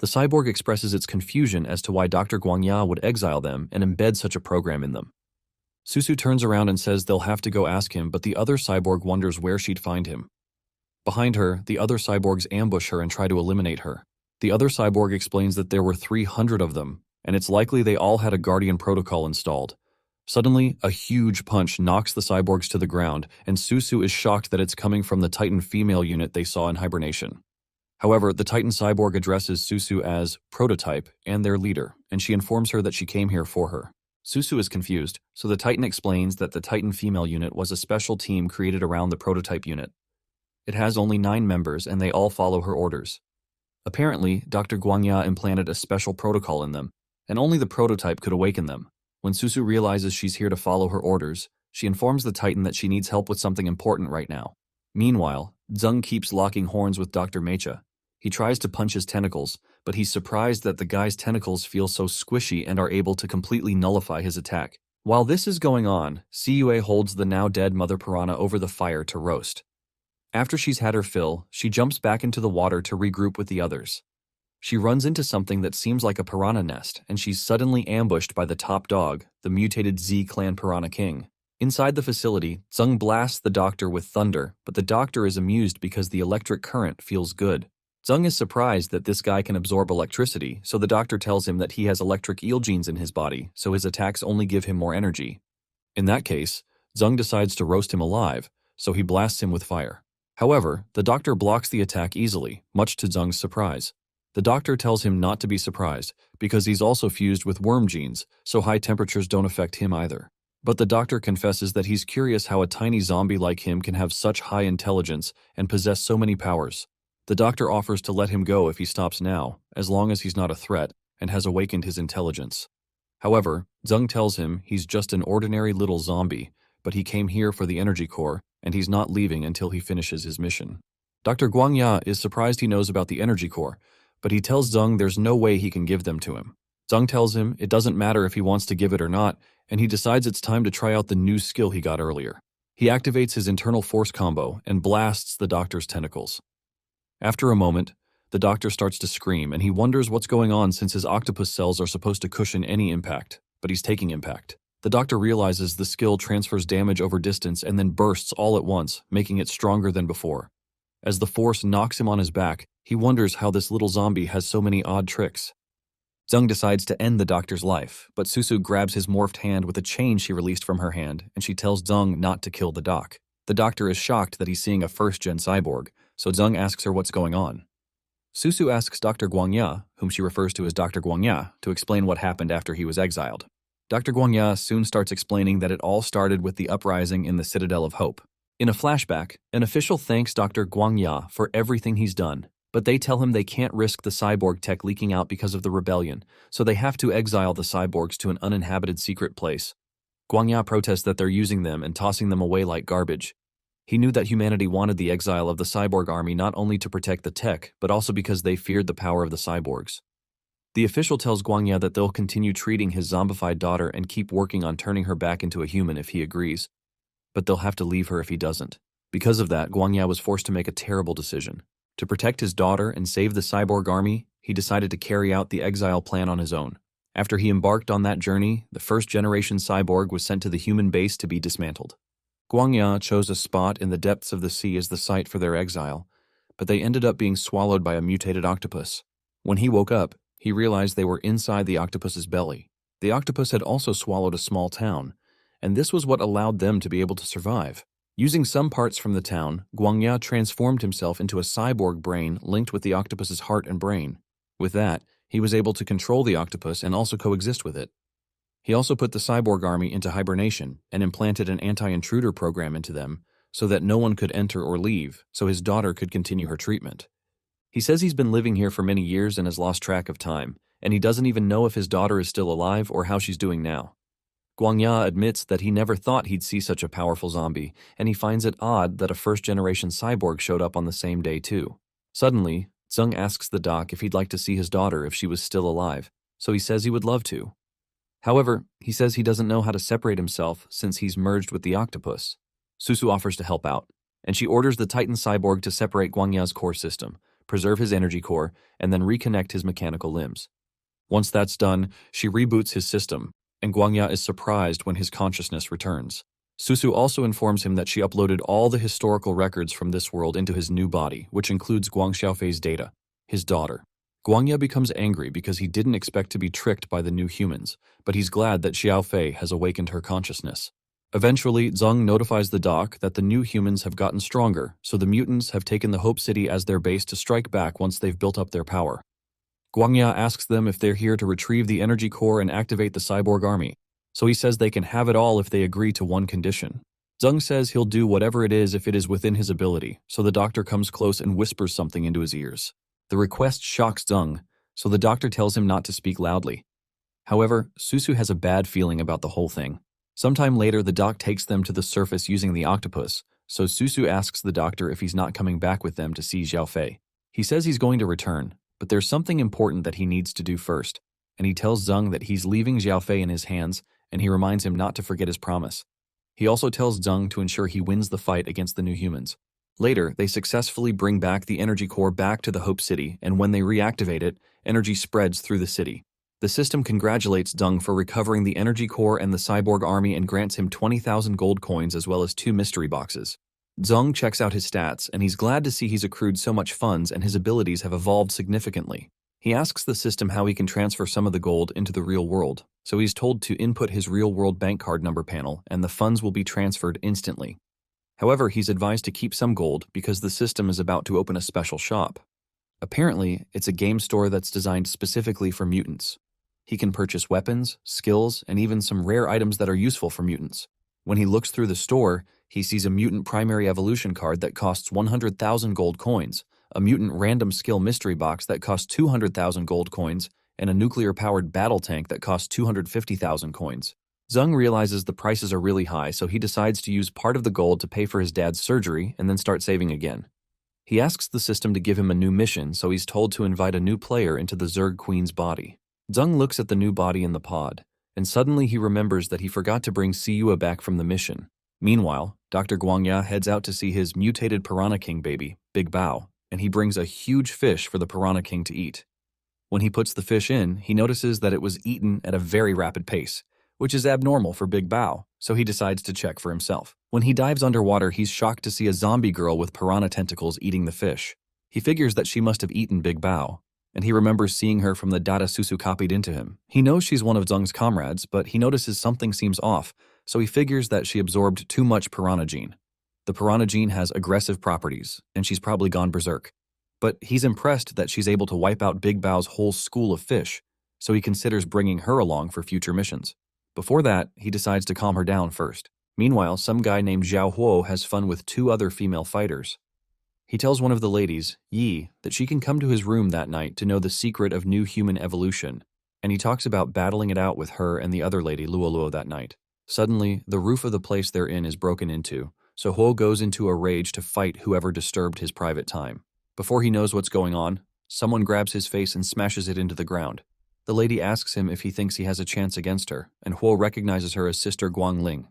The cyborg expresses its confusion as to why Dr. Guangya would exile them and embed such a program in them. Susu turns around and says they'll have to go ask him, but the other cyborg wonders where she'd find him. Behind her, the other cyborgs ambush her and try to eliminate her. The other cyborg explains that there were 300 of them, and it's likely they all had a Guardian protocol installed. Suddenly, a huge punch knocks the cyborgs to the ground, and Susu is shocked that it's coming from the Titan female unit they saw in hibernation. However, the Titan cyborg addresses Susu as prototype and their leader, and she informs her that she came here for her. Susu is confused, so the Titan explains that the Titan female unit was a special team created around the prototype unit. It has only 9 members, and they all follow her orders. Apparently, Dr. Guangya implanted a special protocol in them, and only the prototype could awaken them. When Susu realizes she's here to follow her orders, she informs the Titan that she needs help with something important right now. Meanwhile, Zeng keeps locking horns with Dr. Mecha. He tries to punch his tentacles, but he's surprised that the guy's tentacles feel so squishy and are able to completely nullify his attack. While this is going on, Cua holds the now dead Mother Piranha over the fire to roast. After she's had her fill, she jumps back into the water to regroup with the others. She runs into something that seems like a piranha nest, and she's suddenly ambushed by the top dog, the mutated Z-Clan Piranha King. Inside the facility, Zeng blasts the doctor with thunder, but the doctor is amused because the electric current feels good. Zeng is surprised that this guy can absorb electricity, so the doctor tells him that he has electric eel genes in his body, so his attacks only give him more energy. In that case, Zeng decides to roast him alive, so he blasts him with fire. However, the doctor blocks the attack easily, much to Zeng's surprise. The doctor tells him not to be surprised, because he's also fused with worm genes, so high temperatures don't affect him either. But the doctor confesses that he's curious how a tiny zombie like him can have such high intelligence and possess so many powers. The doctor offers to let him go if he stops now, as long as he's not a threat and has awakened his intelligence. However, Zeng tells him he's just an ordinary little zombie, but he came here for the energy core, and he's not leaving until he finishes his mission. Dr. Guangya is surprised he knows about the energy core, but he tells Zeng there's no way he can give them to him. Zeng tells him it doesn't matter if he wants to give it or not, and he decides it's time to try out the new skill he got earlier. He activates his internal force combo and blasts the doctor's tentacles. After a moment, the doctor starts to scream, and he wonders what's going on since his octopus cells are supposed to cushion any impact, but he's taking impact. The doctor realizes the skill transfers damage over distance and then bursts all at once, making it stronger than before. As the force knocks him on his back, he wonders how this little zombie has so many odd tricks. Zeng decides to end the doctor's life, but Susu grabs his morphed hand with a chain she released from her hand, and she tells Zeng not to kill the doc. The doctor is shocked that he's seeing a first-gen cyborg, so Zeng asks her what's going on. Susu asks Dr. Guangya, whom she refers to as Dr. Guangya, to explain what happened after he was exiled. Dr. Guangya soon starts explaining that it all started with the uprising in the Citadel of Hope. In a flashback, an official thanks Dr. Guangya for everything he's done, but they tell him they can't risk the cyborg tech leaking out because of the rebellion, so they have to exile the cyborgs to an uninhabited secret place. Guangya protests that they're using them and tossing them away like garbage. He knew that humanity wanted the exile of the cyborg army not only to protect the tech, but also because they feared the power of the cyborgs. The official tells Guangya that they'll continue treating his zombified daughter and keep working on turning her back into a human if he agrees, but they'll have to leave her if he doesn't. Because of that, Guangya was forced to make a terrible decision. To protect his daughter and save the cyborg army, he decided to carry out the exile plan on his own. After he embarked on that journey, the first-generation cyborg was sent to the human base to be dismantled. Guangya chose a spot in the depths of the sea as the site for their exile, but they ended up being swallowed by a mutated octopus. When he woke up, he realized they were inside the octopus's belly. The octopus had also swallowed a small town, and this was what allowed them to be able to survive. Using some parts from the town, Guangya transformed himself into a cyborg brain linked with the octopus's heart and brain. With that, he was able to control the octopus and also coexist with it. He also put the cyborg army into hibernation and implanted an anti-intruder program into them so that no one could enter or leave, so his daughter could continue her treatment. He says he's been living here for many years and has lost track of time, and he doesn't even know if his daughter is still alive or how she's doing now. Guangya admits that he never thought he'd see such a powerful zombie, and he finds it odd that a first-generation cyborg showed up on the same day too. Suddenly, Zeng asks the doc if he'd like to see his daughter if she was still alive, so he says he would love to. However, he says he doesn't know how to separate himself since he's merged with the octopus. Susu offers to help out, and she orders the Titan cyborg to separate Guangya's core system, preserve his energy core, and then reconnect his mechanical limbs. Once that's done, she reboots his system, and Guangya is surprised when his consciousness returns. Susu also informs him that she uploaded all the historical records from this world into his new body, which includes Guang Xiaofei's data, his daughter. Guangya becomes angry because he didn't expect to be tricked by the new humans, but he's glad that Xiaofei has awakened her consciousness. Eventually, Zheng notifies the doc that the new humans have gotten stronger, so the mutants have taken the Hope City as their base to strike back once they've built up their power. Guangya asks them if they're here to retrieve the energy core and activate the cyborg army, so he says they can have it all if they agree to one condition. Zheng says he'll do whatever it is if it is within his ability, so the doctor comes close and whispers something into his ears. The request shocks Zheng, so the doctor tells him not to speak loudly. However, Susu has a bad feeling about the whole thing. Sometime later, the doc takes them to the surface using the octopus, so Susu asks the doctor if he's not coming back with them to see Xiaofei. He says he's going to return, but there's something important that he needs to do first, and he tells Zheng that he's leaving Xiaofei in his hands, and he reminds him not to forget his promise. He also tells Zheng to ensure he wins the fight against the new humans. Later, they successfully bring back the energy core back to the Hope City, and when they reactivate it, energy spreads through the city. The system congratulates Zheng for recovering the energy core and the cyborg army and grants him 20,000 gold coins as well as 2 mystery boxes. Zheng checks out his stats, and he's glad to see he's accrued so much funds and his abilities have evolved significantly. He asks the system how he can transfer some of the gold into the real world, so he's told to input his real-world bank card number panel and the funds will be transferred instantly. However, he's advised to keep some gold because the system is about to open a special shop. Apparently, it's a game store that's designed specifically for mutants. He can purchase weapons, skills, and even some rare items that are useful for mutants. When he looks through the store, he sees a mutant primary evolution card that costs 100,000 gold coins, a mutant random skill mystery box that costs 200,000 gold coins, and a nuclear-powered battle tank that costs 250,000 coins. Zheng realizes the prices are really high, so he decides to use part of the gold to pay for his dad's surgery and then start saving again. He asks the system to give him a new mission, so he's told to invite a new player into the Zerg Queen's body. Zheng looks at the new body in the pod, and suddenly he remembers that he forgot to bring Siyue back from the mission. Meanwhile, Dr. Guangya heads out to see his mutated Piranha King baby, Big Bao, and he brings a huge fish for the Piranha King to eat. When he puts the fish in, he notices that it was eaten at a very rapid pace, which is abnormal for Big Bao, so he decides to check for himself. When he dives underwater, he's shocked to see a zombie girl with piranha tentacles eating the fish. He figures that she must have eaten Big Bao, and he remembers seeing her from the data Susu copied into him. He knows she's one of Zheng's comrades, but he notices something seems off, so he figures that she absorbed too much piranha gene. The piranha gene has aggressive properties, and she's probably gone berserk. But he's impressed that she's able to wipe out Big Bao's whole school of fish, so he considers bringing her along for future missions. Before that, he decides to calm her down first. Meanwhile, some guy named Zhao Huo has fun with 2 other female fighters. He tells one of the ladies, Yi, that she can come to his room that night to know the secret of new human evolution, and he talks about battling it out with her and the other lady, Luo Luo, that night. Suddenly, the roof of the place they're in is broken into, so Huo goes into a rage to fight whoever disturbed his private time. Before he knows what's going on, someone grabs his face and smashes it into the ground. The lady asks him if he thinks he has a chance against her, and Huo recognizes her as Sister Guangling.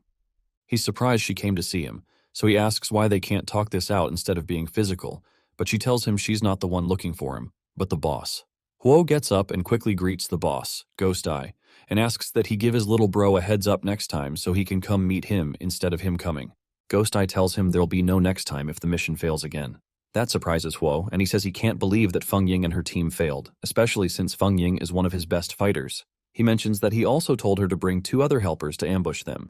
He's surprised she came to see him, so he asks why they can't talk this out instead of being physical, but she tells him she's not the one looking for him, but the boss. Huo gets up and quickly greets the boss, Ghost Eye, and asks that he give his little bro a heads up next time so he can come meet him instead of him coming. Ghost Eye tells him there'll be no next time if the mission fails again. That surprises Huo, and he says he can't believe that Feng Ying and her team failed, especially since Feng Ying is one of his best fighters. He mentions that he also told her to bring 2 other helpers to ambush them.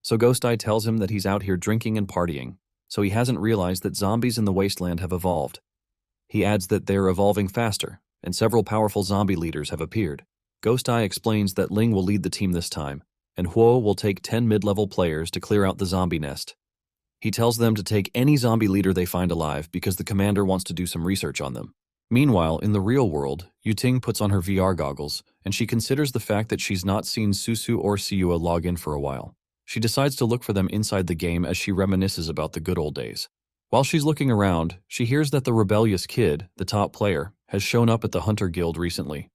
So Ghost Eye tells him that he's out here drinking and partying, so he hasn't realized that zombies in the wasteland have evolved. He adds that they're evolving faster, and several powerful zombie leaders have appeared. Ghost Eye explains that Ling will lead the team this time, and Huo will take 10 mid-level players to clear out the zombie nest. He tells them to take any zombie leader they find alive because the commander wants to do some research on them. Meanwhile, in the real world, Yuting puts on her VR goggles, and she considers the fact that she's not seen Susu or Siyue log in for a while. She decides to look for them inside the game as she reminisces about the good old days. While she's looking around, she hears that the rebellious kid, the top player, has shown up at the Hunter Guild recently.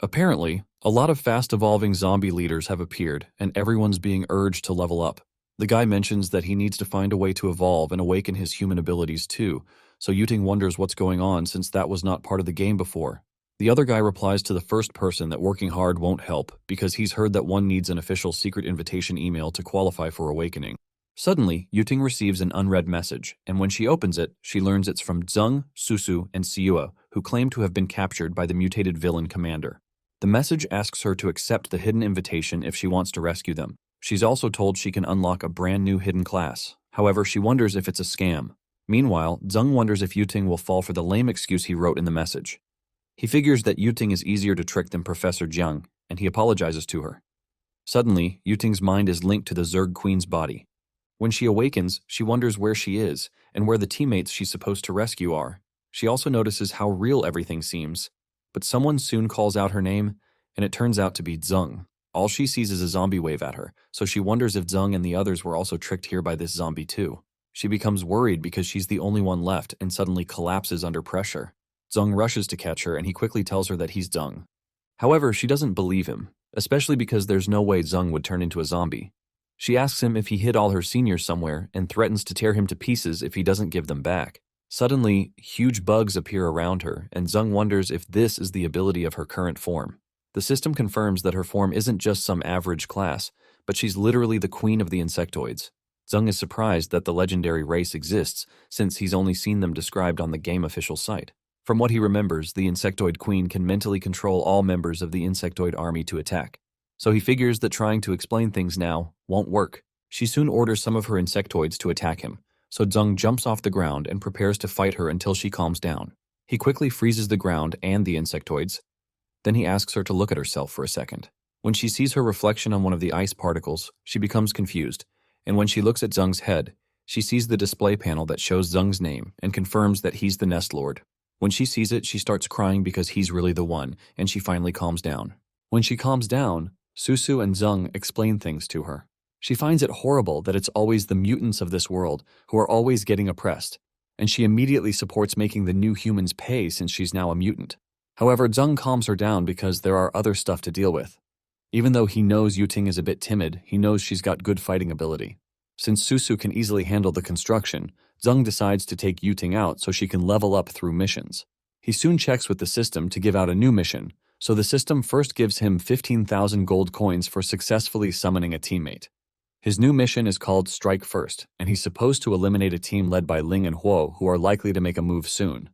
Apparently, a lot of fast-evolving zombie leaders have appeared, and everyone's being urged to level up. The guy mentions that he needs to find a way to evolve and awaken his human abilities too, so Yuting wonders what's going on since that was not part of the game before. The other guy replies to the first person that working hard won't help because he's heard that one needs an official secret invitation email to qualify for awakening. Suddenly, Yuting receives an unread message, and when she opens it, she learns it's from Zeng, Susu, and Siua, who claim to have been captured by the mutated villain commander. The message asks her to accept the hidden invitation if she wants to rescue them. She's also told she can unlock a brand new hidden class. However, she wonders if it's a scam. Meanwhile, Zeng wonders if Yuting will fall for the lame excuse he wrote in the message. He figures that Yuting is easier to trick than Professor Jiang, and he apologizes to her. Suddenly, Yuting's mind is linked to the Zerg Queen's body. When she awakens, she wonders where she is and where the teammates she's supposed to rescue are. She also notices how real everything seems, but someone soon calls out her name, and it turns out to be Zeng. All she sees is a zombie wave at her, so she wonders if Zeng and the others were also tricked here by this zombie too. She becomes worried because she's the only one left and suddenly collapses under pressure. Zeng rushes to catch her and he quickly tells her that he's Zeng. However, she doesn't believe him, especially because there's no way Zeng would turn into a zombie. She asks him if he hid all her seniors somewhere and threatens to tear him to pieces if he doesn't give them back. Suddenly, huge bugs appear around her, and Zeng wonders if this is the ability of her current form. The system confirms that her form isn't just some average class, but she's literally the queen of the insectoids. Zeng is surprised that the legendary race exists, since he's only seen them described on the game official site. From what he remembers, the insectoid queen can mentally control all members of the insectoid army to attack. So he figures that trying to explain things now won't work. She soon orders some of her insectoids to attack him, so Zeng jumps off the ground and prepares to fight her until she calms down. He quickly freezes the ground and the insectoids. Then he asks her to look at herself for a second. When she sees her reflection on one of the ice particles, she becomes confused, and when she looks at Zeng's head, she sees the display panel that shows Zeng's name and confirms that he's the Nest Lord. When she sees it, she starts crying because he's really the one, and she finally calms down. When she calms down, Susu and Zeng explain things to her. She finds it horrible that it's always the mutants of this world who are always getting oppressed, and she immediately supports making the new humans pay since she's now a mutant. However, Zeng calms her down because there are other stuff to deal with. Even though he knows Yuting is a bit timid, he knows she's got good fighting ability. Since Susu can easily handle the construction, Zeng decides to take Yuting out so she can level up through missions. He soon checks with the system to give out a new mission, so the system first gives him 15,000 gold coins for successfully summoning a teammate. His new mission is called Strike First, and he's supposed to eliminate a team led by Ling and Huo who are likely to make a move soon.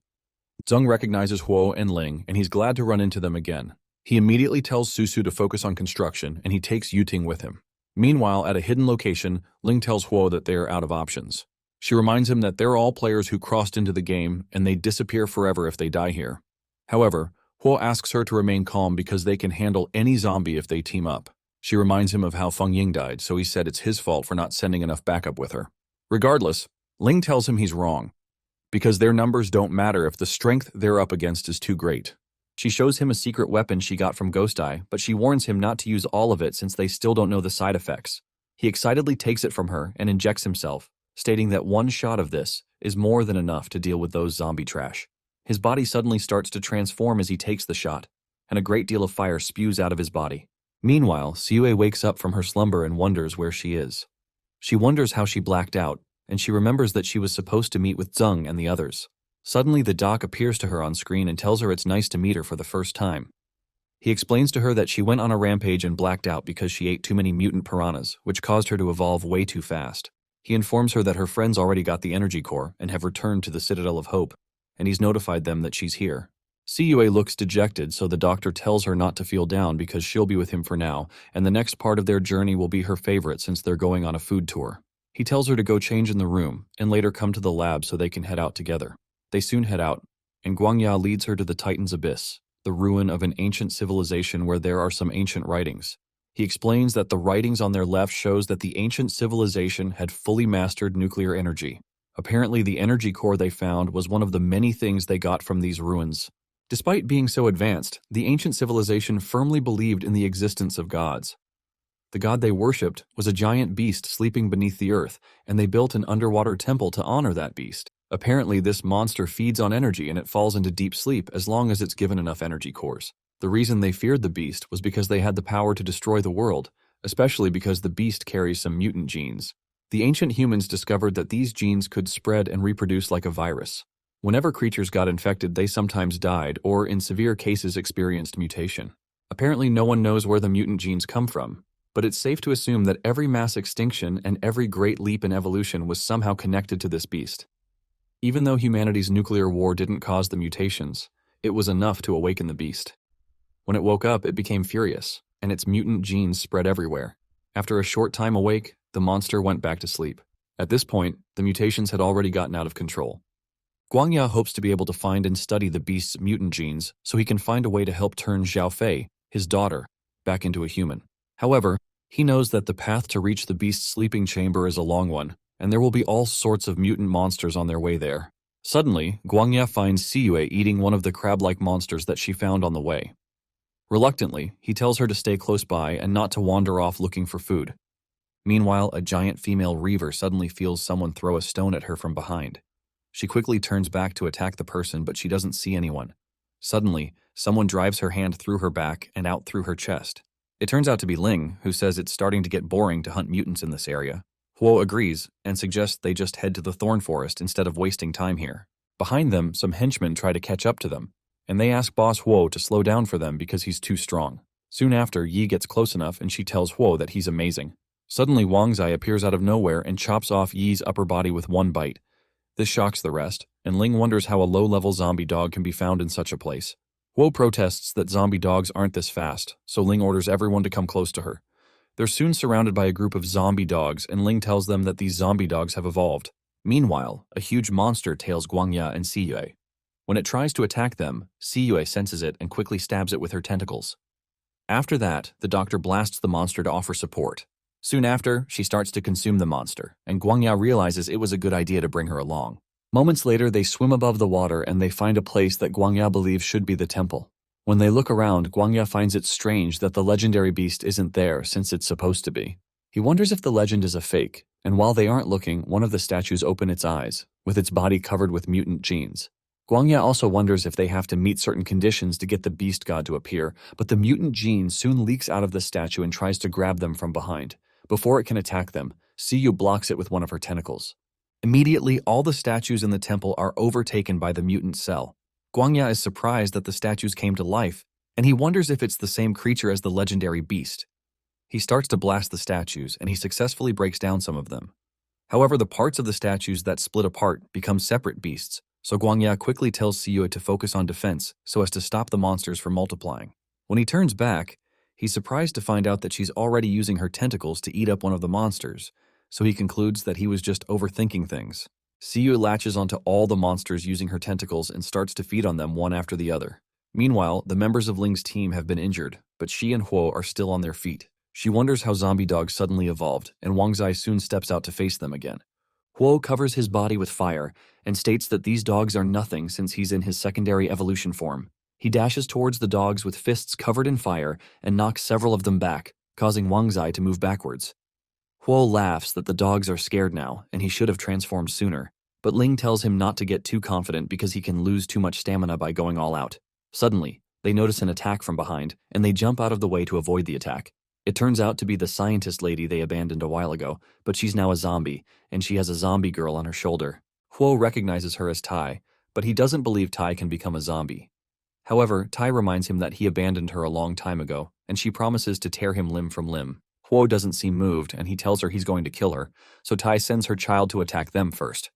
Zeng recognizes Huo and Ling, and he's glad to run into them again. He immediately tells Susu to focus on construction, and he takes Yuting with him. Meanwhile, at a hidden location, Ling tells Huo that they are out of options. She reminds him that they're all players who crossed into the game, and they disappear forever if they die here. However, Huo asks her to remain calm because they can handle any zombie if they team up. She reminds him of how Feng Ying died, so he said it's his fault for not sending enough backup with her. Regardless, Ling tells him he's wrong, because their numbers don't matter if the strength they're up against is too great. She shows him a secret weapon she got from Ghost Eye, but she warns him not to use all of it since they still don't know the side effects. He excitedly takes it from her and injects himself, stating that one shot of this is more than enough to deal with those zombie trash. His body suddenly starts to transform as he takes the shot, and a great deal of fire spews out of his body. Meanwhile, Siue wakes up from her slumber and wonders where she is. She wonders how she blacked out, and she remembers that she was supposed to meet with Zeng and the others. Suddenly, the doc appears to her on screen and tells her it's nice to meet her for the first time. He explains to her that she went on a rampage and blacked out because she ate too many mutant piranhas, which caused her to evolve way too fast. He informs her that her friends already got the energy core and have returned to the Citadel of Hope, and he's notified them that she's here. Siue looks dejected, so the doctor tells her not to feel down because she'll be with him for now, and the next part of their journey will be her favorite since they're going on a food tour. He tells her to go change in the room, and later come to the lab so they can head out together. They soon head out, and Guangya leads her to the Titan's Abyss, the ruin of an ancient civilization where there are some ancient writings. He explains that the writings on their left shows that the ancient civilization had fully mastered nuclear energy. Apparently, the energy core they found was one of the many things they got from these ruins. Despite being so advanced, the ancient civilization firmly believed in the existence of gods. The god they worshipped was a giant beast sleeping beneath the earth, and they built an underwater temple to honor that beast. Apparently, this monster feeds on energy and it falls into deep sleep as long as it's given enough energy cores. The reason they feared the beast was because they had the power to destroy the world, especially because the beast carries some mutant genes. The ancient humans discovered that these genes could spread and reproduce like a virus. Whenever creatures got infected, they sometimes died or, in severe cases, experienced mutation. Apparently, no one knows where the mutant genes come from, but it's safe to assume that every mass extinction and every great leap in evolution was somehow connected to this beast. Even though humanity's nuclear war didn't cause the mutations, it was enough to awaken the beast. When it woke up, it became furious, and its mutant genes spread everywhere. After a short time awake, the monster went back to sleep. At this point, the mutations had already gotten out of control. Guangya hopes to be able to find and study the beast's mutant genes so he can find a way to help turn Xiaofei, his daughter, back into a human. However, he knows that the path to reach the beast's sleeping chamber is a long one, and there will be all sorts of mutant monsters on their way there. Suddenly, Guangya finds Siyue eating one of the crab-like monsters that she found on the way. Reluctantly, he tells her to stay close by and not to wander off looking for food. Meanwhile, a giant female reaver suddenly feels someone throw a stone at her from behind. She quickly turns back to attack the person, but she doesn't see anyone. Suddenly, someone drives her hand through her back and out through her chest. It turns out to be Ling, who says it's starting to get boring to hunt mutants in this area. Huo agrees and suggests they just head to the thorn forest instead of wasting time here. Behind them, some henchmen try to catch up to them, and they ask Boss Huo to slow down for them because he's too strong. Soon after, Yi gets close enough and she tells Huo that he's amazing. Suddenly, Wang Zai appears out of nowhere and chops off Yi's upper body with one bite. This shocks the rest, and Ling wonders how a low-level zombie dog can be found in such a place. Huo protests that zombie dogs aren't this fast, so Ling orders everyone to come close to her. They're soon surrounded by a group of zombie dogs, and Ling tells them that these zombie dogs have evolved. Meanwhile, a huge monster tails Guangya and Siyue. When it tries to attack them, Siyue senses it and quickly stabs it with her tentacles. After that, the doctor blasts the monster to offer support. Soon after, she starts to consume the monster, and Guangya realizes it was a good idea to bring her along. Moments later, they swim above the water and they find a place that Guangya believes should be the temple. When they look around, Guangya finds it strange that the legendary beast isn't there since it's supposed to be. He wonders if the legend is a fake, and while they aren't looking, one of the statues opens its eyes, with its body covered with mutant genes. Guangya also wonders if they have to meet certain conditions to get the beast god to appear, but the mutant gene soon leaks out of the statue and tries to grab them from behind. Before it can attack them, Siyu blocks it with one of her tentacles. Immediately, all the statues in the temple are overtaken by the mutant cell. Guangya is surprised that the statues came to life, and he wonders if it's the same creature as the legendary beast. He starts to blast the statues, and he successfully breaks down some of them. However, the parts of the statues that split apart become separate beasts, so Guangya quickly tells Siyu to focus on defense so as to stop the monsters from multiplying. When he turns back, he's surprised to find out that she's already using her tentacles to eat up one of the monsters, so he concludes that he was just overthinking things. Siyu latches onto all the monsters using her tentacles and starts to feed on them one after the other. Meanwhile, the members of Ling's team have been injured, but she and Huo are still on their feet. She wonders how zombie dogs suddenly evolved, and Wang Zai soon steps out to face them again. Huo covers his body with fire and states that these dogs are nothing since he's in his secondary evolution form. He dashes towards the dogs with fists covered in fire and knocks several of them back, causing Wang Zai to move backwards. Huo laughs that the dogs are scared now and he should have transformed sooner, but Ling tells him not to get too confident because he can lose too much stamina by going all out. Suddenly, they notice an attack from behind and they jump out of the way to avoid the attack. It turns out to be the scientist lady they abandoned a while ago, but she's now a zombie, and she has a zombie girl on her shoulder. Huo recognizes her as Tai, but he doesn't believe Tai can become a zombie. However, Tai reminds him that he abandoned her a long time ago, and she promises to tear him limb from limb. Huo doesn't seem moved, and he tells her he's going to kill her, so Tai sends her child to attack them first.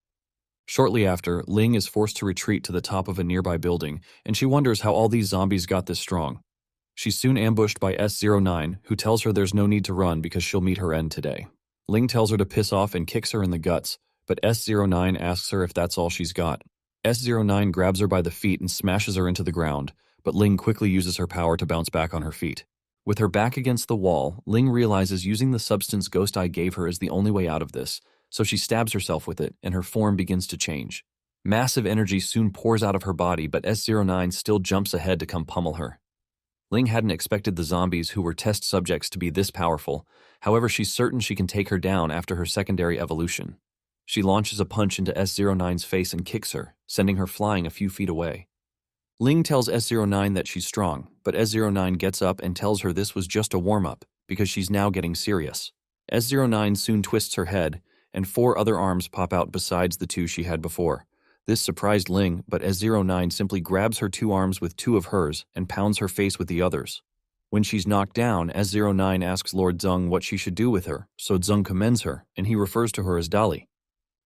Shortly after, Ling is forced to retreat to the top of a nearby building, and she wonders how all these zombies got this strong. She's soon ambushed by S09, who tells her there's no need to run because she'll meet her end today. Ling tells her to piss off and kicks her in the guts, but S09 asks her if that's all she's got. S09 grabs her by the feet and smashes her into the ground, but Ling quickly uses her power to bounce back on her feet. With her back against the wall, Ling realizes using the substance Ghost Eye gave her is the only way out of this, so she stabs herself with it, and her form begins to change. Massive energy soon pours out of her body, but S09 still jumps ahead to come pummel her. Ling hadn't expected the zombies who were test subjects to be this powerful, however she's certain she can take her down after her secondary evolution. She launches a punch into S09's face and kicks her, sending her flying a few feet away. Ling tells S09 that she's strong, but S09 gets up and tells her this was just a warm-up, because she's now getting serious. S09 soon twists her head, and 4 other arms pop out besides the 2 she had before. This surprised Ling, but S09 simply grabs her 2 arms with 2 of hers and pounds her face with the others. When she's knocked down, S09 asks Lord Zeng what she should do with her, so Zeng commends her, and he refers to her as Dali.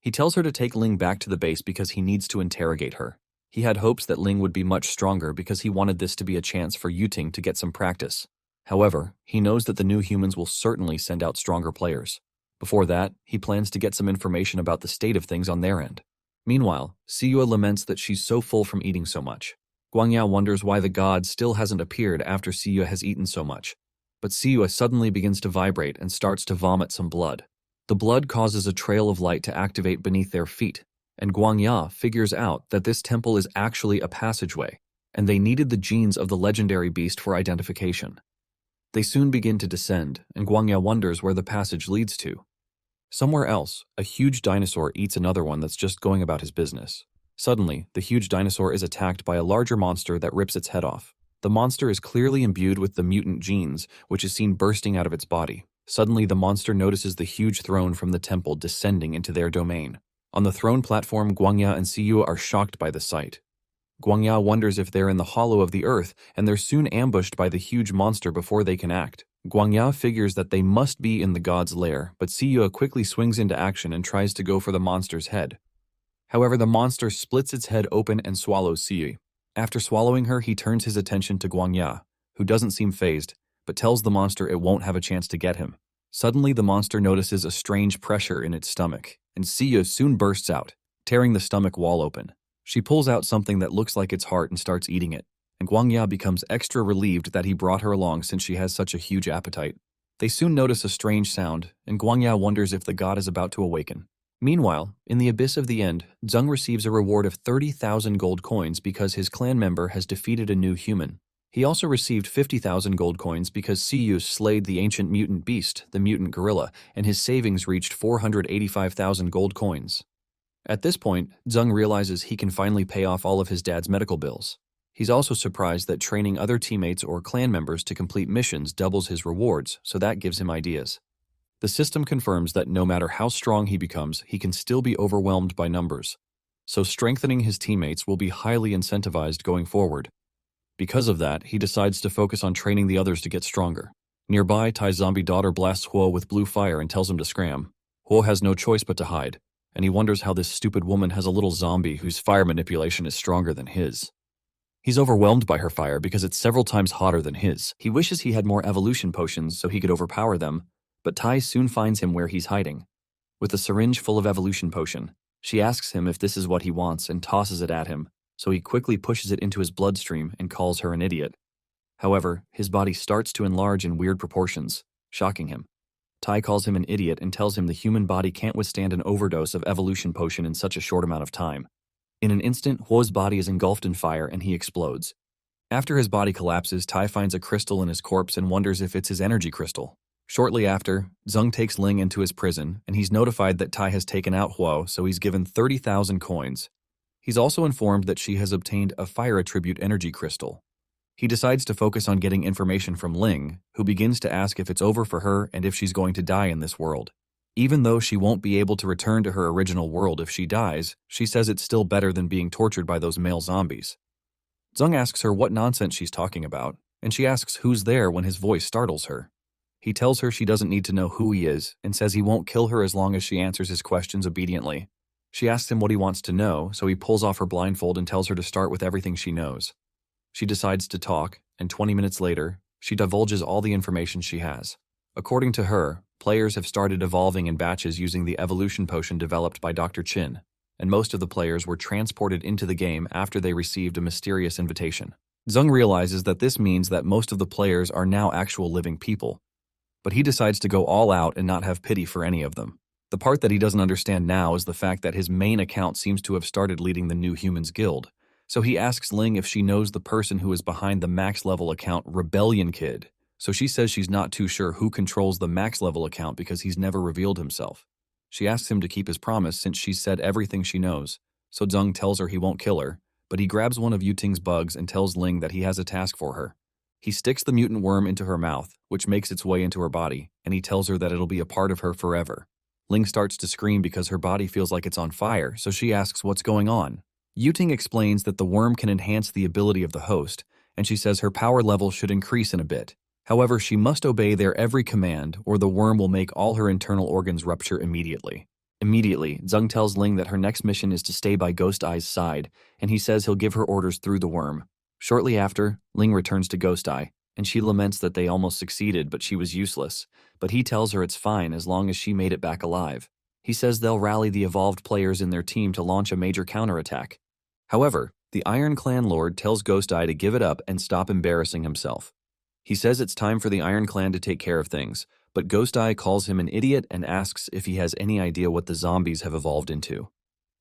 He tells her to take Ling back to the base because he needs to interrogate her. He had hopes that Ling would be much stronger because he wanted this to be a chance for Yuting to get some practice. However, he knows that the new humans will certainly send out stronger players. Before that, he plans to get some information about the state of things on their end. Meanwhile, Siyue laments that she's so full from eating so much. Guangya wonders why the god still hasn't appeared after Siyue has eaten so much. But Siyue suddenly begins to vibrate and starts to vomit some blood. The blood causes a trail of light to activate beneath their feet, and Guangya figures out that this temple is actually a passageway, and they needed the genes of the legendary beast for identification. They soon begin to descend, and Guangya wonders where the passage leads to. Somewhere else, a huge dinosaur eats another one that's just going about his business. Suddenly, the huge dinosaur is attacked by a larger monster that rips its head off. The monster is clearly imbued with the mutant genes, which is seen bursting out of its body. Suddenly, the monster notices the huge throne from the temple descending into their domain. On the throne platform, Guangya and Siyue are shocked by the sight. Guangya wonders if they're in the hollow of the earth, and they're soon ambushed by the huge monster before they can act. Guangya figures that they must be in the god's lair, but Siyue quickly swings into action and tries to go for the monster's head. However, the monster splits its head open and swallows Siyue. After swallowing her, he turns his attention to Guangya, who doesn't seem fazed, but tells the monster it won't have a chance to get him. Suddenly, the monster notices a strange pressure in its stomach, and Siyue soon bursts out, tearing the stomach wall open. She pulls out something that looks like its heart and starts eating it, and Guangya becomes extra relieved that he brought her along since she has such a huge appetite. They soon notice a strange sound, and Guangya wonders if the god is about to awaken. Meanwhile, in the abyss of the end, Zeng receives a reward of 30,000 gold coins because his clan member has defeated a new human. He also received 50,000 gold coins because Siyue slayed the ancient mutant beast, the mutant gorilla, and his savings reached 485,000 gold coins. At this point, Zeng realizes he can finally pay off all of his dad's medical bills. He's also surprised that training other teammates or clan members to complete missions doubles his rewards, so that gives him ideas. The system confirms that no matter how strong he becomes, he can still be overwhelmed by numbers. So strengthening his teammates will be highly incentivized going forward. Because of that, he decides to focus on training the others to get stronger. Nearby, Tai's zombie daughter blasts Huo with blue fire and tells him to scram. Huo has no choice but to hide, and he wonders how this stupid woman has a little zombie whose fire manipulation is stronger than his. He's overwhelmed by her fire because it's several times hotter than his. He wishes he had more evolution potions so he could overpower them, but Tai soon finds him where he's hiding. With a syringe full of evolution potion, she asks him if this is what he wants and tosses it at him, so he quickly pushes it into his bloodstream and calls her an idiot. However, his body starts to enlarge in weird proportions, shocking him. Tai calls him an idiot and tells him the human body can't withstand an overdose of evolution potion in such a short amount of time. In an instant, Huo's body is engulfed in fire and he explodes. After his body collapses, Tai finds a crystal in his corpse and wonders if it's his energy crystal. Shortly after, Zeng takes Ling into his prison, and he's notified that Tai has taken out Huo, so he's given 30,000 coins. He's also informed that she has obtained a fire attribute energy crystal. He decides to focus on getting information from Ling, who begins to ask if it's over for her and if she's going to die in this world. Even though she won't be able to return to her original world if she dies, she says it's still better than being tortured by those male zombies. Zeng asks her what nonsense she's talking about, and she asks who's there when his voice startles her. He tells her she doesn't need to know who he is and says he won't kill her as long as she answers his questions obediently. She asks him what he wants to know, so he pulls off her blindfold and tells her to start with everything she knows. She decides to talk, and 20 minutes later, she divulges all the information she has. According to her, players have started evolving in batches using the evolution potion developed by Dr. Chin, and most of the players were transported into the game after they received a mysterious invitation. Zeng realizes that this means that most of the players are now actual living people, but he decides to go all out and not have pity for any of them. The part that he doesn't understand now is the fact that his main account seems to have started leading the New Humans Guild, so he asks Ling if she knows the person who is behind the max-level account Rebellion Kid, so she says she's not too sure who controls the max-level account because he's never revealed himself. She asks him to keep his promise since she's said everything she knows, so Zeng tells her he won't kill her, but he grabs one of Yuting's bugs and tells Ling that he has a task for her. He sticks the mutant worm into her mouth, which makes its way into her body, and he tells her that it'll be a part of her forever. Ling starts to scream because her body feels like it's on fire, so she asks what's going on. Yuting explains that the worm can enhance the ability of the host, and she says her power level should increase in a bit. However, she must obey their every command, or the worm will make all her internal organs rupture immediately. Immediately, Zheng tells Ling that her next mission is to stay by Ghost Eye's side, and he says he'll give her orders through the worm. Shortly after, Ling returns to Ghost Eye, and she laments that they almost succeeded but she was useless, but he tells her it's fine as long as she made it back alive. He says they'll rally the evolved players in their team to launch a major counterattack. However, the Iron Clan Lord tells Ghost Eye to give it up and stop embarrassing himself. He says it's time for the Iron Clan to take care of things, but Ghost Eye calls him an idiot and asks if he has any idea what the zombies have evolved into.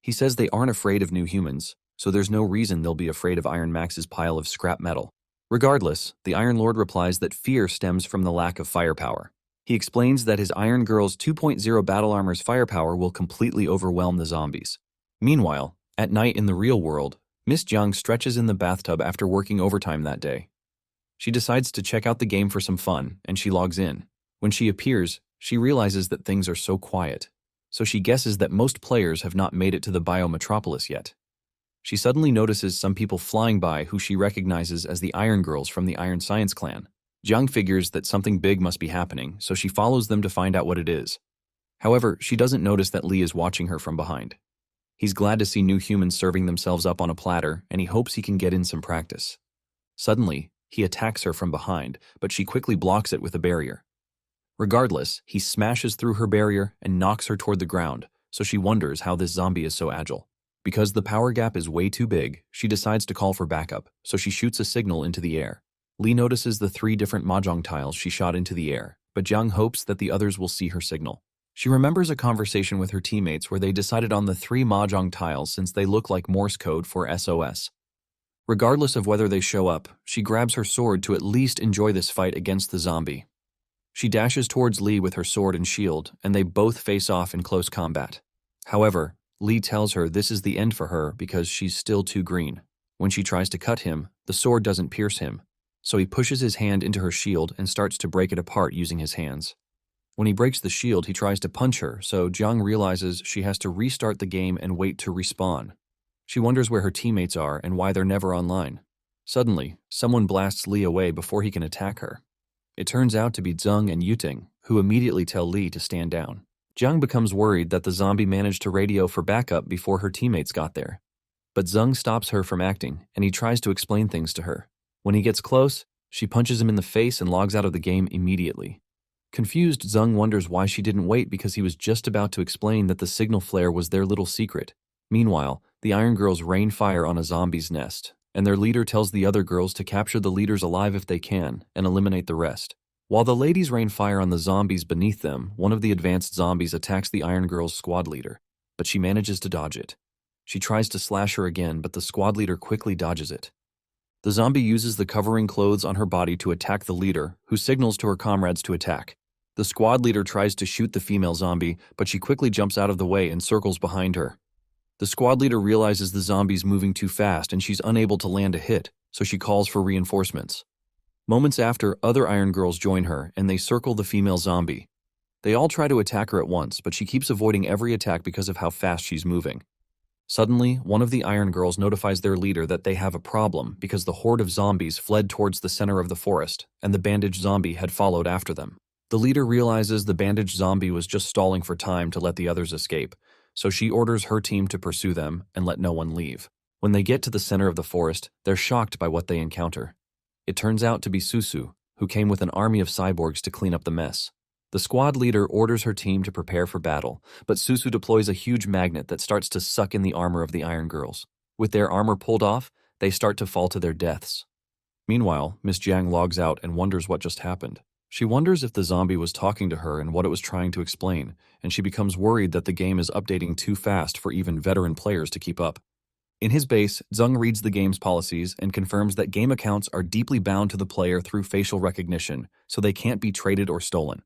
He says they aren't afraid of new humans, so there's no reason they'll be afraid of Iron Max's pile of scrap metal. Regardless, the Iron Lord replies that fear stems from the lack of firepower. He explains that his Iron Girl's 2.0 battle armor's firepower will completely overwhelm the zombies. Meanwhile, at night in the real world, Miss Jiang stretches in the bathtub after working overtime that day. She decides to check out the game for some fun, and she logs in. When she appears, she realizes that things are so quiet, so she guesses that most players have not made it to the Biometropolis yet. She suddenly notices some people flying by who she recognizes as the Iron Girls from the Iron Science Clan. Jiang figures that something big must be happening, so she follows them to find out what it is. However, she doesn't notice that Li is watching her from behind. He's glad to see new humans serving themselves up on a platter, and he hopes he can get in some practice. Suddenly, he attacks her from behind, but she quickly blocks it with a barrier. Regardless, he smashes through her barrier and knocks her toward the ground, so she wonders how this zombie is so agile. Because the power gap is way too big, she decides to call for backup, so she shoots a signal into the air. Li notices the 3 different mahjong tiles she shot into the air, but Jiang hopes that the others will see her signal. She remembers a conversation with her teammates where they decided on the 3 mahjong tiles since they look like Morse code for SOS. Regardless of whether they show up, she grabs her sword to at least enjoy this fight against the zombie. She dashes towards Li with her sword and shield, and they both face off in close combat. However, Li tells her this is the end for her because she's still too green. When she tries to cut him, the sword doesn't pierce him, so he pushes his hand into her shield and starts to break it apart using his hands. When he breaks the shield, he tries to punch her, so Jiang realizes she has to restart the game and wait to respawn. She wonders where her teammates are and why they're never online. Suddenly, someone blasts Li away before he can attack her. It turns out to be Zheng and Yuting, who immediately tell Li to stand down. Jiang becomes worried that the zombie managed to radio for backup before her teammates got there. But Zheng stops her from acting, and he tries to explain things to her. When he gets close, she punches him in the face and logs out of the game immediately. Confused, Zheng wonders why she didn't wait because he was just about to explain that the signal flare was their little secret. Meanwhile, the Iron Girls rain fire on a zombie's nest, and their leader tells the other girls to capture the leaders alive if they can and eliminate the rest. While the ladies rain fire on the zombies beneath them, one of the advanced zombies attacks the Iron Girl's squad leader, but she manages to dodge it. She tries to slash her again, but the squad leader quickly dodges it. The zombie uses the covering clothes on her body to attack the leader, who signals to her comrades to attack. The squad leader tries to shoot the female zombie, but she quickly jumps out of the way and circles behind her. The squad leader realizes the zombie's moving too fast and she's unable to land a hit, so she calls for reinforcements. Moments after, other Iron Girls join her and they circle the female zombie. They all try to attack her at once, but she keeps avoiding every attack because of how fast she's moving. Suddenly, one of the Iron Girls notifies their leader that they have a problem because the horde of zombies fled towards the center of the forest, and the bandaged zombie had followed after them. The leader realizes the bandaged zombie was just stalling for time to let the others escape, so she orders her team to pursue them and let no one leave. When they get to the center of the forest, they're shocked by what they encounter. It turns out to be Susu, who came with an army of cyborgs to clean up the mess. The squad leader orders her team to prepare for battle, but Susu deploys a huge magnet that starts to suck in the armor of the Iron Girls. With their armor pulled off, they start to fall to their deaths. Meanwhile, Miss Jiang logs out and wonders what just happened. She wonders if the zombie was talking to her and what it was trying to explain, and she becomes worried that the game is updating too fast for even veteran players to keep up. In his base, Zheng reads the game's policies and confirms that game accounts are deeply bound to the player through facial recognition, so they can't be traded or stolen.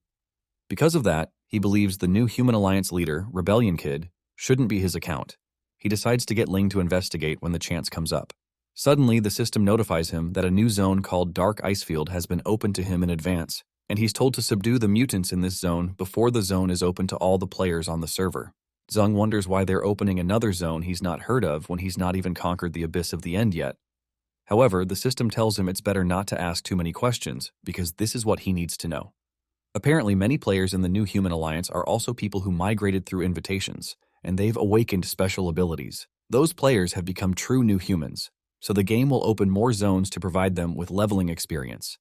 Because of that, he believes the new Human Alliance leader, Rebellion Kid, shouldn't be his account. He decides to get Ling to investigate when the chance comes up. Suddenly, the system notifies him that a new zone called Dark Icefield has been opened to him in advance. and he's told to subdue the mutants in this zone before the zone is open to all the players on the server. Zung wonders why they're opening another zone he's not heard of when he's not even conquered the Abyss of the End yet. However, the system tells him it's better not to ask too many questions, because this is what he needs to know. Apparently, many players in the New Human Alliance are also people who migrated through invitations, and they've awakened special abilities. Those players have become true new humans, so the game will open more zones to provide them with leveling experience.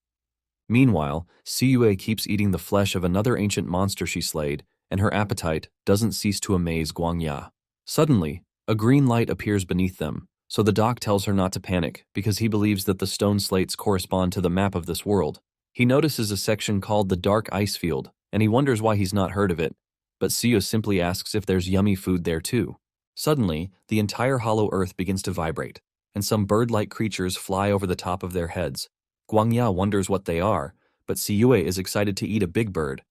Meanwhile, Siyue keeps eating the flesh of another ancient monster she slayed, and her appetite doesn't cease to amaze Guangya. Suddenly, a green light appears beneath them, so the doc tells her not to panic because he believes that the stone slates correspond to the map of this world. He notices a section called the Dark Ice Field, and he wonders why he's not heard of it, but Siyue simply asks if there's yummy food there too. Suddenly, the entire hollow earth begins to vibrate, and some bird-like creatures fly over the top of their heads. Guangya wonders what they are, but Siyue is excited to eat a big bird.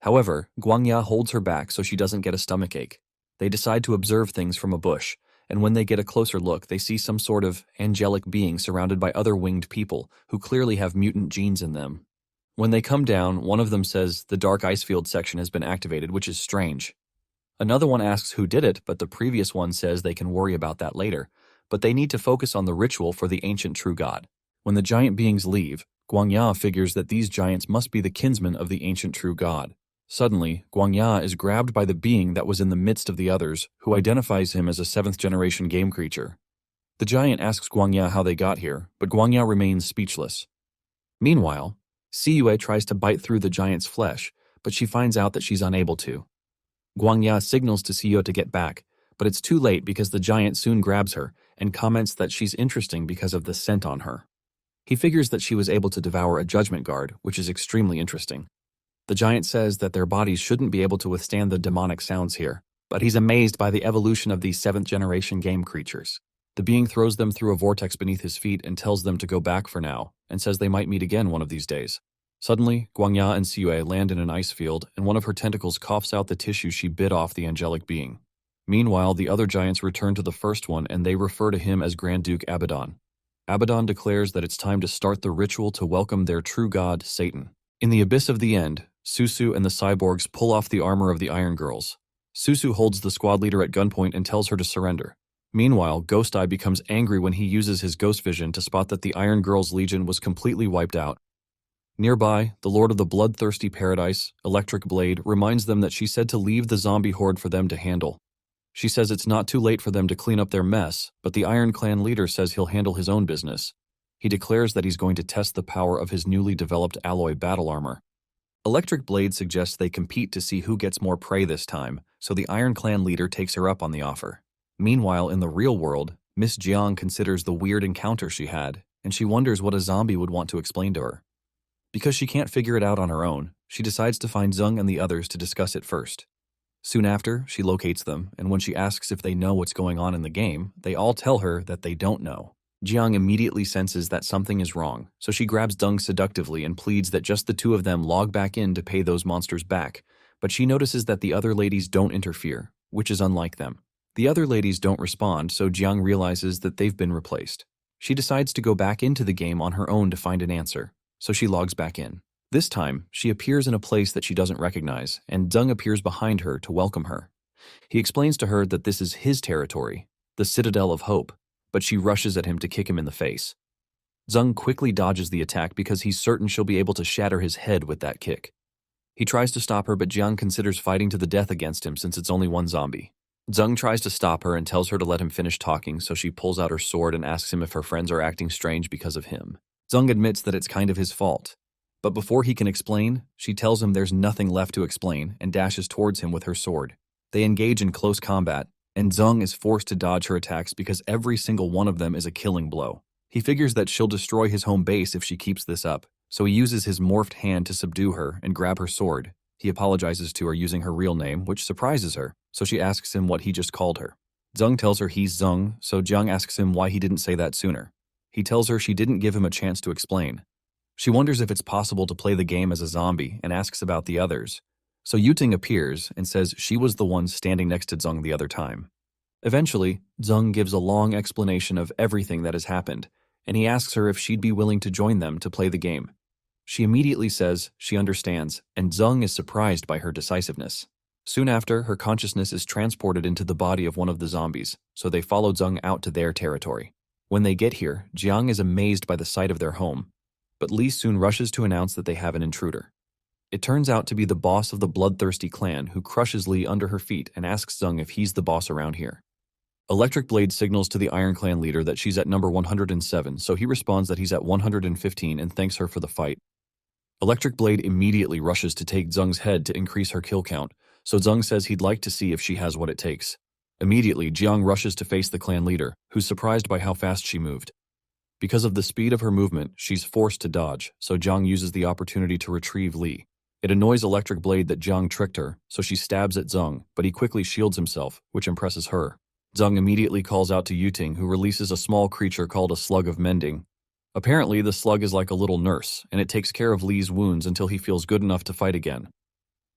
However, Guangya holds her back so she doesn't get a stomachache. They decide to observe things from a bush, and when they get a closer look, they see some sort of angelic being surrounded by other winged people who clearly have mutant genes in them. When they come down, one of them says the Dark Ice Field section has been activated, which is strange. Another one asks who did it, but the previous one says they can worry about that later, but they need to focus on the ritual for the ancient true god. When the giant beings leave, Guangya figures that these giants must be the kinsmen of the ancient true god. Suddenly, Guangya is grabbed by the being that was in the midst of the others, who identifies him as a 7th-generation game creature. The giant asks Guangya how they got here, but Guangya remains speechless. Meanwhile, Siyue tries to bite through the giant's flesh, but she finds out that she's unable to. Guangya signals to Siyue to get back, but it's too late because the giant soon grabs her and comments that she's interesting because of the scent on her. He figures that she was able to devour a judgment guard, which is extremely interesting. The giant says that their bodies shouldn't be able to withstand the demonic sounds here, but he's amazed by the evolution of these 7th-generation game creatures. The being throws them through a vortex beneath his feet and tells them to go back for now, and says they might meet again one of these days. Suddenly, Guangya and Siyue land in an ice field, and one of her tentacles coughs out the tissue she bit off the angelic being. Meanwhile, the other giants return to the first one, and they refer to him as Grand Duke Abaddon. Abaddon declares that it's time to start the ritual to welcome their true god, Satan. In the Abyss of the End, Susu and the cyborgs pull off the armor of the Iron Girls. Susu holds the squad leader at gunpoint and tells her to surrender. Meanwhile, Ghost Eye becomes angry when he uses his ghost vision to spot that the Iron Girls' legion was completely wiped out. Nearby, the Lord of the Bloodthirsty Paradise, Electric Blade, reminds them that she said to leave the zombie horde for them to handle. She says it's not too late for them to clean up their mess, but the Iron Clan leader says he'll handle his own business. He declares that he's going to test the power of his newly developed alloy battle armor. Electric Blade suggests they compete to see who gets more prey this time, so the Iron Clan leader takes her up on the offer. Meanwhile, in the real world, Miss Jiang considers the weird encounter she had, and she wonders what a zombie would want to explain to her. Because she can't figure it out on her own, she decides to find Zung and the others to discuss it first. Soon after, she locates them, and when she asks if they know what's going on in the game, they all tell her that they don't know. Jiang immediately senses that something is wrong, so she grabs Dung seductively and pleads that just the two of them log back in to pay those monsters back, but she notices that the other ladies don't interfere, which is unlike them. The other ladies don't respond, so Jiang realizes that they've been replaced. She decides to go back into the game on her own to find an answer, so she logs back in. This time, she appears in a place that she doesn't recognize, and Dung appears behind her to welcome her. He explains to her that this is his territory, the Citadel of Hope, but she rushes at him to kick him in the face. Zung quickly dodges the attack because he's certain she'll be able to shatter his head with that kick. He tries to stop her, but Jiang considers fighting to the death against him since it's only one zombie. Zung tries to stop her and tells her to let him finish talking, so she pulls out her sword and asks him if her friends are acting strange because of him. Zung admits that it's kind of his fault, but before he can explain, she tells him there's nothing left to explain and dashes towards him with her sword. They engage in close combat, and Zung is forced to dodge her attacks because every single one of them is a killing blow. He figures that she'll destroy his home base if she keeps this up, so he uses his morphed hand to subdue her and grab her sword. He apologizes to her using her real name, which surprises her, so she asks him what he just called her. Zung tells her he's Zung, so Jiang asks him why he didn't say that sooner. He tells her she didn't give him a chance to explain. She wonders if it's possible to play the game as a zombie and asks about the others. So Yuting appears and says she was the one standing next to Zung the other time. Eventually, Zung gives a long explanation of everything that has happened, and he asks her if she'd be willing to join them to play the game. She immediately says she understands, and Zeng is surprised by her decisiveness. Soon after, her consciousness is transported into the body of one of the zombies, so they follow Zeng out to their territory. When they get here, Jiang is amazed by the sight of their home, but Li soon rushes to announce that they have an intruder. It turns out to be the boss of the bloodthirsty clan who crushes Li under her feet and asks Zeng if he's the boss around here. Electric Blade signals to the Iron Clan leader that she's at number 107, so he responds that he's at 115 and thanks her for the fight. Electric Blade immediately rushes to take Zeng's head to increase her kill count, so Zeng says he'd like to see if she has what it takes. Immediately, Jiang rushes to face the clan leader, who's surprised by how fast she moved. Because of the speed of her movement, she's forced to dodge, so Jiang uses the opportunity to retrieve Li. It annoys Electric Blade that Jiang tricked her, so she stabs at Zeng, but he quickly shields himself, which impresses her. Zeng immediately calls out to Yuting, who releases a small creature called a Slug of Mending. Apparently, the slug is like a little nurse, and it takes care of Li's wounds until he feels good enough to fight again.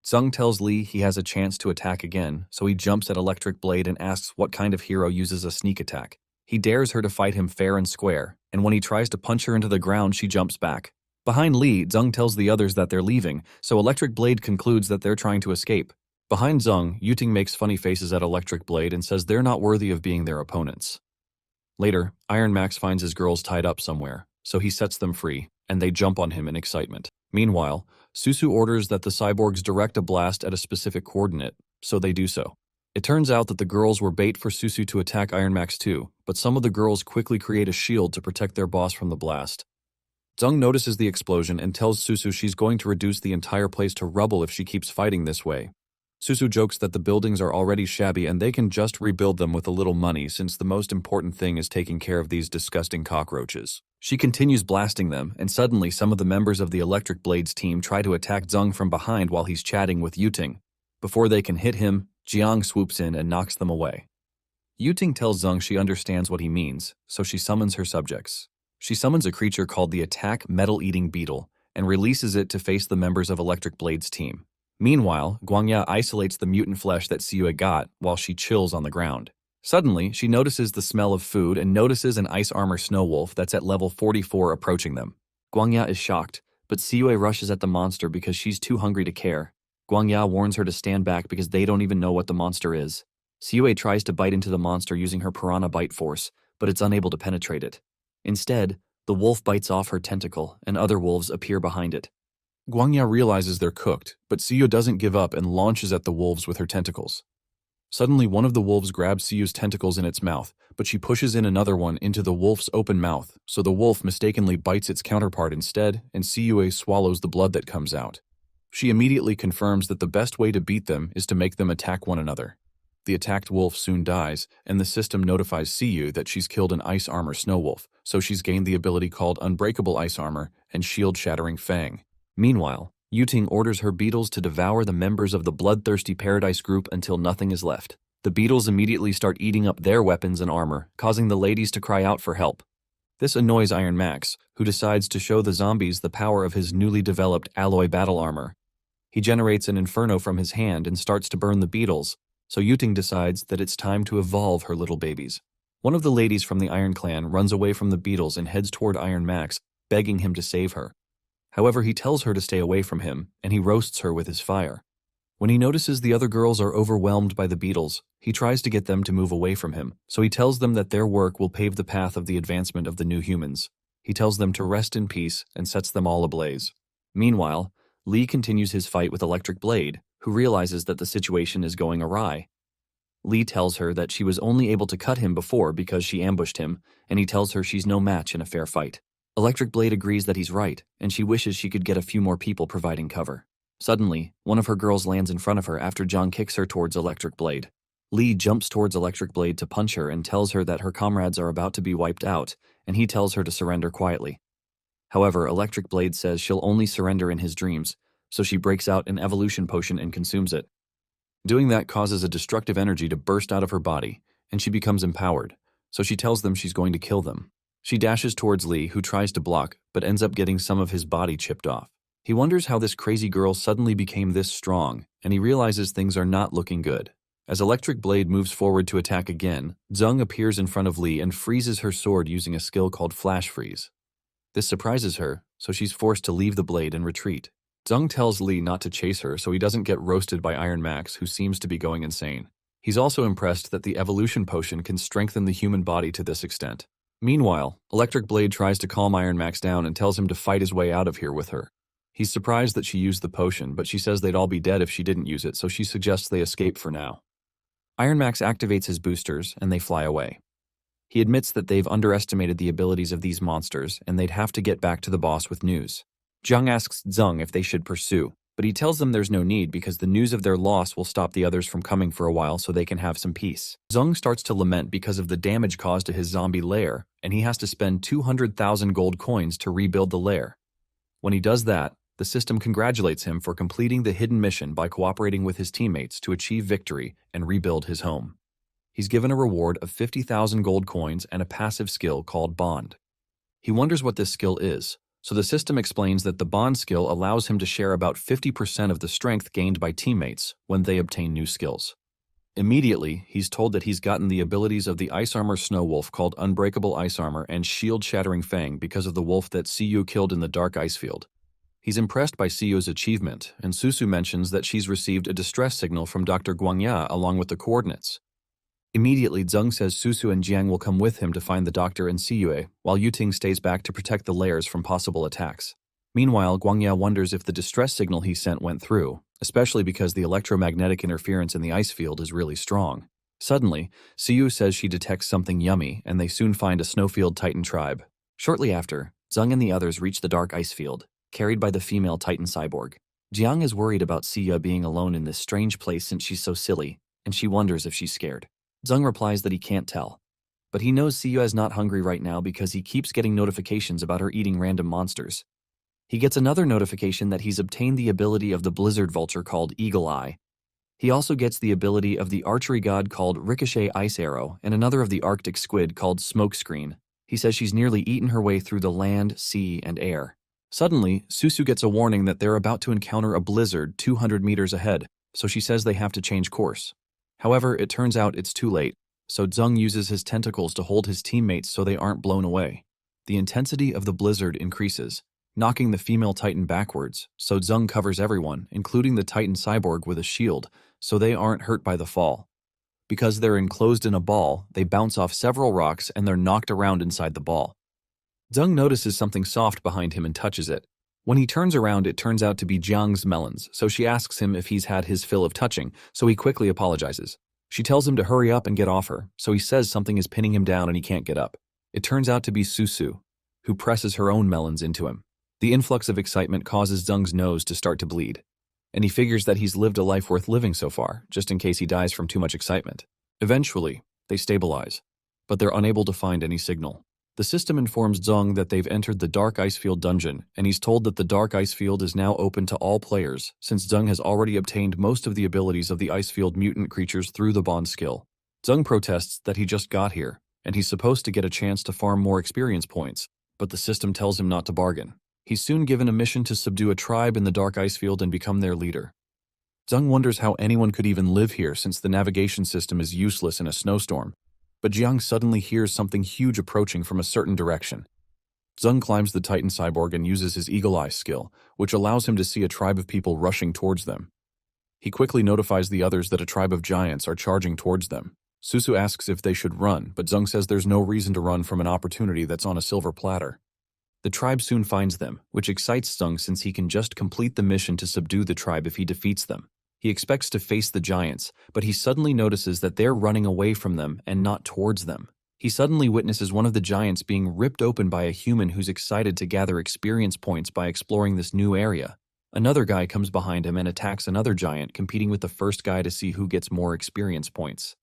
Zeng tells Li he has a chance to attack again, so he jumps at Electric Blade and asks what kind of hero uses a sneak attack. He dares her to fight him fair and square, and when he tries to punch her into the ground, she jumps back. Behind Li, Zeng tells the others that they're leaving, so Electric Blade concludes that they're trying to escape. Behind Zeng, Yuting makes funny faces at Electric Blade and says they're not worthy of being their opponents. Later, Iron Max finds his girls tied up somewhere, so he sets them free, and they jump on him in excitement. Meanwhile, Susu orders that the cyborgs direct a blast at a specific coordinate, so they do so. It turns out that the girls were bait for Susu to attack Iron Max too, but some of the girls quickly create a shield to protect their boss from the blast. Zeng notices the explosion and tells Susu she's going to reduce the entire place to rubble if she keeps fighting this way. Susu jokes that the buildings are already shabby and they can just rebuild them with a little money since the most important thing is taking care of these disgusting cockroaches. She continues blasting them, and suddenly some of the members of the Electric Blades team try to attack Zeng from behind while he's chatting with Yuting. Before they can hit him, Jiang swoops in and knocks them away. Yuting tells Zeng she understands what he means, so she summons her subjects. She summons a creature called the Attack Metal-Eating Beetle and releases it to face the members of Electric Blade's team. Meanwhile, Guangya isolates the mutant flesh that Siyue got while she chills on the ground. Suddenly, she notices the smell of food and notices an ice armor snow wolf that's at level 44 approaching them. Guangya is shocked, but Siyue rushes at the monster because she's too hungry to care. Guangya warns her to stand back because they don't even know what the monster is. Siyue tries to bite into the monster using her piranha bite force, but it's unable to penetrate it. Instead, the wolf bites off her tentacle, and other wolves appear behind it. Guangya realizes they're cooked, but Siyue doesn't give up and launches at the wolves with her tentacles. Suddenly, one of the wolves grabs Siyue's tentacles in its mouth, but she pushes in another one into the wolf's open mouth, so the wolf mistakenly bites its counterpart instead, and Siyue swallows the blood that comes out. She immediately confirms that the best way to beat them is to make them attack one another. The attacked wolf soon dies, and the system notifies Siyue that she's killed an ice armor snow wolf, so she's gained the ability called Unbreakable Ice Armor and Shield-Shattering Fang. Meanwhile, Yuting orders her beetles to devour the members of the Bloodthirsty Paradise group until nothing is left. The beetles immediately start eating up their weapons and armor, causing the ladies to cry out for help. This annoys Iron Max, who decides to show the zombies the power of his newly developed alloy battle armor. He generates an inferno from his hand and starts to burn the beetles, so Yuting decides that it's time to evolve her little babies. One of the ladies from the Iron Clan runs away from the beetles and heads toward Iron Max, begging him to save her. However, he tells her to stay away from him, and he roasts her with his fire. When he notices the other girls are overwhelmed by the beetles, he tries to get them to move away from him, so he tells them that their work will pave the path of the advancement of the new humans. He tells them to rest in peace and sets them all ablaze. Meanwhile, Li continues his fight with Electric Blade, who realizes that the situation is going awry. Li tells her that she was only able to cut him before because she ambushed him, and he tells her she's no match in a fair fight. Electric Blade agrees that he's right, and she wishes she could get a few more people providing cover. Suddenly, one of her girls lands in front of her after John kicks her towards Electric Blade. Li jumps towards Electric Blade to punch her and tells her that her comrades are about to be wiped out, and he tells her to surrender quietly. However, Electric Blade says she'll only surrender in his dreams, so she breaks out an evolution potion and consumes it. Doing that causes a destructive energy to burst out of her body, and she becomes empowered, so she tells them she's going to kill them. She dashes towards Li, who tries to block, but ends up getting some of his body chipped off. He wonders how this crazy girl suddenly became this strong, and he realizes things are not looking good. As Electric Blade moves forward to attack again, Zeng appears in front of Li and freezes her sword using a skill called Flash Freeze. This surprises her, so she's forced to leave the blade and retreat. Zhang tells Li not to chase her so he doesn't get roasted by Iron Max, who seems to be going insane. He's also impressed that the evolution potion can strengthen the human body to this extent. Meanwhile, Electric Blade tries to calm Iron Max down and tells him to fight his way out of here with her. He's surprised that she used the potion, but she says they'd all be dead if she didn't use it, so she suggests they escape for now. Iron Max activates his boosters, and they fly away. He admits that they've underestimated the abilities of these monsters, and they'd have to get back to the boss with news. Zhang asks Zeng if they should pursue, but he tells them there's no need because the news of their loss will stop the others from coming for a while so they can have some peace. Zeng starts to lament because of the damage caused to his zombie lair, and he has to spend 200,000 gold coins to rebuild the lair. When he does that, the system congratulates him for completing the hidden mission by cooperating with his teammates to achieve victory and rebuild his home. He's given a reward of 50,000 gold coins and a passive skill called Bond. He wonders what this skill is, so the system explains that the Bond skill allows him to share about 50% of the strength gained by teammates when they obtain new skills. Immediately, he's told that he's gotten the abilities of the Ice Armor Snow Wolf called Unbreakable Ice Armor and Shield Shattering Fang because of the wolf that Siyu killed in the Dark Ice Field. He's impressed by Siyu's achievement, and Susu mentions that she's received a distress signal from Dr. Guangya along with the coordinates. Immediately, Zeng says Susu and Jiang will come with him to find the doctor and Siyue, while Yuting stays back to protect the lairs from possible attacks. Meanwhile, Guangya wonders if the distress signal he sent went through, especially because the electromagnetic interference in the ice field is really strong. Suddenly, Siyu says she detects something yummy, and they soon find a Snowfield Titan tribe. Shortly after, Zeng and the others reach the dark ice field, carried by the female Titan cyborg. Jiang is worried about Siya being alone in this strange place since she's so silly, and she wonders if she's scared. Zeng replies that he can't tell, but he knows Siya is not hungry right now because he keeps getting notifications about her eating random monsters. He gets another notification that he's obtained the ability of the blizzard vulture called Eagle Eye. He also gets the ability of the archery god called Ricochet Ice Arrow and another of the Arctic squid called Smokescreen. He says she's nearly eaten her way through the land, sea, and air. Suddenly, Susu gets a warning that they're about to encounter a blizzard 200 meters ahead, so she says they have to change course. However, it turns out it's too late, so Zeng uses his tentacles to hold his teammates so they aren't blown away. The intensity of the blizzard increases, knocking the female Titan backwards, so Zeng covers everyone, including the Titan cyborg, with a shield, so they aren't hurt by the fall. Because they're enclosed in a ball, they bounce off several rocks and they're knocked around inside the ball. Zeng notices something soft behind him and touches it. When he turns around, it turns out to be Jiang's melons, so she asks him if he's had his fill of touching, so he quickly apologizes. She tells him to hurry up and get off her, so he says something is pinning him down and he can't get up. It turns out to be Susu, who presses her own melons into him. The influx of excitement causes Zeng's nose to start to bleed, and he figures that he's lived a life worth living so far, just in case he dies from too much excitement. Eventually, they stabilize, but they're unable to find any signal. The system informs Zeng that they've entered the Dark Icefield dungeon, and he's told that the Dark Icefield is now open to all players, since Zeng has already obtained most of the abilities of the Icefield mutant creatures through the Bond skill. Zeng protests that he just got here, and he's supposed to get a chance to farm more experience points, but the system tells him not to bargain. He's soon given a mission to subdue a tribe in the Dark Icefield and become their leader. Zeng wonders how anyone could even live here since the navigation system is useless in a snowstorm. But Jiang suddenly hears something huge approaching from a certain direction. Zeng climbs the Titan cyborg and uses his Eagle Eye skill, which allows him to see a tribe of people rushing towards them. He quickly notifies the others that a tribe of giants are charging towards them. Susu asks if they should run, but Zeng says there's no reason to run from an opportunity that's on a silver platter. The tribe soon finds them, which excites Zeng since he can just complete the mission to subdue the tribe if he defeats them. He expects to face the giants, but he suddenly notices that they're running away from them and not towards them. He suddenly witnesses one of the giants being ripped open by a human who's excited to gather experience points by exploring this new area. Another guy comes behind him and attacks another giant, competing with the first guy to see who gets more experience points.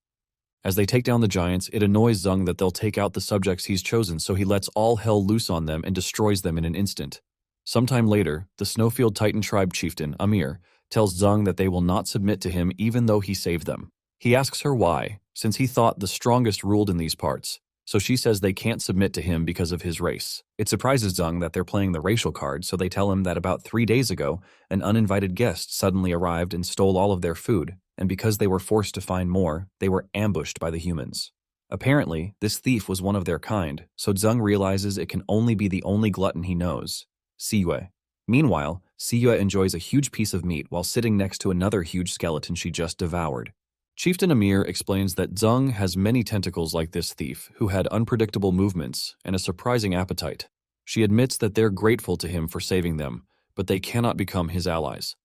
As they take down the giants, it annoys Zeng that they'll take out the subjects he's chosen, so he lets all hell loose on them and destroys them in an instant. Sometime later, the Snowfield Titan tribe chieftain, Amir, tells Zeng that they will not submit to him even though he saved them. He asks her why, since he thought the strongest ruled in these parts, so she says they can't submit to him because of his race. It surprises Zeng that they're playing the racial card, so they tell him that about 3 days ago, an uninvited guest suddenly arrived and stole all of their food, and because they were forced to find more, they were ambushed by the humans. Apparently, this thief was one of their kind, so Zeng realizes it can only be the only glutton he knows, Siyue. Meanwhile, Siyue enjoys a huge piece of meat while sitting next to another huge skeleton she just devoured. Chieftain Amir explains that Zeng has many tentacles like this thief, who had unpredictable movements and a surprising appetite. She admits that they're grateful to him for saving them, but they cannot become his allies.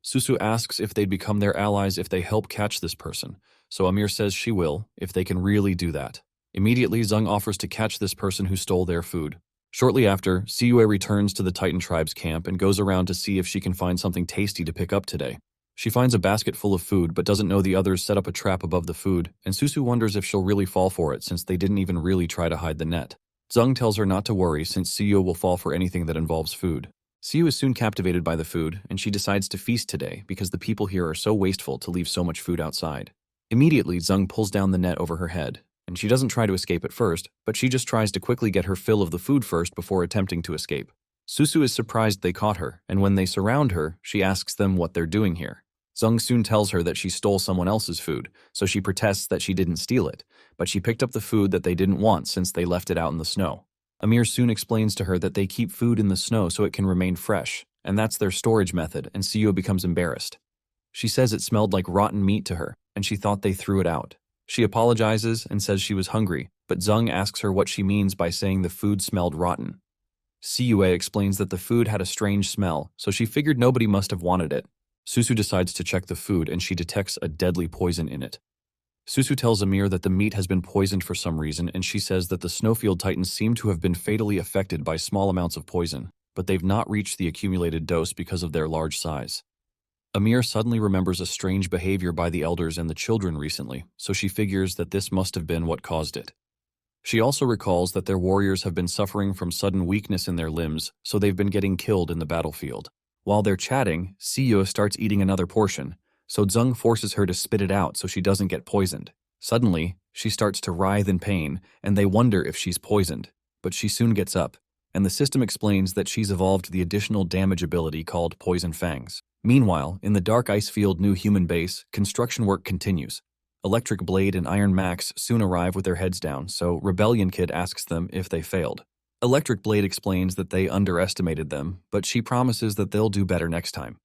Susu asks if they'd become their allies if they help catch this person, so Amir says she will, if they can really do that. Immediately, Zeng offers to catch this person who stole their food. Shortly after, Siyue returns to the Titan tribe's camp and goes around to see if she can find something tasty to pick up today. She finds a basket full of food but doesn't know the others set up a trap above the food, and Susu wonders if she'll really fall for it since they didn't even really try to hide the net. Zeng tells her not to worry since Siyue will fall for anything that involves food. Siyue is soon captivated by the food, and she decides to feast today because the people here are so wasteful to leave so much food outside. Immediately, Zeng pulls down the net over her head, and she doesn't try to escape at first, but she just tries to quickly get her fill of the food first before attempting to escape. Susu is surprised they caught her, and when they surround her, she asks them what they're doing here. Zeng soon tells her that she stole someone else's food, so she protests that she didn't steal it, but she picked up the food that they didn't want since they left it out in the snow. Amir soon explains to her that they keep food in the snow so it can remain fresh, and that's their storage method, and Siyue becomes embarrassed. She says it smelled like rotten meat to her, and she thought they threw it out. She apologizes and says she was hungry, but Zeng asks her what she means by saying the food smelled rotten. Siyue explains that the food had a strange smell, so she figured nobody must have wanted it. Susu decides to check the food and she detects a deadly poison in it. Susu tells Amir that the meat has been poisoned for some reason, and she says that the Snowfield Titans seem to have been fatally affected by small amounts of poison, but they've not reached the accumulated dose because of their large size. Amir suddenly remembers a strange behavior by the elders and the children recently, so she figures that this must have been what caused it. She also recalls that their warriors have been suffering from sudden weakness in their limbs, so they've been getting killed in the battlefield. While they're chatting, Siyue starts eating another portion, so Zeng forces her to spit it out so she doesn't get poisoned. Suddenly, she starts to writhe in pain, and they wonder if she's poisoned, but she soon gets up, and the system explains that she's evolved the additional damage ability called Poison Fangs. Meanwhile, in the Dark Icefield new human base, construction work continues. Electric Blade and Iron Max soon arrive with their heads down, so Rebellion Kid asks them if they failed. Electric Blade explains that they underestimated them, but she promises that they'll do better next time.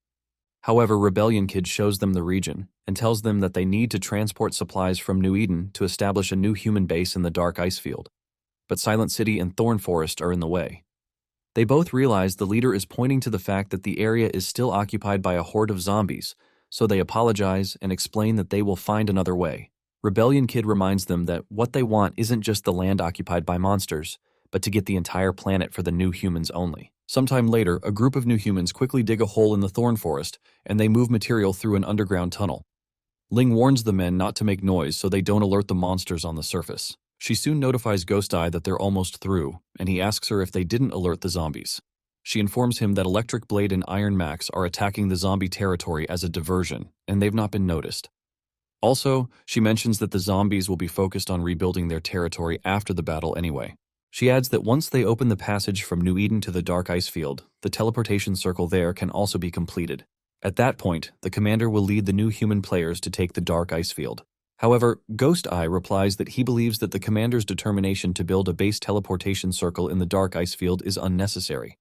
However, Rebellion Kid shows them the region and tells them that they need to transport supplies from New Eden to establish a new human base in the Dark Icefield. But Silent City and Thorn Forest are in the way. They both realize the leader is pointing to the fact that the area is still occupied by a horde of zombies, so they apologize and explain that they will find another way. Rebellion Kid reminds them that what they want isn't just the land occupied by monsters, but to get the entire planet for the new humans only. Sometime later, a group of new humans quickly dig a hole in the thorn forest, and they move material through an underground tunnel. Ling warns the men not to make noise so they don't alert the monsters on the surface. She soon notifies Ghost Eye that they're almost through, and he asks her if they didn't alert the zombies. She informs him that Electric Blade and Iron Max are attacking the zombie territory as a diversion, and they've not been noticed. Also, she mentions that the zombies will be focused on rebuilding their territory after the battle anyway. She adds that once they open the passage from New Eden to the Dark Icefield, the teleportation circle there can also be completed. At that point, the commander will lead the new human players to take the Dark Icefield. However, Ghost Eye replies that he believes that the commander's determination to build a base teleportation circle in the Dark Icefield is unnecessary.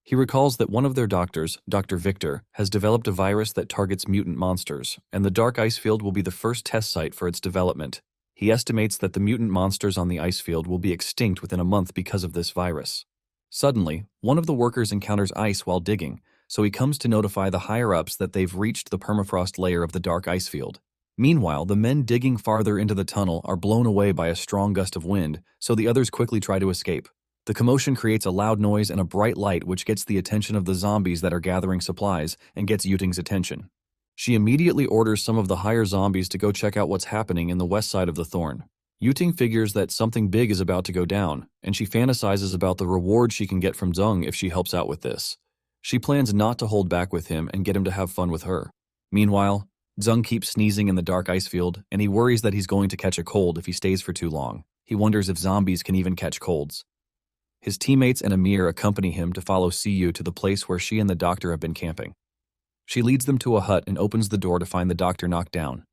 He recalls that one of their doctors, Dr. Victor, has developed a virus that targets mutant monsters, and the Dark Icefield will be the first test site for its development. He estimates that the mutant monsters on the ice field will be extinct within a month because of this virus. Suddenly, one of the workers encounters ice while digging, so he comes to notify the higher-ups that they've reached the permafrost layer of the Dark Icefield. Meanwhile, the men digging farther into the tunnel are blown away by a strong gust of wind, so the others quickly try to escape. The commotion creates a loud noise and a bright light which gets the attention of the zombies that are gathering supplies and gets Yuting's attention. She immediately orders some of the higher zombies to go check out what's happening in the west side of the thorn. Yuting figures that something big is about to go down, and she fantasizes about the reward she can get from Zeng if she helps out with this. She plans not to hold back with him and get him to have fun with her. Meanwhile, Zeng keeps sneezing in the Dark Icefield, and he worries that he's going to catch a cold if he stays for too long. He wonders if zombies can even catch colds. His teammates and Amir accompany him to follow Siyu to the place where she and the doctor have been camping. She leads them to a hut and opens the door to find the doctor knocked down.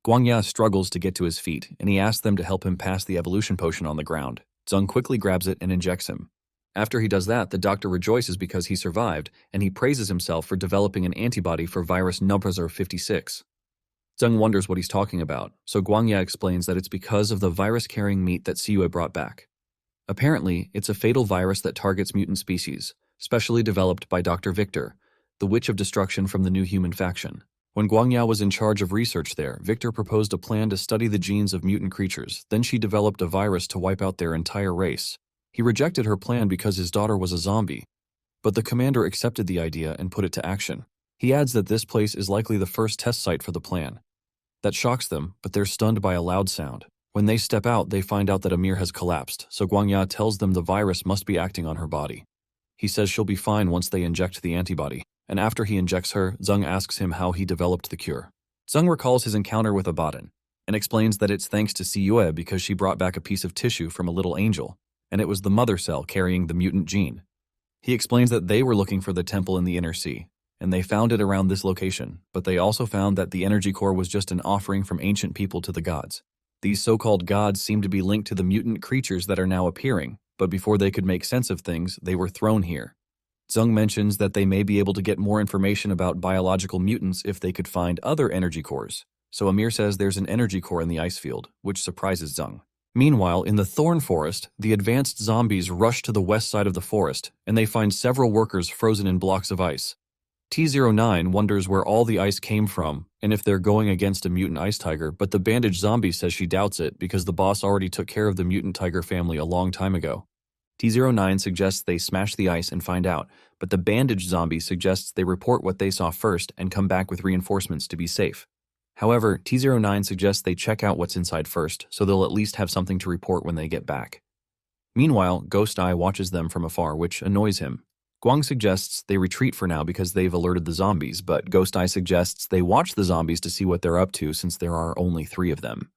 Guangya struggles to get to his feet, and he asks them to help him pass the evolution potion on the ground. Zeng quickly grabs it and injects him. After he does that, the doctor rejoices because he survived, and he praises himself for developing an antibody for virus number 56. Zeng wonders what he's talking about, so Guangya explains that it's because of the virus-carrying meat that Siyue brought back. Apparently, it's a fatal virus that targets mutant species, specially developed by Dr. Victor, the Witch of Destruction from the New Human faction. When Guangya was in charge of research there, Victor proposed a plan to study the genes of mutant creatures, then she developed a virus to wipe out their entire race. He rejected her plan because his daughter was a zombie, but the commander accepted the idea and put it to action. He adds that this place is likely the first test site for the plan. That shocks them, but they're stunned by a loud sound. When they step out, they find out that Amir has collapsed, so Guangya tells them the virus must be acting on her body. He says she'll be fine once they inject the antibody, and after he injects her, Zeng asks him how he developed the cure. Zeng recalls his encounter with Abaddon, and explains that it's thanks to Siyue because she brought back a piece of tissue from a little angel, and it was the mother cell carrying the mutant gene. He explains that they were looking for the temple in the inner sea, and they found it around this location, but they also found that the energy core was just an offering from ancient people to the gods. These so-called gods seem to be linked to the mutant creatures that are now appearing, but before they could make sense of things, they were thrown here. Zeng mentions that they may be able to get more information about biological mutants if they could find other energy cores, so Amir says there's an energy core in the ice field, which surprises Zeng. Meanwhile, in the thorn forest, the advanced zombies rush to the west side of the forest, and they find several workers frozen in blocks of ice. T09 wonders where all the ice came from, and if they're going against a mutant ice tiger, but the bandaged zombie says she doubts it because the boss already took care of the mutant tiger family a long time ago. T09 suggests they smash the ice and find out, but the bandaged zombie suggests they report what they saw first and come back with reinforcements to be safe. However, T09 suggests they check out what's inside first, so they'll at least have something to report when they get back. Meanwhile, Ghost Eye watches them from afar, which annoys him. Guang suggests they retreat for now because they've alerted the zombies, but Ghost Eye suggests they watch the zombies to see what they're up to since there are only 3 of them.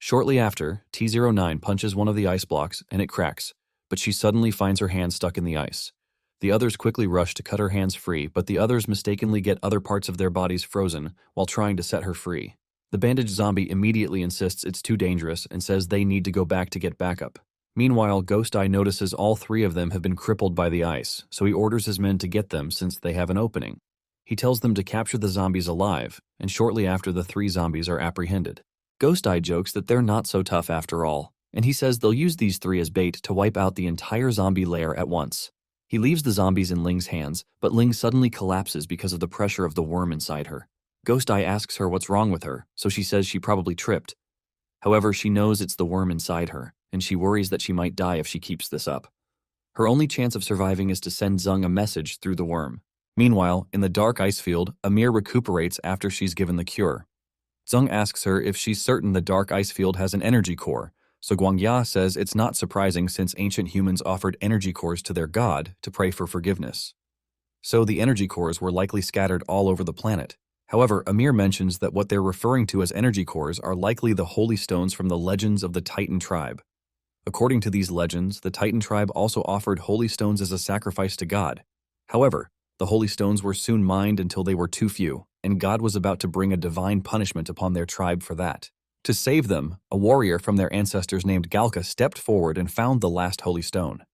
Shortly after, T09 punches one of the ice blocks and it cracks, but she suddenly finds her hand stuck in the ice. The others quickly rush to cut her hands free, but the others mistakenly get other parts of their bodies frozen while trying to set her free. The bandaged zombie immediately insists it's too dangerous and says they need to go back to get backup. Meanwhile, Ghost Eye notices all 3 of them have been crippled by the ice, so he orders his men to get them since they have an opening. He tells them to capture the zombies alive, and shortly after the 3 zombies are apprehended. Ghost Eye jokes that they're not so tough after all, and he says they'll use these 3 as bait to wipe out the entire zombie lair at once. He leaves the zombies in Ling's hands, but Ling suddenly collapses because of the pressure of the worm inside her. Ghost Eye asks her what's wrong with her, so she says she probably tripped. However, she knows it's the worm inside her, and she worries that she might die if she keeps this up. Her only chance of surviving is to send Zeng a message through the worm. Meanwhile, in the dark ice field, Amir recuperates after she's given the cure. Zeng asks her if she's certain the dark ice field has an energy core, so Guangya says it's not surprising since ancient humans offered energy cores to their god to pray for forgiveness. So the energy cores were likely scattered all over the planet. However, Amir mentions that what they're referring to as energy cores are likely the holy stones from the legends of the Titan tribe. According to these legends, the Titan tribe also offered holy stones as a sacrifice to God. However, the holy stones were soon mined until they were too few, and God was about to bring a divine punishment upon their tribe for that. To save them, a warrior from their ancestors named Galka stepped forward and found the last holy stone.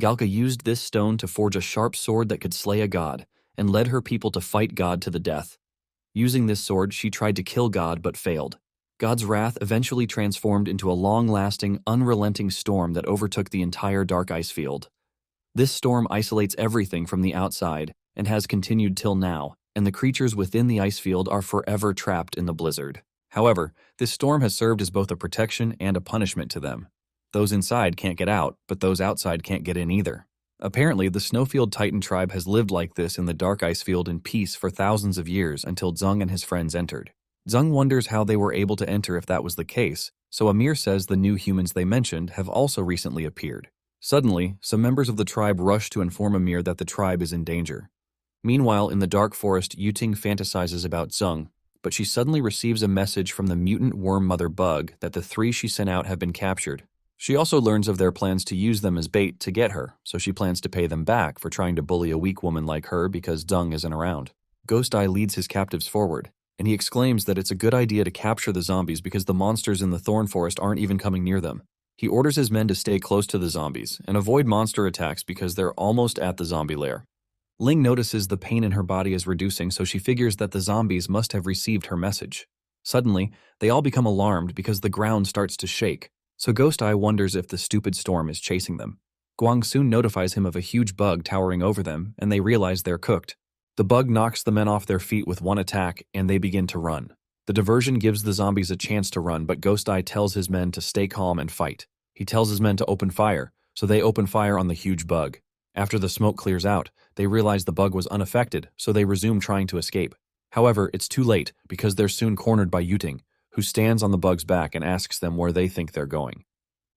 Galka used this stone to forge a sharp sword that could slay a god, and led her people to fight God to the death. Using this sword, she tried to kill God but failed. God's wrath eventually transformed into a long-lasting, unrelenting storm that overtook the entire dark ice field. This storm isolates everything from the outside and has continued till now, and the creatures within the ice field are forever trapped in the blizzard. However, this storm has served as both a protection and a punishment to them. Those inside can't get out, but those outside can't get in either. Apparently, the Snowfield Titan tribe has lived like this in the dark ice field in peace for thousands of years until Zeng and his friends entered. Zeng wonders how they were able to enter if that was the case, so Amir says the new humans they mentioned have also recently appeared. Suddenly, some members of the tribe rush to inform Amir that the tribe is in danger. Meanwhile, in the dark forest, Yuting fantasizes about Zeng, but she suddenly receives a message from the mutant worm mother bug that the 3 she sent out have been captured. She also learns of their plans to use them as bait to get her, so she plans to pay them back for trying to bully a weak woman like her because Zeng isn't around. Ghost Eye leads his captives forward, and he exclaims that it's a good idea to capture the zombies because the monsters in the thorn forest aren't even coming near them. He orders his men to stay close to the zombies and avoid monster attacks because they're almost at the zombie lair. Ling notices the pain in her body is reducing, so she figures that the zombies must have received her message. Suddenly, they all become alarmed because the ground starts to shake, so Ghost Eye wonders if the stupid storm is chasing them. Guang soon notifies him of a huge bug towering over them, and they realize they're cooked. The bug knocks the men off their feet with one attack, and they begin to run. The diversion gives the zombies a chance to run, but Ghost Eye tells his men to stay calm and fight. He tells his men to open fire, so they open fire on the huge bug. After the smoke clears out, they realize the bug was unaffected, so they resume trying to escape. However, it's too late because they're soon cornered by Yuting, who stands on the bug's back and asks them where they think they're going.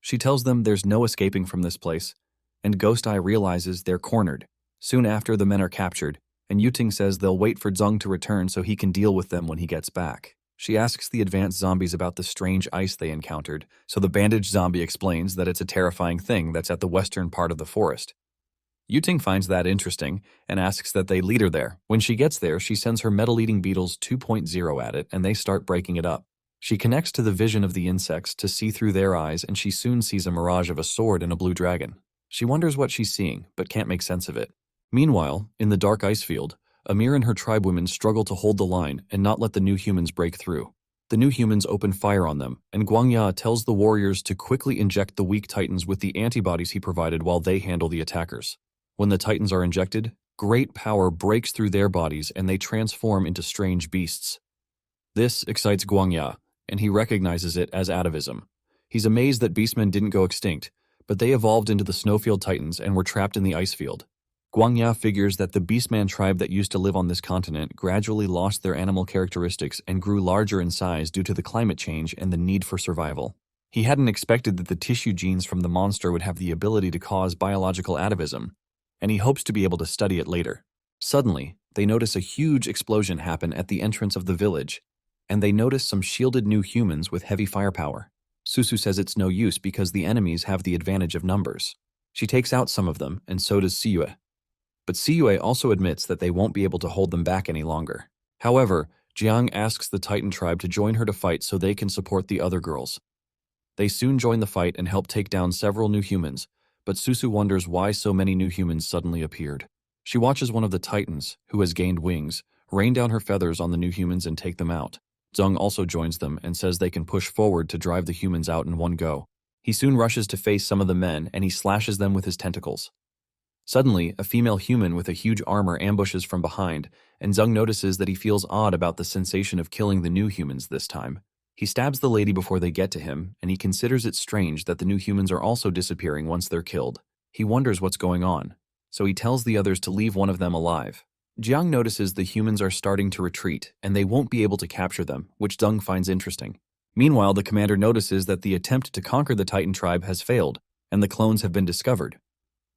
She tells them there's no escaping from this place, and Ghost Eye realizes they're cornered. Soon after, the men are captured, and Yuting says they'll wait for Zheng to return so he can deal with them when he gets back. She asks the advanced zombies about the strange ice they encountered, so the bandaged zombie explains that it's a terrifying thing that's at the western part of the forest. Yuting finds that interesting and asks that they lead her there. When she gets there, she sends her metal-eating beetles 2.0 at it, and they start breaking it up. She connects to the vision of the insects to see through their eyes, and she soon sees a mirage of a sword and a blue dragon. She wonders what she's seeing, but can't make sense of it. Meanwhile, in the dark ice field, Amir and her tribe women struggle to hold the line and not let the new humans break through. The new humans open fire on them, and Guangya tells the warriors to quickly inject the weak titans with the antibodies he provided while they handle the attackers. When the titans are injected, great power breaks through their bodies and they transform into strange beasts. This excites Guangya, and he recognizes it as atavism. He's amazed that beastmen didn't go extinct, but they evolved into the snowfield titans and were trapped in the ice field. Guangya figures that the beastman tribe that used to live on this continent gradually lost their animal characteristics and grew larger in size due to the climate change and the need for survival. He hadn't expected that the tissue genes from the monster would have the ability to cause biological atavism, and he hopes to be able to study it later. Suddenly, they notice a huge explosion happen at the entrance of the village, and they notice some shielded new humans with heavy firepower. Susu says it's no use because the enemies have the advantage of numbers. She takes out some of them, and so does Siyue. But Siyue also admits that they won't be able to hold them back any longer. However, Jiang asks the Titan tribe to join her to fight so they can support the other girls. They soon join the fight and help take down several new humans, but Susu wonders why so many new humans suddenly appeared. She watches one of the Titans, who has gained wings, rain down her feathers on the new humans and take them out. Zheng also joins them and says they can push forward to drive the humans out in one go. He soon rushes to face some of the men and he slashes them with his tentacles. Suddenly, a female human with a huge armor ambushes from behind, and Zheng notices that he feels odd about the sensation of killing the new humans this time. He stabs the lady before they get to him, and he considers it strange that the new humans are also disappearing once they're killed. He wonders what's going on, so he tells the others to leave one of them alive. Jiang notices the humans are starting to retreat, and they won't be able to capture them, which Zheng finds interesting. Meanwhile, the commander notices that the attempt to conquer the Titan tribe has failed, and the clones have been discovered.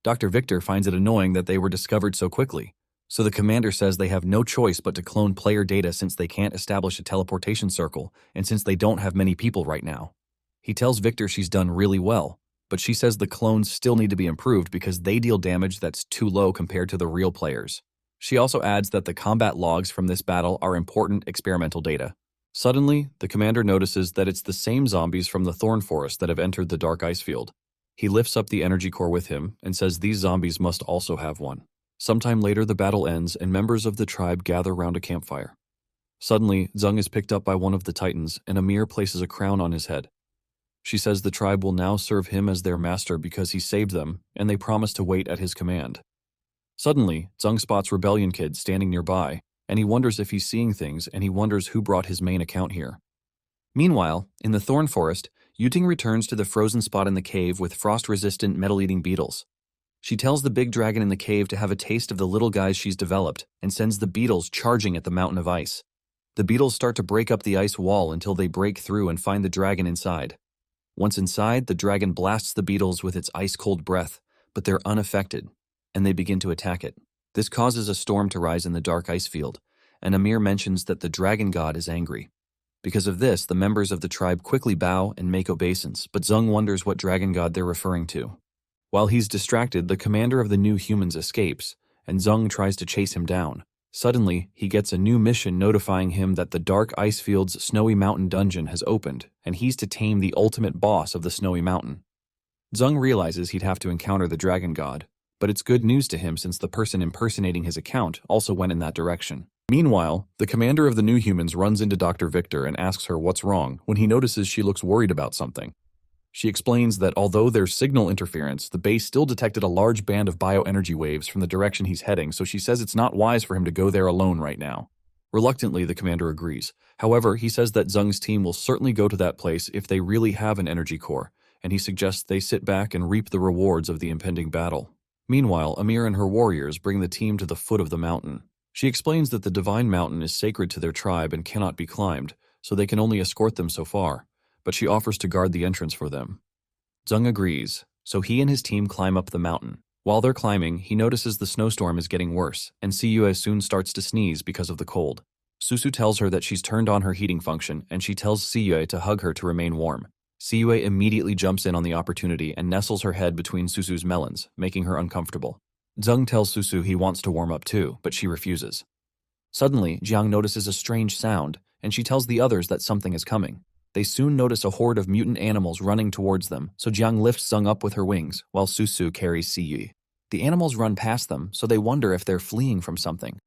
Dr. Victor finds it annoying that they were discovered so quickly, so the commander says they have no choice but to clone player data since they can't establish a teleportation circle and since they don't have many people right now. He tells Victor she's done really well, but she says the clones still need to be improved because they deal damage that's too low compared to the real players. She also adds that the combat logs from this battle are important experimental data. Suddenly, the commander notices that it's the same zombies from the thorn forest that have entered the dark ice field. He lifts up the energy core with him and says these zombies must also have one. Sometime later, the battle ends and members of the tribe gather round a campfire. Suddenly, Zheng is picked up by one of the Titans and Amir places a crown on his head. She says the tribe will now serve him as their master because he saved them and they promise to wait at his command. Suddenly, Zheng spots Rebellion Kid standing nearby and he wonders if he's seeing things and he wonders who brought his main account here. Meanwhile, in the thorn forest, Yuting returns to the frozen spot in the cave with frost-resistant metal-eating beetles. She tells the big dragon in the cave to have a taste of the little guys she's developed and sends the beetles charging at the mountain of ice. The beetles start to break up the ice wall until they break through and find the dragon inside. Once inside, the dragon blasts the beetles with its ice-cold breath, but they're unaffected, and they begin to attack it. This causes a storm to rise in the dark ice field, and Amir mentions that the dragon god is angry. Because of this, the members of the tribe quickly bow and make obeisance, but Zheng wonders what dragon god they're referring to. While he's distracted, the commander of the new humans escapes, and Zheng tries to chase him down. Suddenly, he gets a new mission notifying him that the Dark Icefields Snowy Mountain dungeon has opened, and he's to tame the ultimate boss of the Snowy Mountain. Zung realizes he'd have to encounter the dragon god, but it's good news to him since the person impersonating his account also went in that direction. Meanwhile, the commander of the New Humans runs into Dr. Victor and asks her what's wrong when he notices she looks worried about something. She explains that although there's signal interference, the base still detected a large band of bioenergy waves from the direction he's heading, so she says it's not wise for him to go there alone right now. Reluctantly, the commander agrees. However, he says that Zung's team will certainly go to that place if they really have an energy core, and he suggests they sit back and reap the rewards of the impending battle. Meanwhile, Amir and her warriors bring the team to the foot of the mountain. She explains that the Divine Mountain is sacred to their tribe and cannot be climbed, so they can only escort them so far, but she offers to guard the entrance for them. Zung agrees, so he and his team climb up the mountain. While they're climbing, he notices the snowstorm is getting worse, and Siyue soon starts to sneeze because of the cold. Susu tells her that she's turned on her heating function, and she tells Siyue to hug her to remain warm. Siyue immediately jumps in on the opportunity and nestles her head between Susu's melons, making her uncomfortable. Zung tells Susu he wants to warm up too, but she refuses. Suddenly, Jiang notices a strange sound, and she tells the others that something is coming. They soon notice a horde of mutant animals running towards them, so Jiang lifts Zung up with her wings, while Susu carries Siyue. The animals run past them, so they wonder if they're fleeing from something.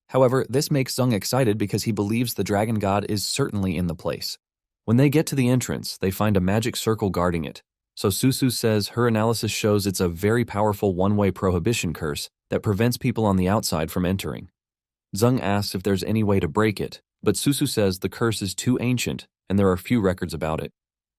However, this makes Zung excited because he believes the dragon god is certainly in the place. When they get to the entrance, they find a magic circle guarding it, so Susu says her analysis shows it's a very powerful one-way prohibition curse that prevents people on the outside from entering. Zung asks if there's any way to break it, but Susu says the curse is too ancient and there are few records about it.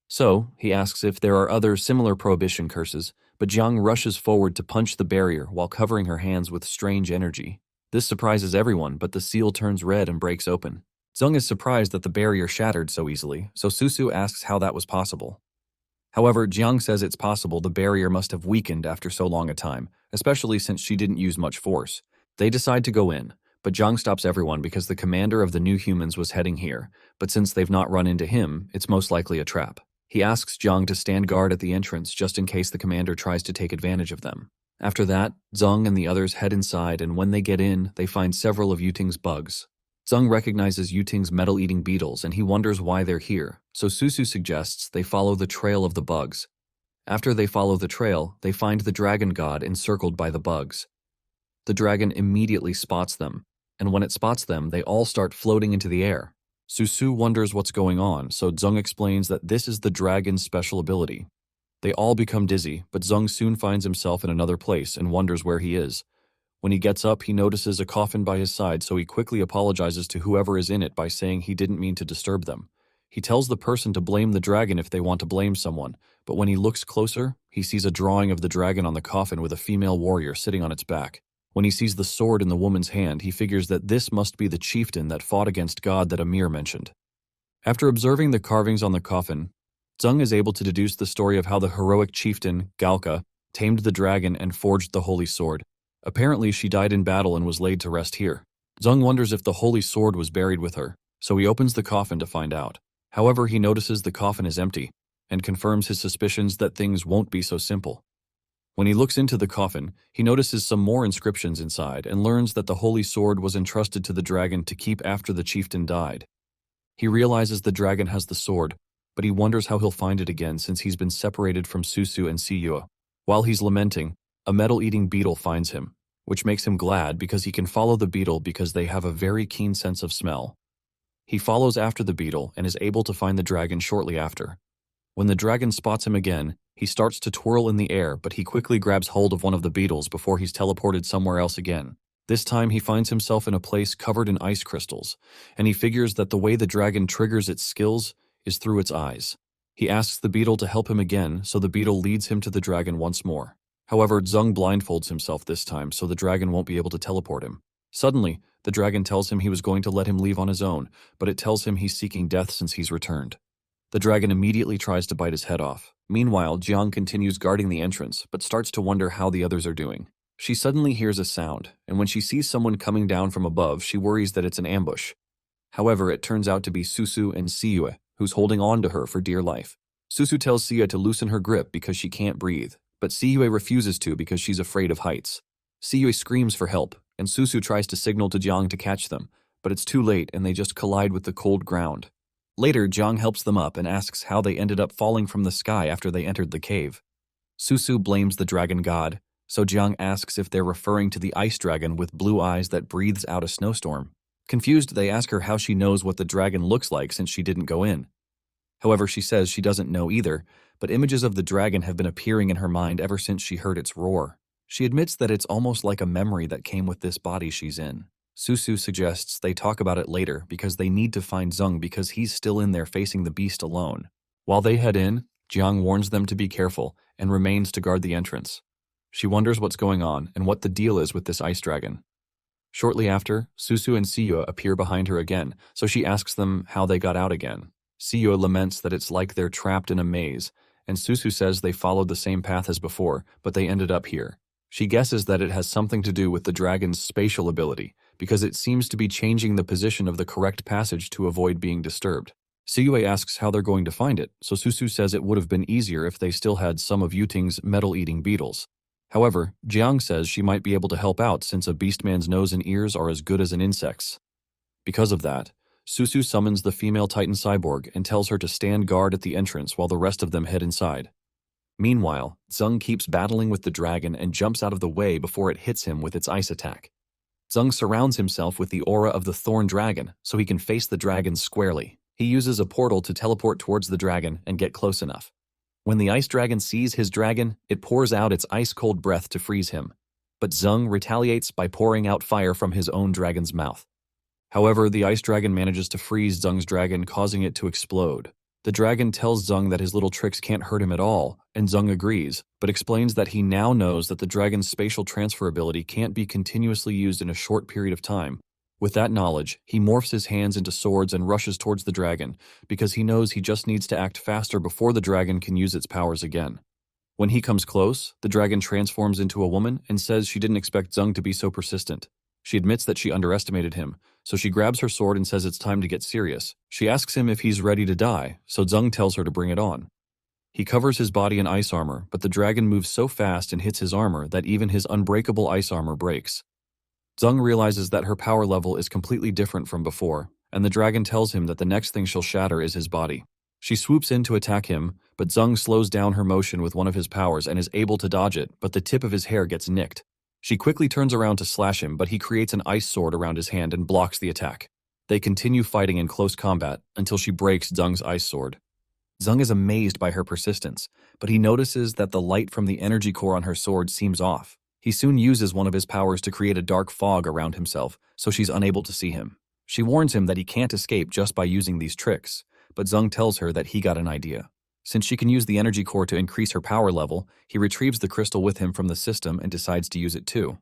So, he asks if there are other similar prohibition curses, but Jiang rushes forward to punch the barrier while covering her hands with strange energy. This surprises everyone, but the seal turns red and breaks open. Zung is surprised that the barrier shattered so easily, so Susu asks how that was possible. However, Jiang says it's possible the barrier must have weakened after so long a time, especially since she didn't use much force. They decide to go in, but Jiang stops everyone because the commander of the New Humans was heading here, but since they've not run into him, it's most likely a trap. He asks Jiang to stand guard at the entrance just in case the commander tries to take advantage of them. After that, Zung and the others head inside, and when they get in, they find several of Yuting's bugs. Zung recognizes Yuting's metal-eating beetles, and he wonders why they're here, so Susu suggests they follow the trail of the bugs. After they follow the trail, they find the dragon god encircled by the bugs. The dragon immediately spots them, and when it spots them, they all start floating into the air. Susu wonders what's going on, so Zung explains that this is the dragon's special ability. They all become dizzy, but Zung soon finds himself in another place and wonders where he is. When he gets up, he notices a coffin by his side, so he quickly apologizes to whoever is in it by saying he didn't mean to disturb them. He tells the person to blame the dragon if they want to blame someone, but when he looks closer, he sees a drawing of the dragon on the coffin with a female warrior sitting on its back. When he sees the sword in the woman's hand, he figures that this must be the chieftain that fought against God that Amir mentioned. After observing the carvings on the coffin, Zung is able to deduce the story of how the heroic chieftain, Galka, tamed the dragon and forged the holy sword. Apparently, she died in battle and was laid to rest here. Zung wonders if the holy sword was buried with her, so he opens the coffin to find out. However, he notices the coffin is empty, and confirms his suspicions that things won't be so simple. When he looks into the coffin, he notices some more inscriptions inside and learns that the holy sword was entrusted to the dragon to keep after the chieftain died. He realizes the dragon has the sword, but he wonders how he'll find it again since he's been separated from Susu and Siyue. While he's lamenting, a metal-eating beetle finds him, which makes him glad because he can follow the beetle because they have a very keen sense of smell. He follows after the beetle and is able to find the dragon shortly after. When the dragon spots him again, he starts to twirl in the air, but he quickly grabs hold of one of the beetles before he's teleported somewhere else again. This time he finds himself in a place covered in ice crystals, and he figures that the way the dragon triggers its skills is through its eyes. He asks the beetle to help him again, so the beetle leads him to the dragon once more. However, Zung blindfolds himself this time, so the dragon won't be able to teleport him. Suddenly, the dragon tells him he was going to let him leave on his own, but it tells him he's seeking death since he's returned. The dragon immediately tries to bite his head off. Meanwhile, Jiang continues guarding the entrance, but starts to wonder how the others are doing. She suddenly hears a sound, and when she sees someone coming down from above, she worries that it's an ambush. However, it turns out to be Susu and Siyue, who's holding on to her for dear life. Susu tells Siyue to loosen her grip because she can't breathe, but Siyue refuses to because she's afraid of heights. Siyue screams for help, and Susu tries to signal to Jiang to catch them, but it's too late and they just collide with the cold ground. Later, Jiang helps them up and asks how they ended up falling from the sky after they entered the cave. Susu blames the dragon god, so Jiang asks if they're referring to the ice dragon with blue eyes that breathes out a snowstorm. Confused, they ask her how she knows what the dragon looks like since she didn't go in. However, she says she doesn't know either, but images of the dragon have been appearing in her mind ever since she heard its roar. She admits that it's almost like a memory that came with this body she's in. Susu suggests they talk about it later because they need to find Zeng because he's still in there facing the beast alone. While they head in, Jiang warns them to be careful and remains to guard the entrance. She wonders what's going on and what the deal is with this ice dragon. Shortly after, Susu and Siyue appear behind her again, so she asks them how they got out again. Siyue laments that it's like they're trapped in a maze, and Susu says they followed the same path as before, but they ended up here. She guesses that it has something to do with the dragon's spatial ability, because it seems to be changing the position of the correct passage to avoid being disturbed. Siyue asks how they're going to find it, so Susu says it would have been easier if they still had some of Yuting's metal-eating beetles. However, Jiang says she might be able to help out since a beastman's nose and ears are as good as an insect's. Because of that, Susu summons the female Titan cyborg and tells her to stand guard at the entrance while the rest of them head inside. Meanwhile, Zeng keeps battling with the dragon and jumps out of the way before it hits him with its ice attack. Zeng surrounds himself with the aura of the thorn dragon so he can face the dragon squarely. He uses a portal to teleport towards the dragon and get close enough. When the ice dragon sees his dragon, it pours out its ice-cold breath to freeze him. But Zeng retaliates by pouring out fire from his own dragon's mouth. However, the ice dragon manages to freeze Zeng's dragon, causing it to explode. The dragon tells Zeng that his little tricks can't hurt him at all, and Zeng agrees, but explains that he now knows that the dragon's spatial transfer ability can't be continuously used in a short period of time. With that knowledge, he morphs his hands into swords and rushes towards the dragon, because he knows he just needs to act faster before the dragon can use its powers again. When he comes close, the dragon transforms into a woman and says she didn't expect Zeng to be so persistent. She admits that she underestimated him, so she grabs her sword and says it's time to get serious. She asks him if he's ready to die, so Zeng tells her to bring it on. He covers his body in ice armor, but the dragon moves so fast and hits his armor that even his unbreakable ice armor breaks. Zeng realizes that her power level is completely different from before, and the dragon tells him that the next thing she'll shatter is his body. She swoops in to attack him, but Zeng slows down her motion with one of his powers and is able to dodge it, but the tip of his hair gets nicked. She quickly turns around to slash him, but he creates an ice sword around his hand and blocks the attack. They continue fighting in close combat until she breaks Zeng's ice sword. Zeng is amazed by her persistence, but he notices that the light from the energy core on her sword seems off. He soon uses one of his powers to create a dark fog around himself, so she's unable to see him. She warns him that he can't escape just by using these tricks, but Zeng tells her that he got an idea. Since she can use the energy core to increase her power level, he retrieves the crystal with him from the system and decides to use it too.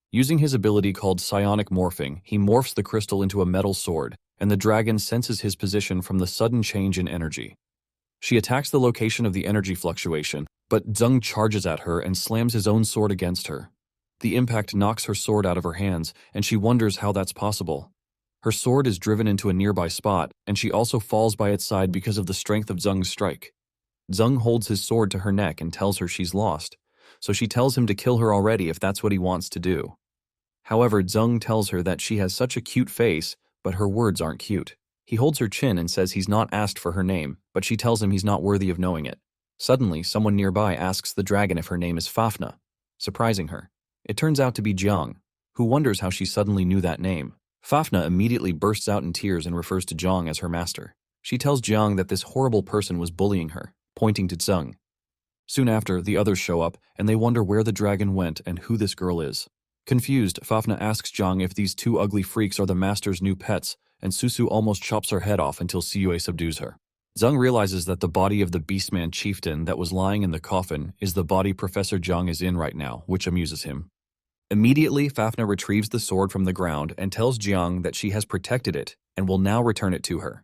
Using his ability called psionic morphing, he morphs the crystal into a metal sword, and the dragon senses his position from the sudden change in energy. She attacks the location of the energy fluctuation, but Zeng charges at her and slams his own sword against her. The impact knocks her sword out of her hands, and she wonders how that's possible. Her sword is driven into a nearby spot, and she also falls by its side because of the strength of Zeng's strike. Zeng holds his sword to her neck and tells her she's lost, so she tells him to kill her already if that's what he wants to do. However, Zeng tells her that she has such a cute face, but her words aren't cute. He holds her chin and says he's not asked for her name, but she tells him he's not worthy of knowing it. Suddenly, someone nearby asks the dragon if her name is Fafnir, surprising her. It turns out to be Jiang, who wonders how she suddenly knew that name. Fafnir immediately bursts out in tears and refers to Jiang as her master. She tells Jiang that this horrible person was bullying her, pointing to Zeng. Soon after, the others show up, and they wonder where the dragon went and who this girl is. Confused, Fafnir asks Jiang if these two ugly freaks are the master's new pets, and Susu almost chops her head off until Siyue subdues her. Zeng realizes that the body of the Beastman chieftain that was lying in the coffin is the body Professor Jiang is in right now, which amuses him. Immediately, Fafnir retrieves the sword from the ground and tells Jiang that she has protected it and will now return it to her.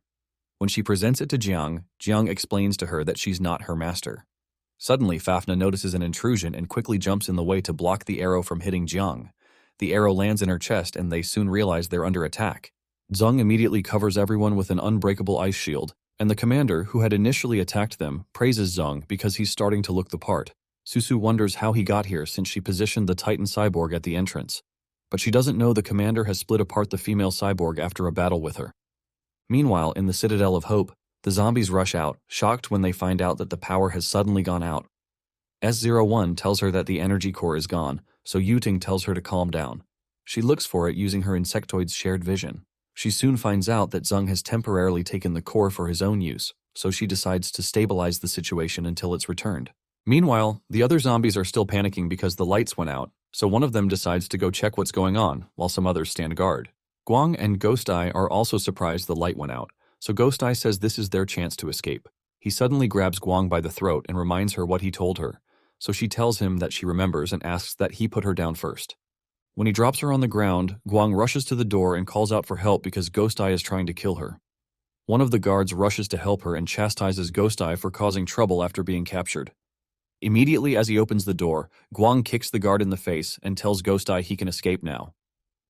When she presents it to Jiang, Jiang explains to her that she's not her master. Suddenly, Fafnir notices an intrusion and quickly jumps in the way to block the arrow from hitting Jiang. The arrow lands in her chest and they soon realize they're under attack. Zeng immediately covers everyone with an unbreakable ice shield, and the commander, who had initially attacked them, praises Zeng because he's starting to look the part. Susu wonders how he got here since she positioned the Titan cyborg at the entrance. but she doesn't know the commander has split apart the female cyborg after a battle with her. Meanwhile, in the Citadel of Hope, the zombies rush out, shocked when they find out that the power has suddenly gone out. S01 tells her that the energy core is gone, so Yuting tells her to calm down. She looks for it using her insectoid's shared vision. She soon finds out that Zeng has temporarily taken the core for his own use, so she decides to stabilize the situation until it's returned. Meanwhile, the other zombies are still panicking because the lights went out, so one of them decides to go check what's going on, while some others stand guard. Guang and Ghost Eye are also surprised the light went out, so Ghost Eye says this is their chance to escape. He suddenly grabs Guang by the throat and reminds her what he told her, so she tells him that she remembers and asks that he put her down first. When he drops her on the ground, Guang rushes to the door and calls out for help because Ghost Eye is trying to kill her. One of the guards rushes to help her and chastises Ghost Eye for causing trouble after being captured. Immediately as he opens the door, Guang kicks the guard in the face and tells Ghost Eye he can escape now.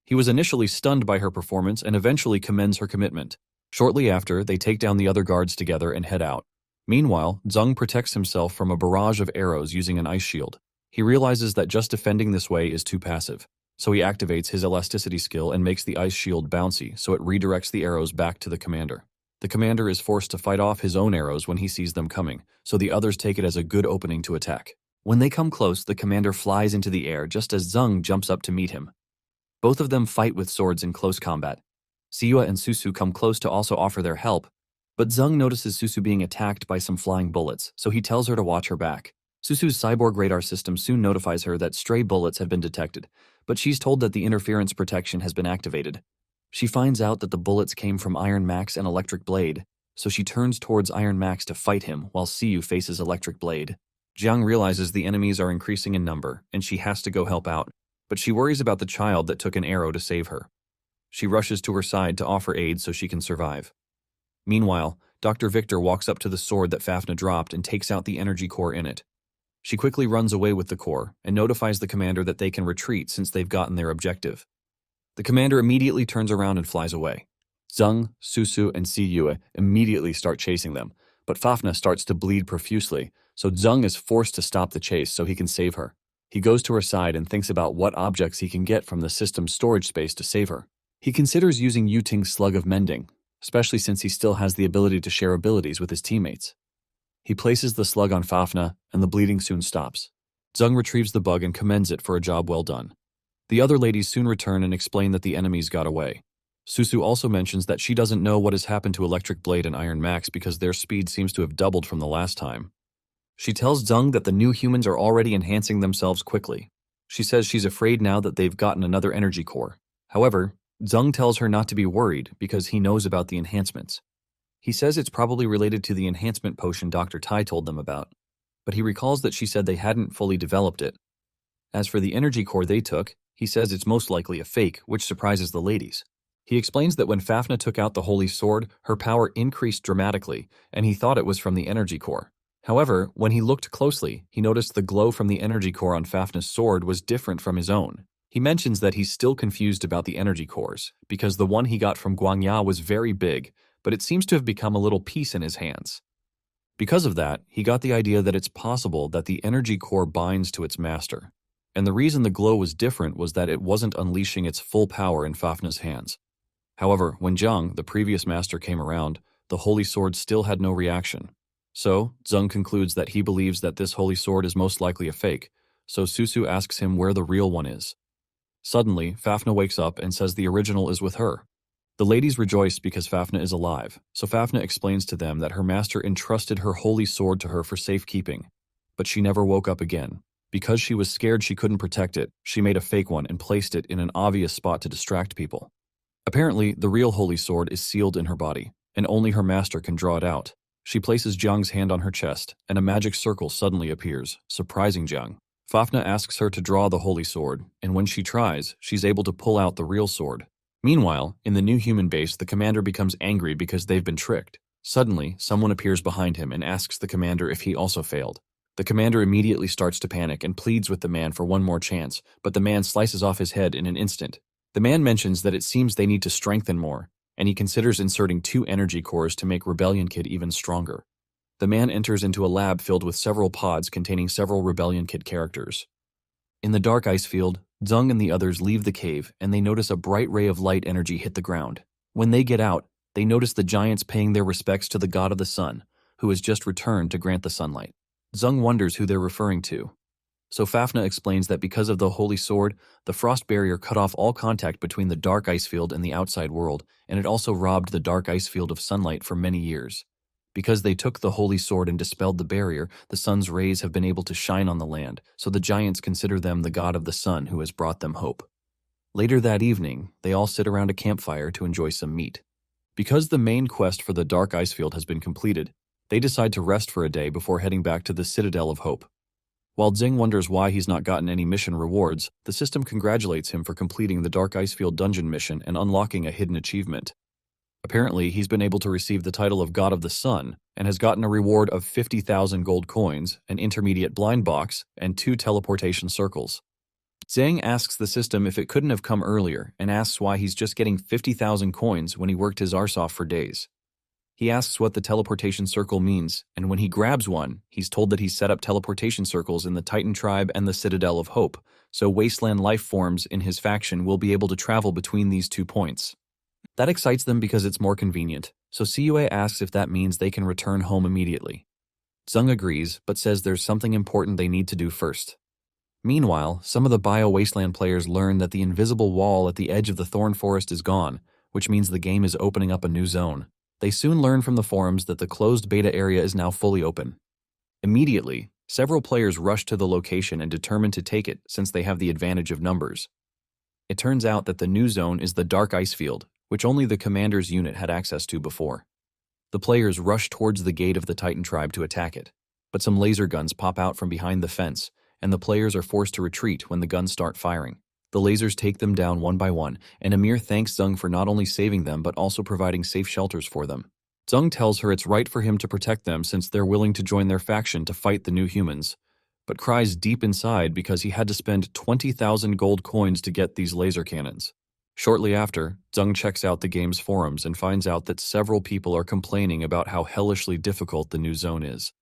He was initially stunned by her performance and eventually commends her commitment. Shortly after, they take down the other guards together and head out. Meanwhile, Zeng protects himself from a barrage of arrows using an ice shield. He realizes that just defending this way is too passive, so he activates his elasticity skill and makes the ice shield bouncy so it redirects the arrows back to the commander. The commander is forced to fight off his own arrows when he sees them coming, so the others take it as a good opening to attack. When they come close, the commander flies into the air just as Zeng jumps up to meet him. Both of them fight with swords in close combat. Siua and Susu come close to also offer their help, but Zeng notices Susu being attacked by some flying bullets, so he tells her to watch her back. Susu's cyborg radar system soon notifies her that stray bullets have been detected, but she's told that the interference protection has been activated. She finds out that the bullets came from Iron Max and Electric Blade, so she turns towards Iron Max to fight him while Siu faces Electric Blade. Jiang realizes the enemies are increasing in number, and she has to go help out, but she worries about the child that took an arrow to save her. She rushes to her side to offer aid so she can survive. Meanwhile, Dr. Victor walks up to the sword that Fafnir dropped and takes out the energy core in it. She quickly runs away with the core and notifies the commander that they can retreat since they've gotten their objective. The commander immediately turns around and flies away. Zeng, Susu, and Siyue immediately start chasing them, but Fafnir starts to bleed profusely, so Zeng is forced to stop the chase so he can save her. He goes to her side and thinks about what objects he can get from the system's storage space to save her. He considers using Yuting's Slug of Mending, especially since he still has the ability to share abilities with his teammates. He places the slug on Fafnir, and the bleeding soon stops. Zeng retrieves the bug and commends it for a job well done. The other ladies soon return and explain that the enemies got away. Susu also mentions that she doesn't know what has happened to Electric Blade and Iron Max because their speed seems to have doubled from the last time. She tells Zeng that the new humans are already enhancing themselves quickly. She says she's afraid now that they've gotten another energy core. However, Zeng tells her not to be worried because he knows about the enhancements. He says it's probably related to the enhancement potion Dr. Tai told them about, but he recalls that she said they hadn't fully developed it. As for the energy core they took, he says it's most likely a fake, which surprises the ladies. He explains that when Fafnir took out the holy sword, her power increased dramatically, and he thought it was from the energy core. However, when he looked closely, he noticed the glow from the energy core on Fafnir's sword was different from his own. He mentions that he's still confused about the energy cores, because the one he got from Guangya was very big, but it seems to have become a little piece in his hands. Because of that, he got the idea that it's possible that the energy core binds to its master. And the reason the glow was different was that it wasn't unleashing its full power in Fafnir's hands. However, when Zhang, the previous master, came around, the holy sword still had no reaction. So, Zeng concludes that he believes that this holy sword is most likely a fake, so Susu asks him where the real one is. Suddenly, Fafnir wakes up and says the original is with her. The ladies rejoice because Fafnir is alive, so Fafnir explains to them that her master entrusted her holy sword to her for safekeeping, but she never woke up again. Because she was scared she couldn't protect it, she made a fake one and placed it in an obvious spot to distract people. Apparently, the real holy sword is sealed in her body, and only her master can draw it out. She places Jiang's hand on her chest, and a magic circle suddenly appears, surprising Jiang. Fafnir asks her to draw the holy sword, and when she tries, she's able to pull out the real sword. Meanwhile, in the new human base, the commander becomes angry because they've been tricked. Suddenly, someone appears behind him and asks the commander if he also failed. The commander immediately starts to panic and pleads with the man for one more chance, but the man slices off his head in an instant. The man mentions that it seems they need to strengthen more, and he considers inserting 2 energy cores to make Rebellion Kid even stronger. The man enters into a lab filled with several pods containing several Rebellion Kid characters. In the dark ice field, Zhang and the others leave the cave and they notice a bright ray of light energy hit the ground. When they get out, they notice the giants paying their respects to the god of the sun, who has just returned to grant the sunlight. Zhang wonders who they're referring to. So Fafnir explains that because of the holy sword, the frost barrier cut off all contact between the dark ice field and the outside world, and it also robbed the dark ice field of sunlight for many years. Because they took the holy sword and dispelled the barrier, the sun's rays have been able to shine on the land, so the giants consider them the god of the sun who has brought them hope. Later that evening, they all sit around a campfire to enjoy some meat. Because the main quest for the dark ice field has been completed, they decide to rest for a day before heading back to the Citadel of Hope. While Xing wonders why he's not gotten any mission rewards, the system congratulates him for completing the Dark Icefield dungeon mission and unlocking a hidden achievement. Apparently, he's been able to receive the title of God of the Sun and has gotten a reward of 50,000 gold coins, an intermediate blind box, and 2 teleportation circles. Zhang asks the system if it couldn't have come earlier and asks why he's just getting 50,000 coins when he worked his arse off for days. He asks what the teleportation circle means, and when he grabs one, he's told that he's set up teleportation circles in the Titan tribe and the Citadel of Hope, so wasteland life forms in his faction will be able to travel between these 2 points. That excites them because it's more convenient, so Cue asks if that means they can return home immediately. Zhang agrees, but says there's something important they need to do first. Meanwhile, some of the Bio-Wasteland players learn that the invisible wall at the edge of the Thorn Forest is gone, which means the game is opening up a new zone. They soon learn from the forums that the closed beta area is now fully open. Immediately, several players rush to the location and determine to take it since they have the advantage of numbers. It turns out that the new zone is the Dark Ice Field, which only the commander's unit had access to before. The players rush towards the gate of the Titan tribe to attack it, but some laser guns pop out from behind the fence, and the players are forced to retreat when the guns start firing. The lasers take them down one by one, and Amir thanks Zhang for not only saving them but also providing safe shelters for them. Zhang tells her it's right for him to protect them since they're willing to join their faction to fight the new humans, but cries deep inside because he had to spend 20,000 gold coins to get these laser cannons. Shortly after, Zhang checks out the game's forums and finds out that several people are complaining about how hellishly difficult the new zone is.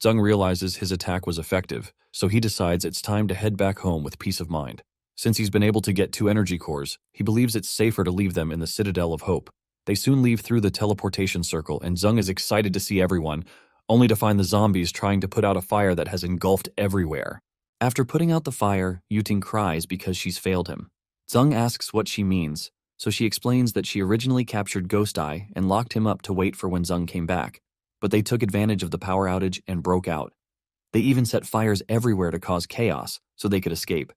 Zhang realizes his attack was effective, so he decides it's time to head back home with peace of mind. Since he's been able to get 2 energy cores, he believes it's safer to leave them in the Citadel of Hope. They soon leave through the teleportation circle, and Zhang is excited to see everyone, only to find the zombies trying to put out a fire that has engulfed everywhere. After putting out the fire, Yuting cries because she's failed him. Zhang asks what she means, so she explains that she originally captured Ghost Eye and locked him up to wait for when Zhang came back, but they took advantage of the power outage and broke out. They even set fires everywhere to cause chaos so they could escape.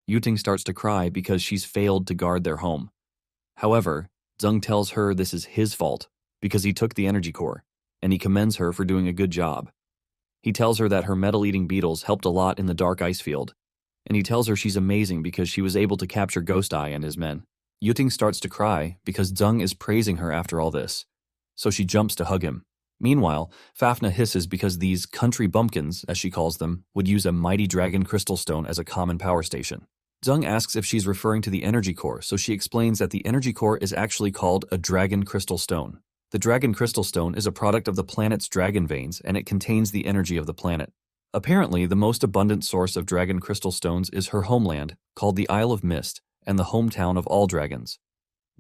Yuting starts to cry because she's failed to guard their home. However, Zhang tells her this is his fault because he took the energy core, and he commends her for doing a good job. He tells her that her metal-eating beetles helped a lot in the Dark Ice Field, and he tells her she's amazing because she was able to capture Ghost Eye and his men. Yuting starts to cry because Zhang is praising her after all this, so she jumps to hug him. Meanwhile, Fafnir hisses because these country bumpkins, as she calls them, would use a mighty dragon crystal stone as a common power station. Zhang asks if she's referring to the energy core, so she explains that the energy core is actually called a dragon crystal stone. The dragon crystal stone is a product of the planet's dragon veins, and it contains the energy of the planet. Apparently, the most abundant source of dragon crystal stones is her homeland, called the Isle of Mist, and the hometown of all dragons.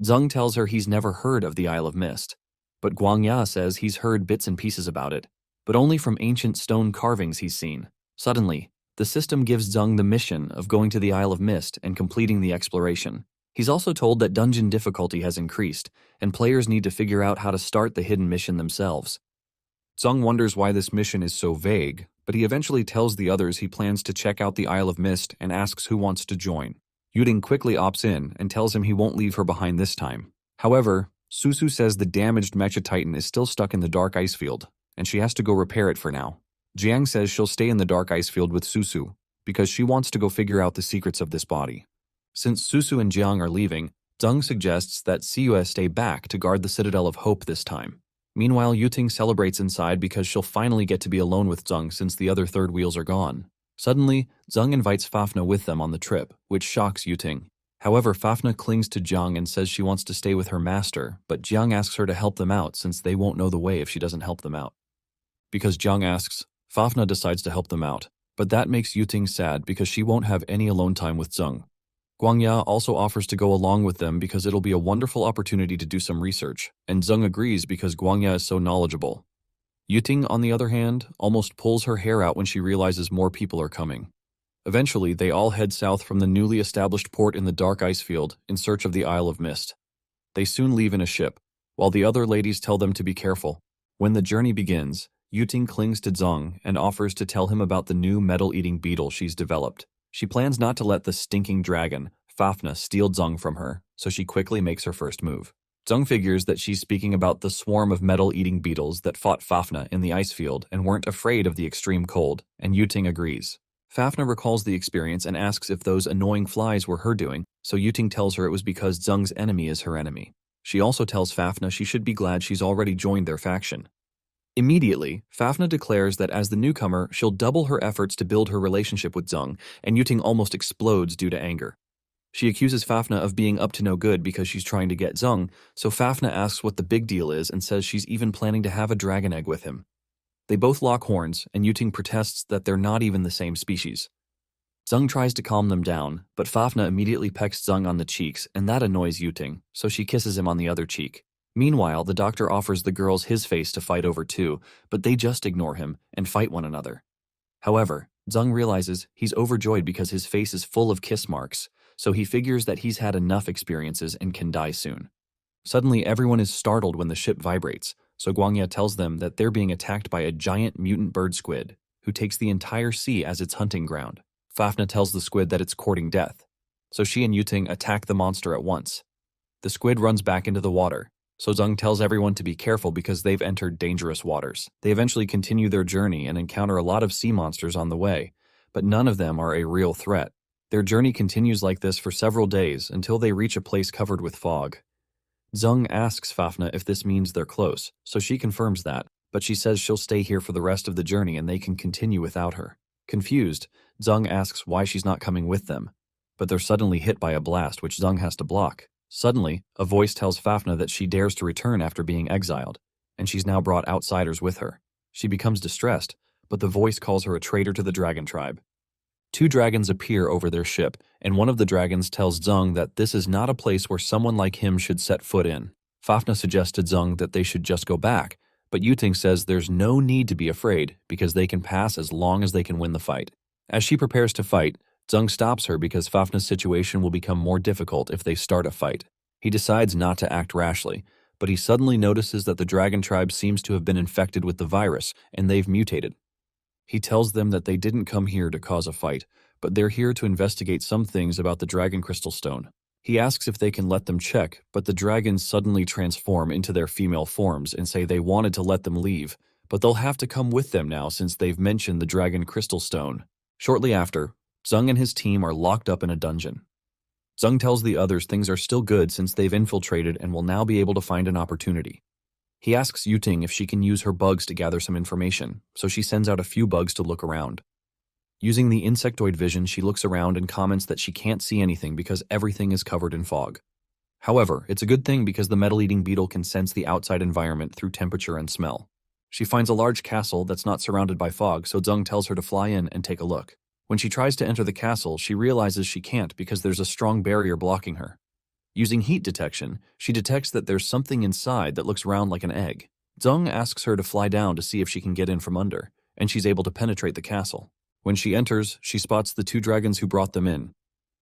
Zhang tells her he's never heard of the Isle of Mist, but Guangya says he's heard bits and pieces about it, but only from ancient stone carvings he's seen. Suddenly, the system gives Zhang the mission of going to the Isle of Mist and completing the exploration. He's also told that dungeon difficulty has increased, and players need to figure out how to start the hidden mission themselves. Zhang wonders why this mission is so vague, but he eventually tells the others he plans to check out the Isle of Mist and asks who wants to join. Yuting quickly opts in and tells him he won't leave her behind this time. However, Susu says the damaged Mecha Titan is still stuck in the Dark Ice Field, and she has to go repair it for now. Jiang says she'll stay in the Dark Ice Field with Susu because she wants to go figure out the secrets of this body. Since Susu and Jiang are leaving, Zhang suggests that Cue stay back to guard the Citadel of Hope this time. Meanwhile, Yuting celebrates inside because she'll finally get to be alone with Zhang since the other third wheels are gone. Suddenly, Zhang invites Fafnir with them on the trip, which shocks Yuting. However, Fafnir clings to Jiang and says she wants to stay with her master, but Jiang asks her to help them out since they won't know the way if she doesn't help them out. Because Jiang asks, Fafnir decides to help them out, But that makes Yuting sad because she won't have any alone time with Zeng. Guangya also offers to go along with them because it'll be a wonderful opportunity to do some research, and Zeng agrees because Guangya is so knowledgeable. Yuting, on the other hand, almost pulls her hair out when she realizes more people are coming. Eventually, they all head south from the newly established port in the dark ice field in search of the Isle of Mist. They soon leave in a ship, while the other ladies tell them to be careful. When the journey begins, Yuting clings to Zeng and offers to tell him about the new metal-eating beetle she's developed. She plans not to let the stinking dragon, Fafnir, steal Zeng from her, so she quickly makes her first move. Zeng figures that she's speaking about the swarm of metal-eating beetles that fought Fafnir in the ice field and weren't afraid of the extreme cold, and Yuting agrees. Fafnir recalls the experience and asks if those annoying flies were her doing, so Yuting tells her it was because Zeng's enemy is her enemy. She also tells Fafnir she should be glad she's already joined their faction. Immediately, Fafnir declares that as the newcomer, she'll double her efforts to build her relationship with Zeng, and Yuting almost explodes due to anger. She accuses Fafnir of being up to no good because she's trying to get Zeng, so Fafnir asks what the big deal is and says she's even planning to have a dragon egg with him. They both lock horns, and Yuting protests that they're not even the same species. Zeng tries to calm them down, but Fafnir immediately pecks Zeng on the cheeks, and that annoys Yuting, so she kisses him on the other cheek. Meanwhile, the doctor offers the girls his face to fight over too, but they just ignore him and fight one another. However, Zeng realizes he's overjoyed because his face is full of kiss marks, so he figures that he's had enough experiences and can die soon. Suddenly, everyone is startled when the ship vibrates, so Guangya tells them that they're being attacked by a giant mutant bird squid, who takes the entire sea as its hunting ground. Fafnir tells the squid that it's courting death, so she and Yuting attack the monster at once. The squid runs back into the water, so Zeng tells everyone to be careful because they've entered dangerous waters. They eventually continue their journey and encounter a lot of sea monsters on the way, but none of them are a real threat. Their journey continues like this for several days until they reach a place covered with fog. Zeng asks Fafnir if this means they're close, so she confirms that, but she says she'll stay here for the rest of the journey and they can continue without her. Confused, Zeng asks why she's not coming with them, but they're suddenly hit by a blast which Zeng has to block. Suddenly, a voice tells Fafnir that she dares to return after being exiled, and she's now brought outsiders with her. She becomes distressed, but the voice calls her a traitor to the dragon tribe. Two dragons appear over their ship, and one of the dragons tells Zeng that this is not a place where someone like him should set foot in. Fafnir suggested Zeng that they should just go back, but Yuting says there's no need to be afraid because they can pass as long as they can win the fight. As she prepares to fight, Zeng stops her because Fafnir's situation will become more difficult if they start a fight. He decides not to act rashly, but he suddenly notices that the dragon tribe seems to have been infected with the virus, and they've mutated. He tells them that they didn't come here to cause a fight, but they're here to investigate some things about the dragon crystal stone. He asks if they can let them check, but the dragons suddenly transform into their female forms and say they wanted to let them leave, but they'll have to come with them now since they've mentioned the dragon crystal stone. Shortly after, Zeng and his team are locked up in a dungeon. Zeng tells the others things are still good since they've infiltrated and will now be able to find an opportunity. He asks Yuting if she can use her bugs to gather some information, so she sends out a few bugs to look around. Using the insectoid vision, she looks around and comments that she can't see anything because everything is covered in fog. However, it's a good thing because the metal-eating beetle can sense the outside environment through temperature and smell. She finds a large castle that's not surrounded by fog, so Zeng tells her to fly in and take a look. When she tries to enter the castle, she realizes she can't because there's a strong barrier blocking her. Using heat detection, she detects that there's something inside that looks round like an egg. Zeng asks her to fly down to see if she can get in from under, and she's able to penetrate the castle. When she enters, she spots the two dragons who brought them in.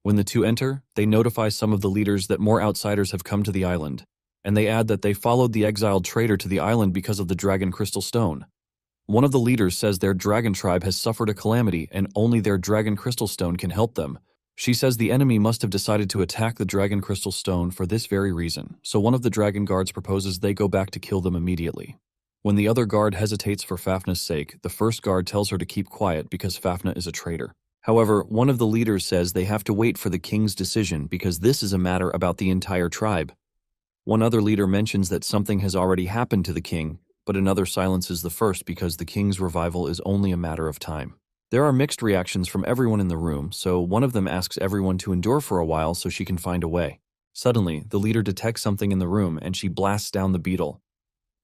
When the two enter, they notify some of the leaders that more outsiders have come to the island, and they add that they followed the exiled traitor to the island because of the dragon crystal stone. One of the leaders says their dragon tribe has suffered a calamity and only their dragon crystal stone can help them. She says the enemy must have decided to attack the dragon crystal stone for this very reason, so one of the dragon guards proposes they go back to kill them immediately. When the other guard hesitates for Fafnir's sake, the first guard tells her to keep quiet because Fafnir is a traitor. However, one of the leaders says they have to wait for the king's decision because this is a matter about the entire tribe. One other leader mentions that something has already happened to the king, but another silences the first because the king's revival is only a matter of time. There are mixed reactions from everyone in the room, so one of them asks everyone to endure for a while so she can find a way. Suddenly, the leader detects something in the room and she blasts down the beetle.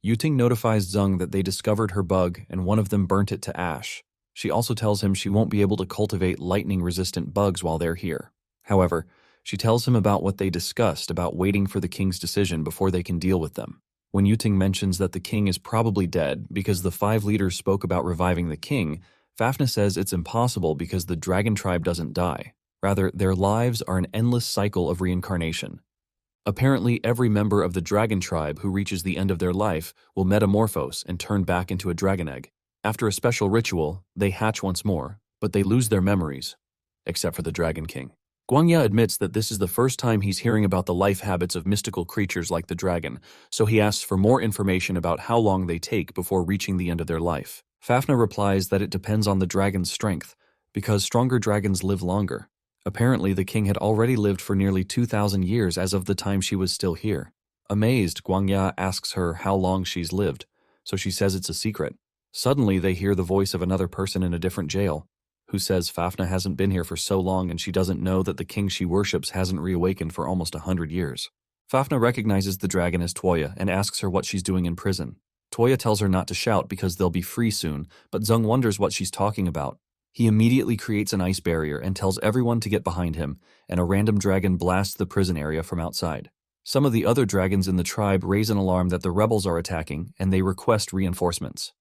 Yuting notifies Zeng that they discovered her bug and one of them burnt it to ash. She also tells him she won't be able to cultivate lightning-resistant bugs while they're here. However, she tells him about what they discussed about waiting for the king's decision before they can deal with them. When Yuting mentions that the king is probably dead because the 5 leaders spoke about reviving the king, Fafnir says it's impossible because the dragon tribe doesn't die. Rather, their lives are an endless cycle of reincarnation. Apparently, every member of the dragon tribe who reaches the end of their life will metamorphose and turn back into a dragon egg. After a special ritual, they hatch once more, but they lose their memories, except for the Dragon King. Guangya admits that this is the first time he's hearing about the life habits of mystical creatures like the dragon, so he asks for more information about how long they take before reaching the end of their life. Fafnir replies that it depends on the dragon's strength, because stronger dragons live longer. Apparently, the king had already lived for nearly 2,000 years as of the time she was still here. Amazed, Guangya asks her how long she's lived, so she says it's a secret. Suddenly, they hear the voice of another person in a different jail, who says Fafnir hasn't been here for so long and she doesn't know that the king she worships hasn't reawakened for almost 100 years. Fafnir recognizes the dragon as Toya and asks her what she's doing in prison. Toya tells her not to shout because they'll be free soon, but Zung wonders what she's talking about. He immediately creates an ice barrier and tells everyone to get behind him, and a random dragon blasts the prison area from outside. Some of the other dragons in the tribe raise an alarm that the rebels are attacking, and they request reinforcements.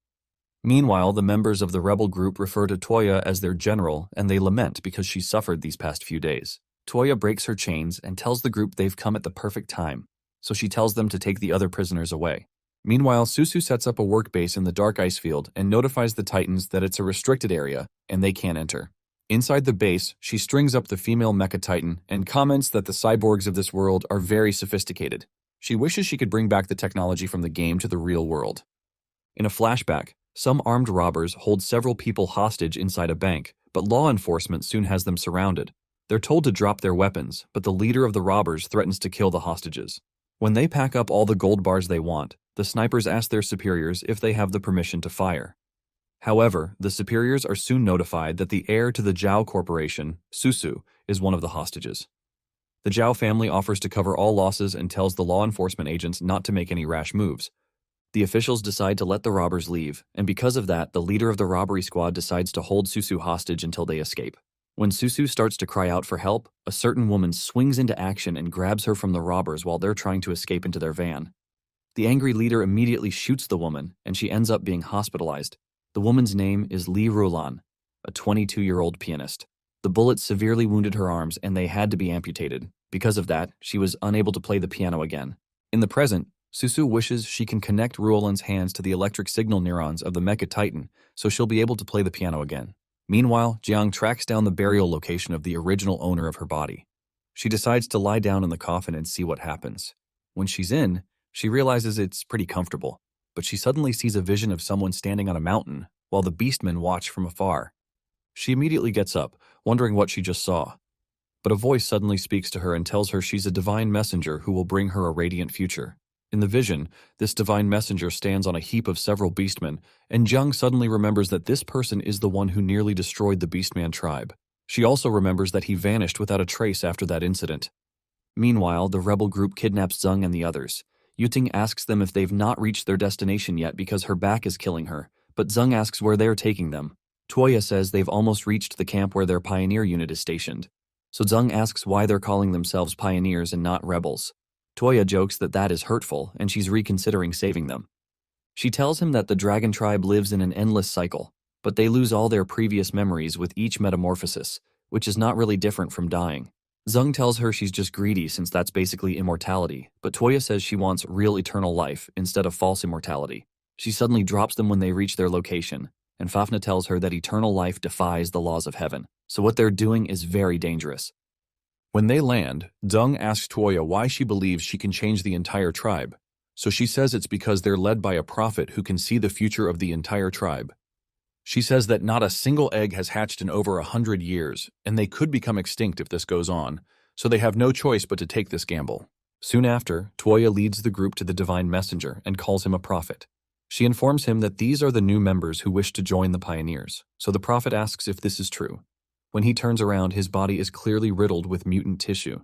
Meanwhile, the members of the rebel group refer to Toya as their general, and they lament because she suffered these past few days. Toya breaks her chains and tells the group they've come at the perfect time, so she tells them to take the other prisoners away. Meanwhile, Susu sets up a work base in the dark ice field and notifies the Titans that it's a restricted area and they can't enter. Inside the base, she strings up the female mecha Titan and comments that the cyborgs of this world are very sophisticated. She wishes she could bring back the technology from the game to the real world. In a flashback, some armed robbers hold several people hostage inside a bank, but law enforcement soon has them surrounded. They're told to drop their weapons, but the leader of the robbers threatens to kill the hostages. When they pack up all the gold bars they want, the snipers ask their superiors if they have the permission to fire. However, the superiors are soon notified that the heir to the Zhao Corporation, Susu, is one of the hostages. The Zhao family offers to cover all losses and tells the law enforcement agents not to make any rash moves. The officials decide to let the robbers leave, and because of that, the leader of the robbery squad decides to hold Susu hostage until they escape. When Susu starts to cry out for help, a certain woman swings into action and grabs her from the robbers while they're trying to escape into their van. The angry leader immediately shoots the woman, and she ends up being hospitalized. The woman's name is Li Rulan, a 22-year-old pianist. The bullet severely wounded her arms, and they had to be amputated. Because of that, she was unable to play the piano again. In the present, Susu wishes she can connect Ruolan's hands to the electric signal neurons of the Mecha Titan, so she'll be able to play the piano again. Meanwhile, Jiang tracks down the burial location of the original owner of her body. She decides to lie down in the coffin and see what happens. When she's in, she realizes it's pretty comfortable, but she suddenly sees a vision of someone standing on a mountain while the beastmen watch from afar. She immediately gets up, wondering what she just saw. But a voice suddenly speaks to her and tells her she's a divine messenger who will bring her a radiant future. In the vision, this divine messenger stands on a heap of several beastmen, and Jiang suddenly remembers that this person is the one who nearly destroyed the Beastman tribe. She also remembers that he vanished without a trace after that incident. Meanwhile, the rebel group kidnaps Zeng and the others. Yuting asks them if they've not reached their destination yet because her back is killing her, but Zeng asks where they're taking them. Toya says they've almost reached the camp where their pioneer unit is stationed. So Zeng asks why they're calling themselves pioneers and not rebels. Toya jokes that that is hurtful, and she's reconsidering saving them. She tells him that the dragon tribe lives in an endless cycle, but they lose all their previous memories with each metamorphosis, which is not really different from dying. Zeng tells her she's just greedy since that's basically immortality, but Toya says she wants real eternal life instead of false immortality. She suddenly drops them when they reach their location, and Fafnir tells her that eternal life defies the laws of heaven, so what they're doing is very dangerous. When they land, Zeng asks Toya why she believes she can change the entire tribe, so she says it's because they're led by a prophet who can see the future of the entire tribe. She says that not a single egg has hatched in over 100 years, and they could become extinct if this goes on, so they have no choice but to take this gamble. Soon after, Toya leads the group to the divine messenger and calls him a prophet. She informs him that these are the new members who wish to join the pioneers, so the prophet asks if this is true. When he turns around, his body is clearly riddled with mutant tissue.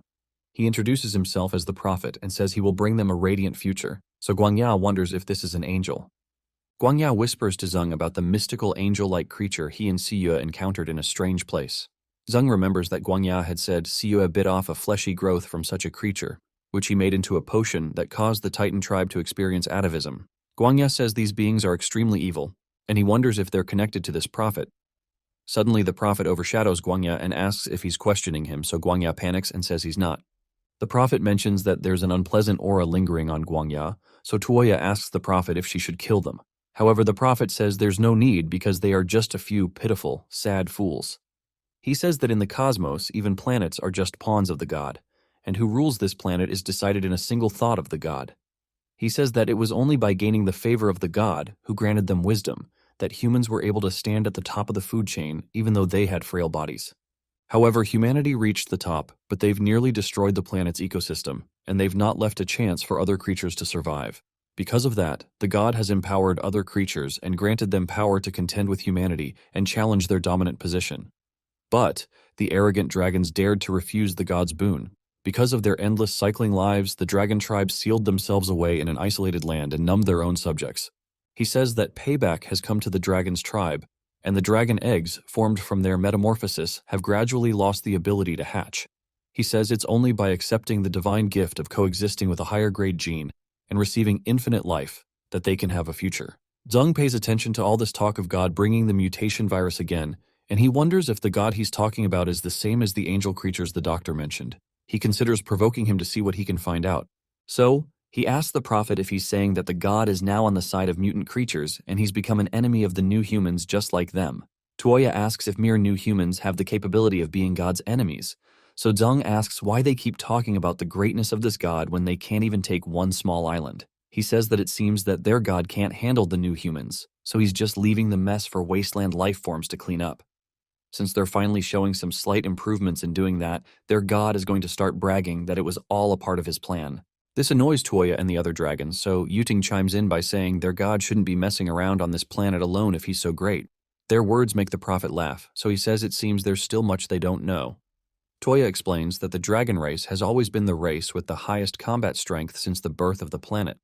He introduces himself as the prophet and says he will bring them a radiant future, so Guangya wonders if this is an angel. Guangya whispers to Zeng about the mystical angel-like creature he and Siyue encountered in a strange place. Zeng remembers that Guangya had said Siyue bit off a fleshy growth from such a creature, which he made into a potion that caused the Titan tribe to experience atavism. Guangya says these beings are extremely evil, and he wonders if they're connected to this prophet. Suddenly, the prophet overshadows Guangya and asks if he's questioning him, so Guangya panics and says he's not. The prophet mentions that there's an unpleasant aura lingering on Guangya, so Tuoya asks the prophet if she should kill them. However, the prophet says there's no need because they are just a few pitiful, sad fools. He says that in the cosmos, even planets are just pawns of the god, and who rules this planet is decided in a single thought of the god. He says that it was only by gaining the favor of the god, who granted them wisdom, that humans were able to stand at the top of the food chain even though they had frail bodies. However, humanity reached the top, but they've nearly destroyed the planet's ecosystem, and they've not left a chance for other creatures to survive. Because of that, the god has empowered other creatures and granted them power to contend with humanity and challenge their dominant position. But the arrogant dragons dared to refuse the god's boon. Because of their endless cycling lives, the dragon tribes sealed themselves away in an isolated land and numbed their own subjects. He says that payback has come to the dragon's tribe, and the dragon eggs, formed from their metamorphosis, have gradually lost the ability to hatch. He says it's only by accepting the divine gift of coexisting with a higher grade gene and receiving infinite life that they can have a future. Zeng pays attention to all this talk of God bringing the mutation virus again, and he wonders if the god he's talking about is the same as the angel creatures the doctor mentioned. He considers provoking him to see what he can find out. So, he asks the prophet if he's saying that the god is now on the side of mutant creatures and he's become an enemy of the new humans just like them. Tuoya asks if mere new humans have the capability of being God's enemies. So Zeng asks why they keep talking about the greatness of this god when they can't even take one small island. He says that it seems that their god can't handle the new humans, so he's just leaving the mess for wasteland life forms to clean up. Since they're finally showing some slight improvements in doing that, their god is going to start bragging that it was all a part of his plan. This annoys Tuoya and the other dragons, so Yuting chimes in by saying their god shouldn't be messing around on this planet alone if he's so great. Their words make the prophet laugh, so he says it seems there's still much they don't know. Tuoya explains that the dragon race has always been the race with the highest combat strength since the birth of the planet.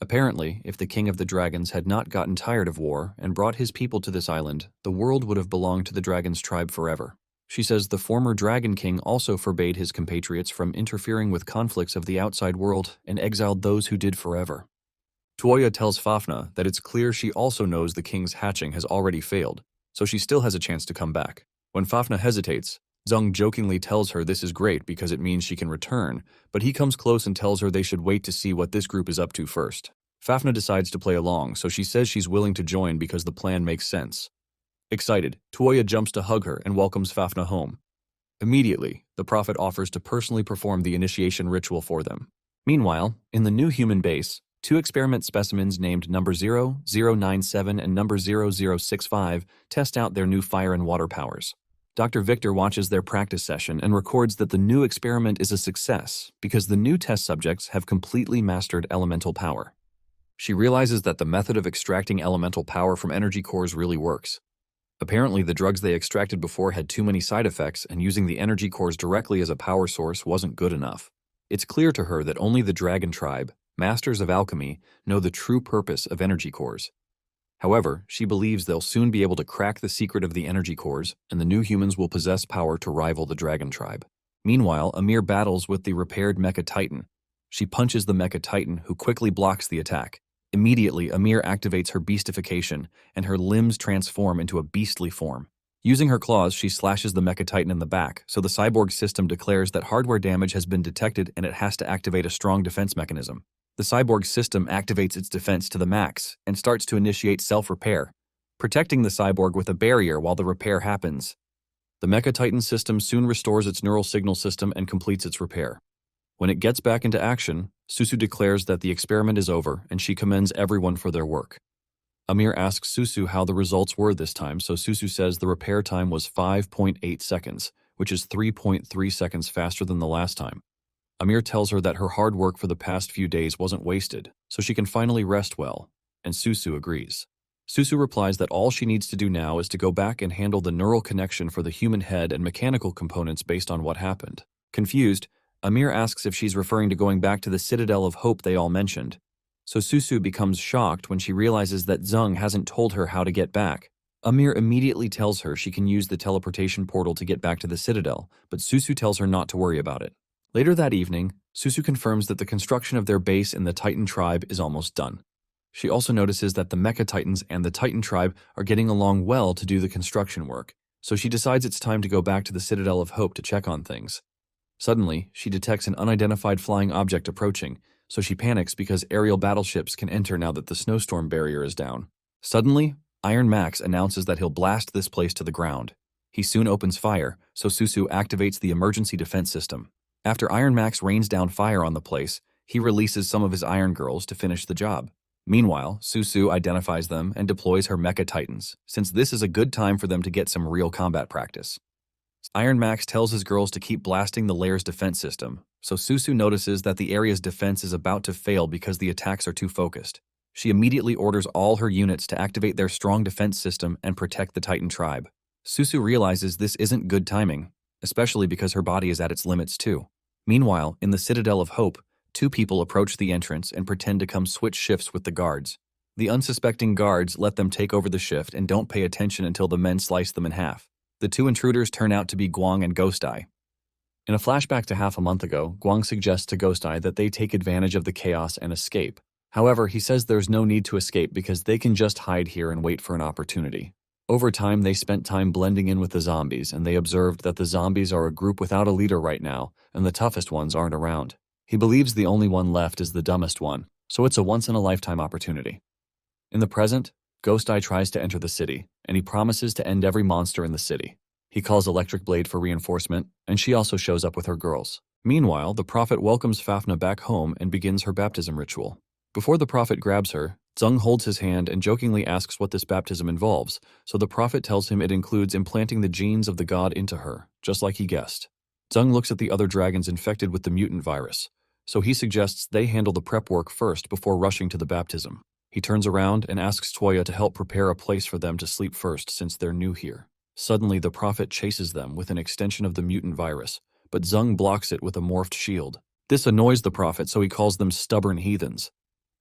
Apparently, if the king of the dragons had not gotten tired of war and brought his people to this island, the world would have belonged to the dragon's tribe forever. She says the former dragon king also forbade his compatriots from interfering with conflicts of the outside world and exiled those who did forever. Tuoya tells Fafnir that it's clear she also knows the king's hatching has already failed, so she still has a chance to come back. When Fafnir hesitates, Zeng jokingly tells her this is great because it means she can return, but he comes close and tells her they should wait to see what this group is up to first. Fafnir decides to play along, so she says she's willing to join because the plan makes sense. Excited, Tuoya jumps to hug her and welcomes Fafnir home. Immediately, the prophet offers to personally perform the initiation ritual for them. Meanwhile, in the new human base, two experiment specimens named number 0097 and number 0065 test out their new fire and water powers. Dr. Victor watches their practice session and records that the new experiment is a success because the new test subjects have completely mastered elemental power. She realizes that the method of extracting elemental power from energy cores really works. Apparently, the drugs they extracted before had too many side effects, and using the energy cores directly as a power source wasn't good enough. It's clear to her that only the dragon tribe, masters of alchemy, know the true purpose of energy cores. However, she believes they'll soon be able to crack the secret of the energy cores, and the new humans will possess power to rival the dragon tribe. Meanwhile, Amir battles with the repaired Mecha Titan. She punches the Mecha Titan, who quickly blocks the attack. Immediately, Amir activates her beastification, and her limbs transform into a beastly form. Using her claws, she slashes the Mecha Titan in the back, so the cyborg system declares that hardware damage has been detected and it has to activate a strong defense mechanism. The cyborg system activates its defense to the max and starts to initiate self-repair, protecting the cyborg with a barrier while the repair happens. The Mecha Titan system soon restores its neural signal system and completes its repair. When it gets back into action, Susu declares that the experiment is over and she commends everyone for their work. Amir asks Susu how the results were this time, so Susu says the repair time was 5.8 seconds, which is 3.3 seconds faster than the last time. Amir tells her that her hard work for the past few days wasn't wasted, so she can finally rest well, and Susu agrees. Susu replies that all she needs to do now is to go back and handle the neural connection for the human head and mechanical components based on what happened. Confused, Amir asks if she's referring to going back to the Citadel of Hope they all mentioned. so Susu becomes shocked when she realizes that Zung hasn't told her how to get back. Amir immediately tells her she can use the teleportation portal to get back to the Citadel, but Susu tells her not to worry about it. Later that evening, Susu confirms that the construction of their base in the Titan tribe is almost done. She also notices that the Mecha Titans and the Titan tribe are getting along well to do the construction work, so she decides it's time to go back to the Citadel of Hope to check on things. Suddenly, she detects an unidentified flying object approaching, so she panics because aerial battleships can enter now that the snowstorm barrier is down. Suddenly, Iron Max announces that he'll blast this place to the ground. He soon opens fire, so Susu activates the emergency defense system. After Iron Max rains down fire on the place, he releases some of his Iron Girls to finish the job. Meanwhile, Susu identifies them and deploys her Mecha Titans, since this is a good time for them to get some real combat practice. Iron Max tells his girls to keep blasting the lair's defense system, so Susu notices that the area's defense is about to fail because the attacks are too focused. She immediately orders all her units to activate their strong defense system and protect the Titan tribe. Susu realizes this isn't good timing, especially because her body is at its limits too. Meanwhile, in the Citadel of Hope, two people approach the entrance and pretend to come switch shifts with the guards. The unsuspecting guards let them take over the shift and don't pay attention until the men slice them in half. The two intruders turn out to be Guang and Ghost Eye. In a flashback to half a month ago, Guang suggests to Ghost Eye that they take advantage of the chaos and escape. However, he says there's no need to escape because they can just hide here and wait for an opportunity. Over time, they spent time blending in with the zombies, and they observed that the zombies are a group without a leader right now, and the toughest ones aren't around. He believes the only one left is the dumbest one, so it's a once-in-a-lifetime opportunity. In the present, Ghost Eye tries to enter the city, and he promises to end every monster in the city. He calls Electric Blade for reinforcement, and she also shows up with her girls. Meanwhile, the Prophet welcomes Fafnir back home and begins her baptism ritual. Before the Prophet grabs her, Zung holds his hand and jokingly asks what this baptism involves, so the Prophet tells him it includes implanting the genes of the god into her, just like he guessed. Zung looks at the other dragons infected with the mutant virus, so he suggests they handle the prep work first before rushing to the baptism. He turns around and asks Toya to help prepare a place for them to sleep first since they're new here. Suddenly, the Prophet chases them with an extension of the mutant virus, but Zung blocks it with a morphed shield. This annoys the Prophet, so he calls them stubborn heathens.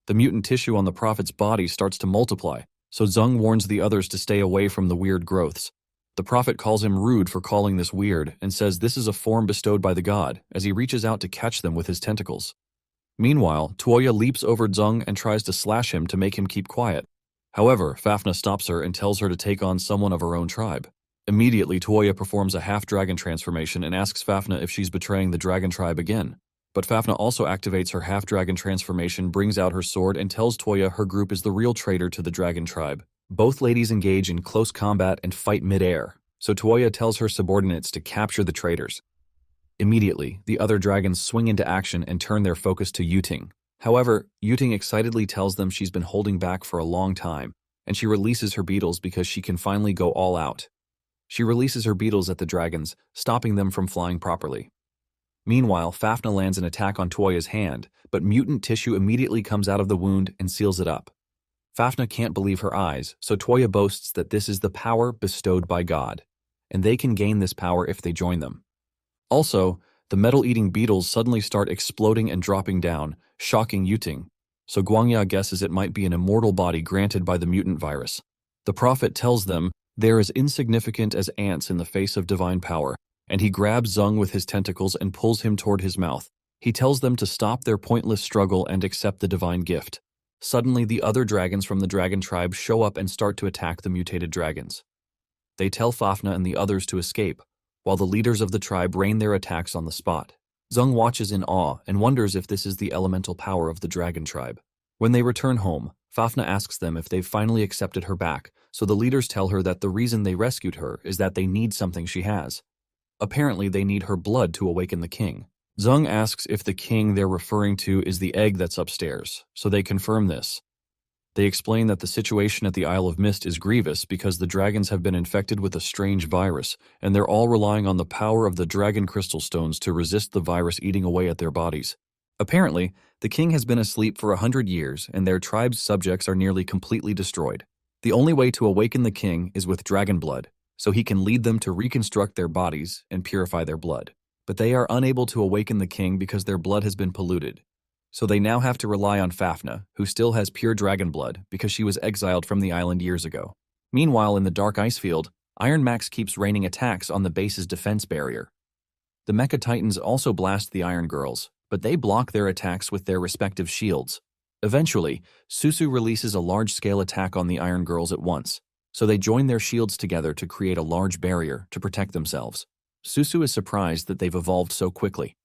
The mutant tissue on the Prophet's body starts to multiply, so Zung warns the others to stay away from the weird growths. The Prophet calls him rude for calling this weird and says this is a form bestowed by the god as he reaches out to catch them with his tentacles. Meanwhile, Tuoya leaps over Zung and tries to slash him to make him keep quiet. However, Fafnir stops her and tells her to take on someone of her own tribe. Immediately, Tuoya performs a half-dragon transformation and asks Fafnir if she's betraying the dragon tribe again. But Fafnir also activates her half-dragon transformation, brings out her sword, and tells Toya her group is the real traitor to the dragon tribe. Both ladies engage in close combat and fight mid-air, so Toya tells her subordinates to capture the traitors. Immediately, the other dragons swing into action and turn their focus to Yuting. However, Yuting excitedly tells them she's been holding back for a long time, and she releases her beetles because she can finally go all out. She releases her beetles at the dragons, stopping them from flying properly. Meanwhile, Fafnir lands an attack on Toya's hand, but mutant tissue immediately comes out of the wound and seals it up. Fafnir can't believe her eyes, so Toya boasts that this is the power bestowed by God, and they can gain this power if they join them. Also, the metal-eating beetles suddenly start exploding and dropping down, shocking Yuting, so Guangya guesses it might be an immortal body granted by the mutant virus. The Prophet tells them they're as insignificant as ants in the face of divine power, and he grabs Zung with his tentacles and pulls him toward his mouth. He tells them to stop their pointless struggle and accept the divine gift. Suddenly, the other dragons from the dragon tribe show up and start to attack the mutated dragons. They tell Fafnir and the others to escape, while the leaders of the tribe rain their attacks on the spot. Zung watches in awe and wonders if this is the elemental power of the dragon tribe. When they return home, Fafnir asks them if they've finally accepted her back, so the leaders tell her that the reason they rescued her is that they need something she has. Apparently, they need her blood to awaken the king. Zung asks if the king they're referring to is the egg that's upstairs, so they confirm this. They explain that the situation at the Isle of Mist is grievous because the dragons have been infected with a strange virus, and they're all relying on the power of the dragon crystal stones to resist the virus eating away at their bodies. Apparently, the king has been asleep for 100 years, and their tribe's subjects are nearly completely destroyed. The only way to awaken the king is with dragon blood, so he can lead them to reconstruct their bodies and purify their blood. But they are unable to awaken the king because their blood has been polluted. So they now have to rely on Fafnir, who still has pure dragon blood because she was exiled from the island years ago. Meanwhile, in the dark ice field, Iron Max keeps raining attacks on the base's defense barrier. The Mecha Titans also blast the Iron Girls, but they block their attacks with their respective shields. Eventually, Susu releases a large-scale attack on the Iron Girls at once, so they join their shields together to create a large barrier to protect themselves. Susu is surprised that they've evolved so quickly.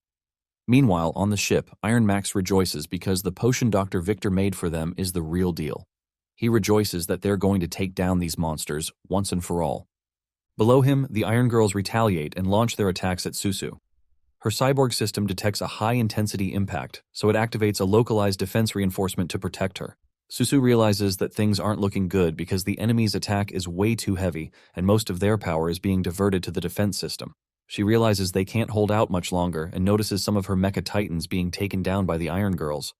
Meanwhile, on the ship, Iron Max rejoices because the potion Dr. Victor made for them is the real deal. He rejoices that they're going to take down these monsters once and for all. Below him, the Iron Girls retaliate and launch their attacks at Susu. Her cyborg system detects a high-intensity impact, so it activates a localized defense reinforcement to protect her. Susu realizes that things aren't looking good because the enemy's attack is way too heavy and most of their power is being diverted to the defense system. She realizes they can't hold out much longer and notices some of her Mecha Titans being taken down by the Iron Girls.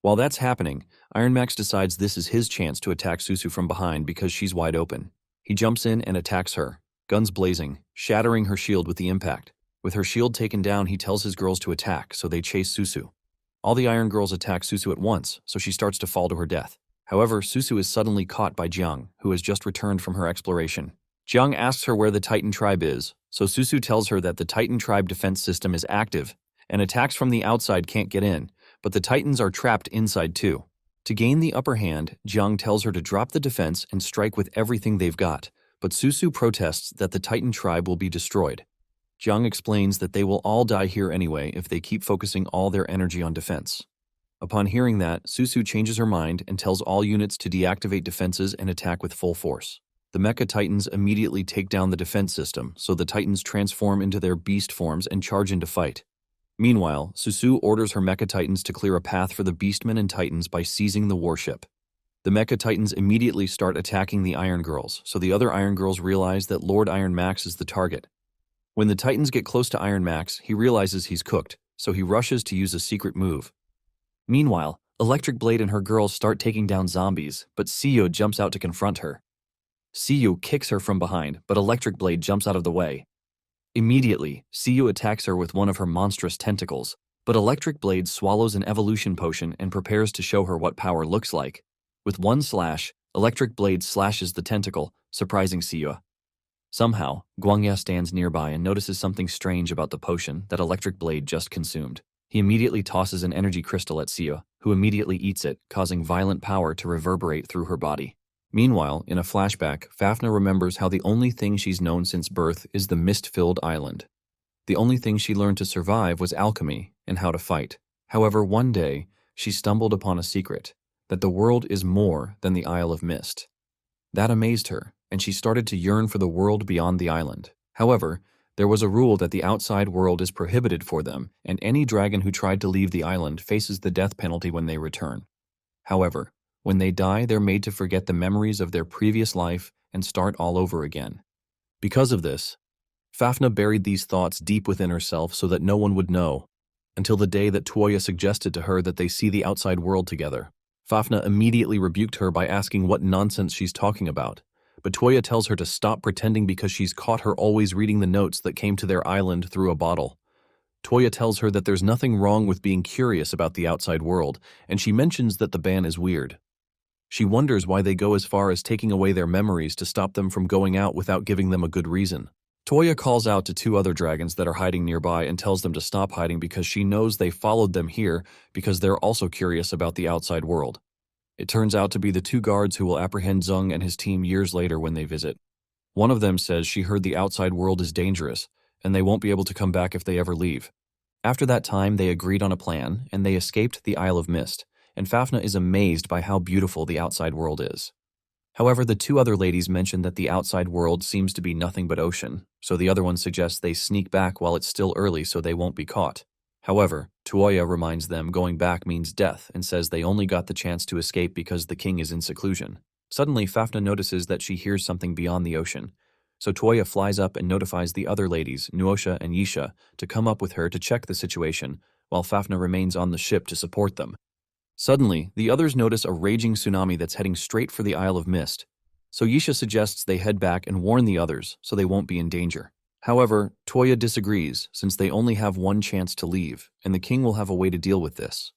While that's happening, Iron Max decides this is his chance to attack Susu from behind because she's wide open. He jumps in and attacks her, guns blazing, shattering her shield with the impact. With her shield taken down, he tells his girls to attack, so they chase Susu. All the Iron Girls attack Susu at once, so she starts to fall to her death. However, Susu is suddenly caught by Jiang, who has just returned from her exploration. Jiang asks her where the Titan tribe is, so Susu tells her that the Titan tribe defense system is active, and attacks from the outside can't get in, but the Titans are trapped inside too. To gain the upper hand, Jiang tells her to drop the defense and strike with everything they've got, but Susu protests that the Titan tribe will be destroyed. Jiang explains that they will all die here anyway if they keep focusing all their energy on defense. Upon hearing that, Susu changes her mind and tells all units to deactivate defenses and attack with full force. The Mecha Titans immediately take down the defense system, so the Titans transform into their beast forms and charge into fight. Meanwhile, Susu orders her Mecha Titans to clear a path for the Beastmen and Titans by seizing the warship. The Mecha Titans immediately start attacking the Iron Girls, so the other Iron Girls realize that Lord Iron Max is the target. When the Titans get close to Iron Max, he realizes he's cooked, so he rushes to use a secret move. Meanwhile, Electric Blade and her girls start taking down zombies, but Siyo jumps out to confront her. Siyo kicks her from behind, but Electric Blade jumps out of the way. Immediately, Siyo attacks her with one of her monstrous tentacles, but Electric Blade swallows an evolution potion and prepares to show her what power looks like. With one slash, Electric Blade slashes the tentacle, surprising Siyo. Somehow, Guangya stands nearby and notices something strange about the potion that Electric Blade just consumed. He immediately tosses an energy crystal at Siyo, who immediately eats it, causing violent power to reverberate through her body. Meanwhile, in a flashback, Fafnir remembers how the only thing she's known since birth is the mist-filled island. The only thing she learned to survive was alchemy and how to fight. However, one day, she stumbled upon a secret, that the world is more than the Isle of Mist. That amazed her, and she started to yearn for the world beyond the island. However, there was a rule that the outside world is prohibited for them, and any dragon who tried to leave the island faces the death penalty when they return. However, when they die, they're made to forget the memories of their previous life and start all over again. Because of this, Fafnir buried these thoughts deep within herself so that no one would know, until the day that Tuoya suggested to her that they see the outside world together. Fafnir immediately rebuked her by asking what nonsense she's talking about, but Tuoya tells her to stop pretending because she's caught her always reading the notes that came to their island through a bottle. Tuoya tells her that there's nothing wrong with being curious about the outside world, and she mentions that the ban is weird. She wonders why they go as far as taking away their memories to stop them from going out without giving them a good reason. Tuoya calls out to two other dragons that are hiding nearby and tells them to stop hiding because she knows they followed them here because they're also curious about the outside world. It turns out to be the two guards who will apprehend Zeng and his team years later when they visit. One of them says she heard the outside world is dangerous, and they won't be able to come back if they ever leave. After that time, they agreed on a plan, and they escaped the Isle of Mist, and Fafnir is amazed by how beautiful the outside world is. However, the two other ladies mention that the outside world seems to be nothing but ocean, so the other one suggests they sneak back while it's still early so they won't be caught. However, Tuoya reminds them going back means death and says they only got the chance to escape because the king is in seclusion. Suddenly, Fafnir notices that she hears something beyond the ocean, so Tuoya flies up and notifies the other ladies, Nuosha and Yisha, to come up with her to check the situation, while Fafnir remains on the ship to support them. Suddenly, the others notice a raging tsunami that's heading straight for the Isle of Mist, so Yisha suggests they head back and warn the others so they won't be in danger. However, Tuoya disagrees since they only have one chance to leave, and the king will have a way to deal with this.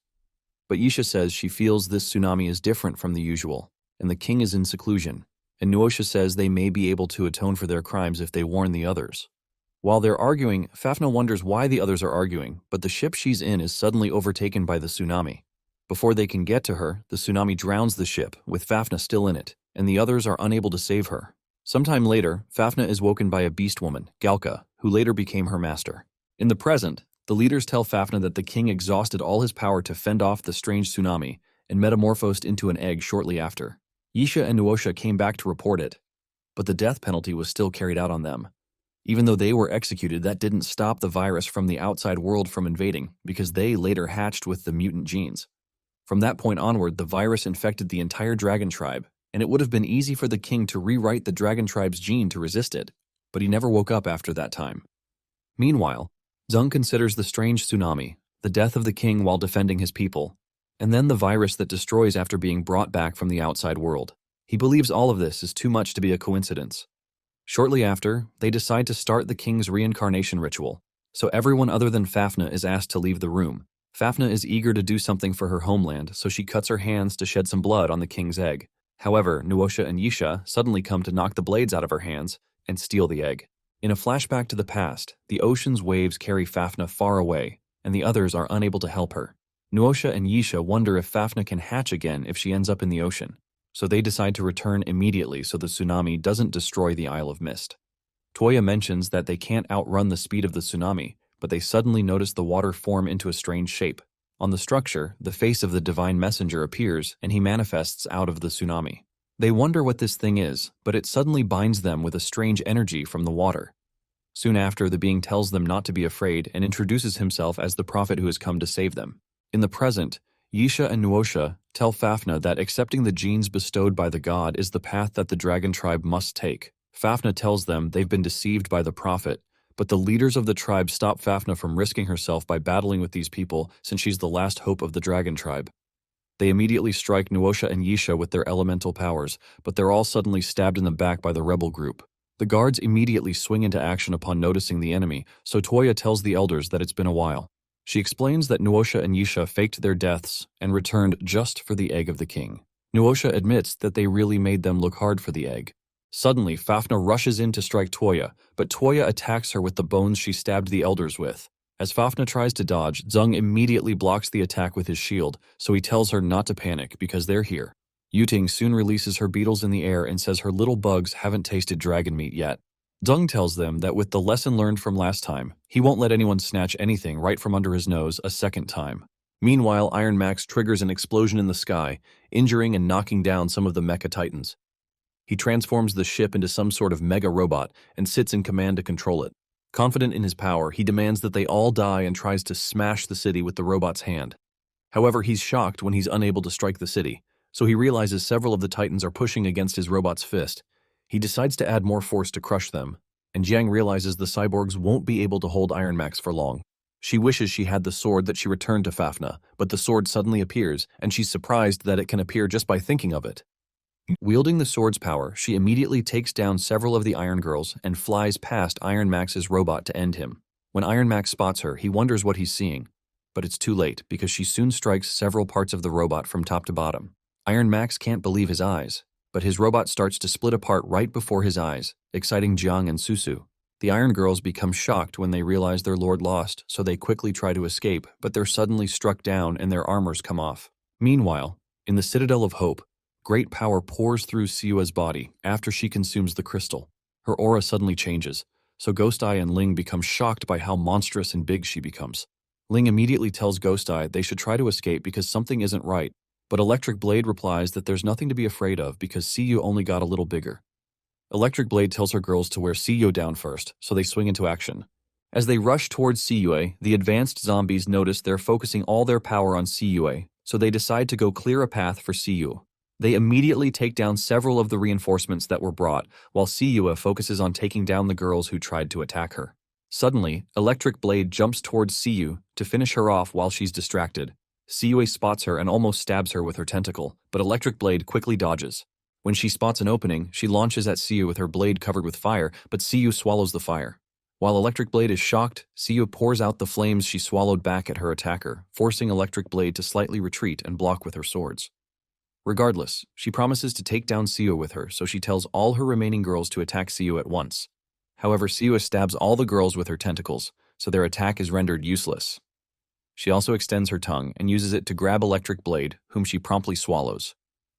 But Yisha says she feels this tsunami is different from the usual, and the king is in seclusion, and Nuosha says they may be able to atone for their crimes if they warn the others. While they're arguing, Fafnir wonders why the others are arguing, but the ship she's in is suddenly overtaken by the tsunami. Before they can get to her, the tsunami drowns the ship, with Fafnir still in it, and the others are unable to save her. Sometime later, Fafnir is woken by a beast woman, Galka, who later became her master. In the present, the leaders tell Fafnir that the king exhausted all his power to fend off the strange tsunami and metamorphosed into an egg shortly after. Yisha and Nuosha came back to report it, but the death penalty was still carried out on them. Even though they were executed, that didn't stop the virus from the outside world from invading, because they later hatched with the mutant genes. From that point onward, the virus infected the entire dragon tribe, and it would have been easy for the king to rewrite the dragon tribe's gene to resist it, but he never woke up after that time. Meanwhile, Zheng considers the strange tsunami, the death of the king while defending his people, and then the virus that destroys after being brought back from the outside world. He believes all of this is too much to be a coincidence. Shortly after, they decide to start the king's reincarnation ritual, so everyone other than Fafnir is asked to leave the room. Fafnir is eager to do something for her homeland, so she cuts her hands to shed some blood on the king's egg. However, Nuosha and Yisha suddenly come to knock the blades out of her hands and steal the egg. In a flashback to the past, the ocean's waves carry Fafnir far away, and the others are unable to help her. Nuosha and Yisha wonder if Fafnir can hatch again if she ends up in the ocean, so they decide to return immediately so the tsunami doesn't destroy the Isle of Mist. Toya mentions that they can't outrun the speed of the tsunami, but they suddenly notice the water form into a strange shape. On the structure, the face of the divine messenger appears, and he manifests out of the tsunami. They wonder what this thing is, but it suddenly binds them with a strange energy from the water. Soon after, the being tells them not to be afraid and introduces himself as the prophet who has come to save them. In the present, Yisha and Nuosha tell Fafnir that accepting the genes bestowed by the god is the path that the dragon tribe must take. Fafnir tells them they've been deceived by the prophet, but the leaders of the tribe stop Fafnir from risking herself by battling with these people since she's the last hope of the dragon tribe. They immediately strike Nuosha and Yisha with their elemental powers, but they're all suddenly stabbed in the back by the rebel group. The guards immediately swing into action upon noticing the enemy, so Toya tells the elders that it's been a while. She explains that Nuosha and Yisha faked their deaths and returned just for the egg of the king. Nuosha admits that they really made them look hard for the egg. Suddenly, Fafnir rushes in to strike Toya, but Toya attacks her with the bones she stabbed the elders with. As Fafnir tries to dodge, Zheng immediately blocks the attack with his shield, so he tells her not to panic because they're here. Yuting soon releases her beetles in the air and says her little bugs haven't tasted dragon meat yet. Zheng tells them that with the lesson learned from last time, he won't let anyone snatch anything right from under his nose a second time. Meanwhile, Iron Max triggers an explosion in the sky, injuring and knocking down some of the mecha titans. He transforms the ship into some sort of mega robot and sits in command to control it. Confident in his power, he demands that they all die and tries to smash the city with the robot's hand. However, he's shocked when he's unable to strike the city, so he realizes several of the titans are pushing against his robot's fist. He decides to add more force to crush them, and Jiang realizes the cyborgs won't be able to hold Iron Max for long. She wishes she had the sword that she returned to Fafnir, but the sword suddenly appears, and she's surprised that it can appear just by thinking of it. Wielding the sword's power, she immediately takes down several of the Iron Girls and flies past Iron Max's robot to end him. When Iron Max spots her, he wonders what he's seeing, but it's too late because she soon strikes several parts of the robot from top to bottom. Iron Max can't believe his eyes, but his robot starts to split apart right before his eyes, exciting Jiang and Susu. The Iron Girls become shocked when they realize their lord lost, so they quickly try to escape, but they're suddenly struck down and their armors come off. Meanwhile, in the Citadel of Hope, great power pours through Siua's body after she consumes the crystal. Her aura suddenly changes, so Ghost Eye and Ling become shocked by how monstrous and big she becomes. Ling immediately tells Ghost Eye they should try to escape because something isn't right, but Electric Blade replies that there's nothing to be afraid of because Siu only got a little bigger. Electric Blade tells her girls to wear Siu down first, so they swing into action. As they rush towards Siu, the advanced zombies notice they're focusing all their power on Siu, so they decide to go clear a path for Siu. They immediately take down several of the reinforcements that were brought, while Siu focuses on taking down the girls who tried to attack her. Suddenly, Electric Blade jumps towards Siu to finish her off while she's distracted. Siu spots her and almost stabs her with her tentacle, but Electric Blade quickly dodges. When she spots an opening, she launches at Siu with her blade covered with fire, but Siu swallows the fire. While Electric Blade is shocked, Siyo pours out the flames she swallowed back at her attacker, forcing Electric Blade to slightly retreat and block with her swords. Regardless, she promises to take down Siyo with her, so she tells all her remaining girls to attack Siyo at once. However, Siyo stabs all the girls with her tentacles, so their attack is rendered useless. She also extends her tongue and uses it to grab Electric Blade, whom she promptly swallows.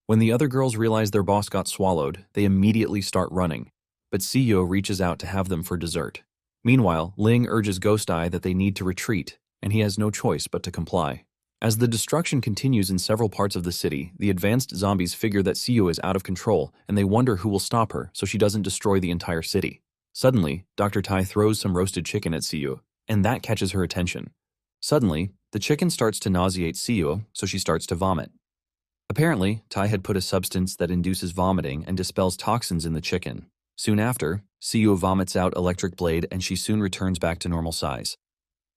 When the other girls realize their boss got swallowed, they immediately start running, but Siyo reaches out to have them for dessert. Meanwhile, Ling urges Ghost Eye that they need to retreat, and he has no choice but to comply. As the destruction continues in several parts of the city, the advanced zombies figure that Siyo is out of control, and they wonder who will stop her so she doesn't destroy the entire city. Suddenly, Dr. Tai throws some roasted chicken at Siyo, and that catches her attention. Suddenly, the chicken starts to nauseate Siyo, so she starts to vomit. Apparently, Tai had put a substance that induces vomiting and dispels toxins in the chicken. Soon after, Siyo vomits out Electric Blade and she soon returns back to normal size.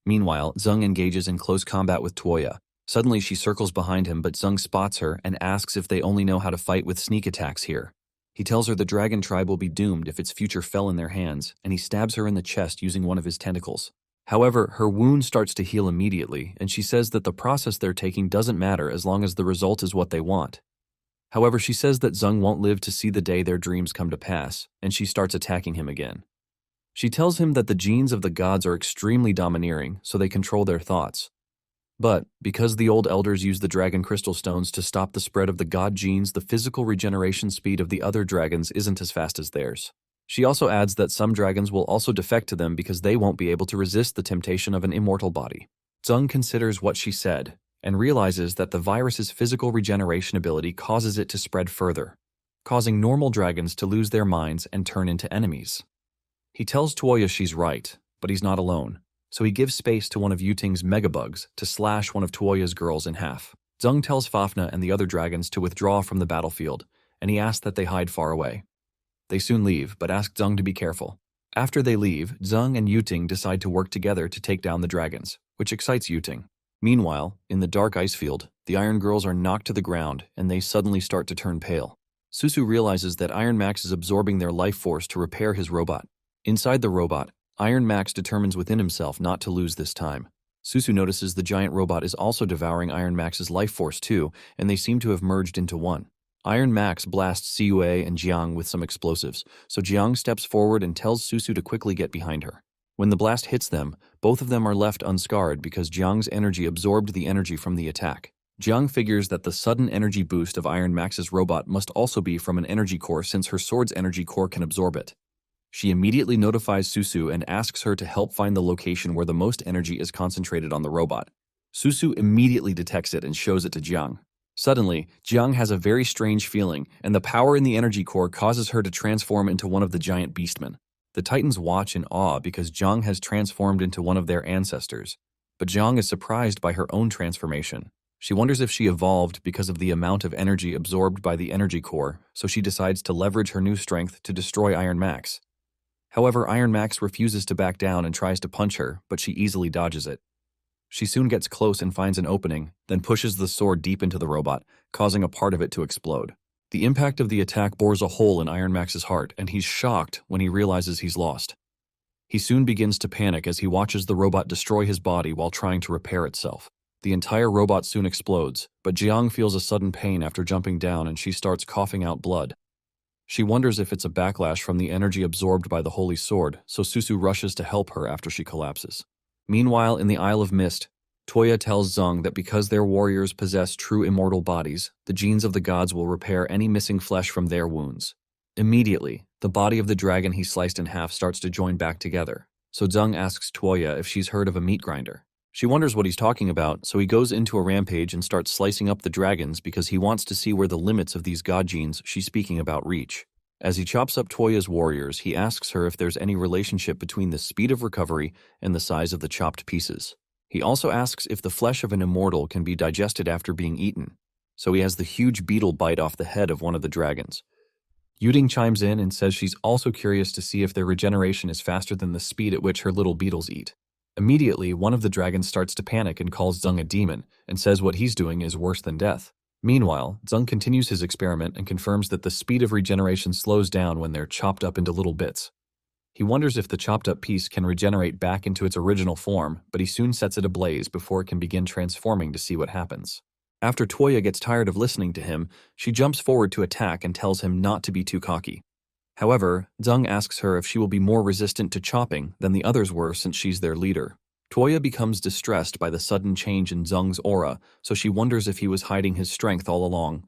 Meanwhile, Zung engages in close combat with Tuoya. Suddenly she circles behind him, but Zung spots her and asks if they only know how to fight with sneak attacks here. He tells her the dragon tribe will be doomed if its future fell in their hands, and he stabs her in the chest using one of his tentacles. However, her wound starts to heal immediately, and she says that the process they're taking doesn't matter as long as the result is what they want. However, she says that Zung won't live to see the day their dreams come to pass, and she starts attacking him again. She tells him that the genes of the gods are extremely domineering, so they control their thoughts. But, because the old elders use the dragon crystal stones to stop the spread of the god genes, the physical regeneration speed of the other dragons isn't as fast as theirs. She also adds that some dragons will also defect to them because they won't be able to resist the temptation of an immortal body. Zung considers what she said, and realizes that the virus's physical regeneration ability causes it to spread further, causing normal dragons to lose their minds and turn into enemies. He tells Tuoya she's right, but he's not alone, so he gives space to one of Yuting's megabugs to slash one of Tuoya's girls in half. Zung tells Fafna and the other dragons to withdraw from the battlefield, and he asks that they hide far away. They soon leave, but ask Zung to be careful. After they leave, Zung and Yuting decide to work together to take down the dragons, which excites Yuting. Meanwhile, in the dark ice field, the Iron Girls are knocked to the ground, and they suddenly start to turn pale. Susu realizes that Iron Max is absorbing their life force to repair his robot. Inside the robot, Iron Max determines within himself not to lose this time. Susu notices the giant robot is also devouring Iron Max's life force too, and they seem to have merged into one. Iron Max blasts Siyue and Jiang with some explosives, so Jiang steps forward and tells Susu to quickly get behind her. When the blast hits them, both of them are left unscarred because Jiang's energy absorbed the energy from the attack. Jiang figures that the sudden energy boost of Iron Max's robot must also be from an energy core since her sword's energy core can absorb it. She immediately notifies Susu and asks her to help find the location where the most energy is concentrated on the robot. Susu immediately detects it and shows it to Jiang. Suddenly, Jiang has a very strange feeling, and the power in the energy core causes her to transform into one of the giant beastmen. The Titans watch in awe because Jiang has transformed into one of their ancestors, but Jiang is surprised by her own transformation. She wonders if she evolved because of the amount of energy absorbed by the energy core, so she decides to leverage her new strength to destroy Iron Max. However, Iron Max refuses to back down and tries to punch her, but she easily dodges it. She soon gets close and finds an opening, then pushes the sword deep into the robot, causing a part of it to explode. The impact of the attack bores a hole in Iron Max's heart, and he's shocked when he realizes he's lost. He soon begins to panic as he watches the robot destroy his body while trying to repair itself. The entire robot soon explodes, but Jiang feels a sudden pain after jumping down and she starts coughing out blood. She wonders if it's a backlash from the energy absorbed by the Holy Sword, so Susu rushes to help her after she collapses. Meanwhile, in the Isle of Mist, Toya tells Zung that because their warriors possess true immortal bodies, the genes of the gods will repair any missing flesh from their wounds. Immediately, the body of the dragon he sliced in half starts to join back together, so Zung asks Toya if she's heard of a meat grinder. She wonders what he's talking about, so he goes into a rampage and starts slicing up the dragons because he wants to see where the limits of these god genes she's speaking about reach. As he chops up Toya's warriors, he asks her if there's any relationship between the speed of recovery and the size of the chopped pieces. He also asks if the flesh of an immortal can be digested after being eaten, so he has the huge beetle bite off the head of one of the dragons. Yuting chimes in and says she's also curious to see if their regeneration is faster than the speed at which her little beetles eat. Immediately, one of the dragons starts to panic and calls Zung a demon, and says what he's doing is worse than death. Meanwhile, Zung continues his experiment and confirms that the speed of regeneration slows down when they're chopped up into little bits. He wonders if the chopped-up piece can regenerate back into its original form, but he soon sets it ablaze before it can begin transforming to see what happens. After Toya gets tired of listening to him, she jumps forward to attack and tells him not to be too cocky. However, Zheng asks her if she will be more resistant to chopping than the others were since she's their leader. Toya becomes distressed by the sudden change in Zheng's aura, so she wonders if he was hiding his strength all along.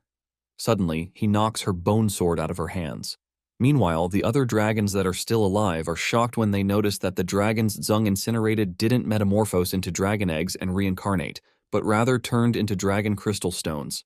Suddenly, he knocks her bone sword out of her hands. Meanwhile, the other dragons that are still alive are shocked when they notice that the dragons Zheng incinerated didn't metamorphose into dragon eggs and reincarnate, but rather turned into dragon crystal stones.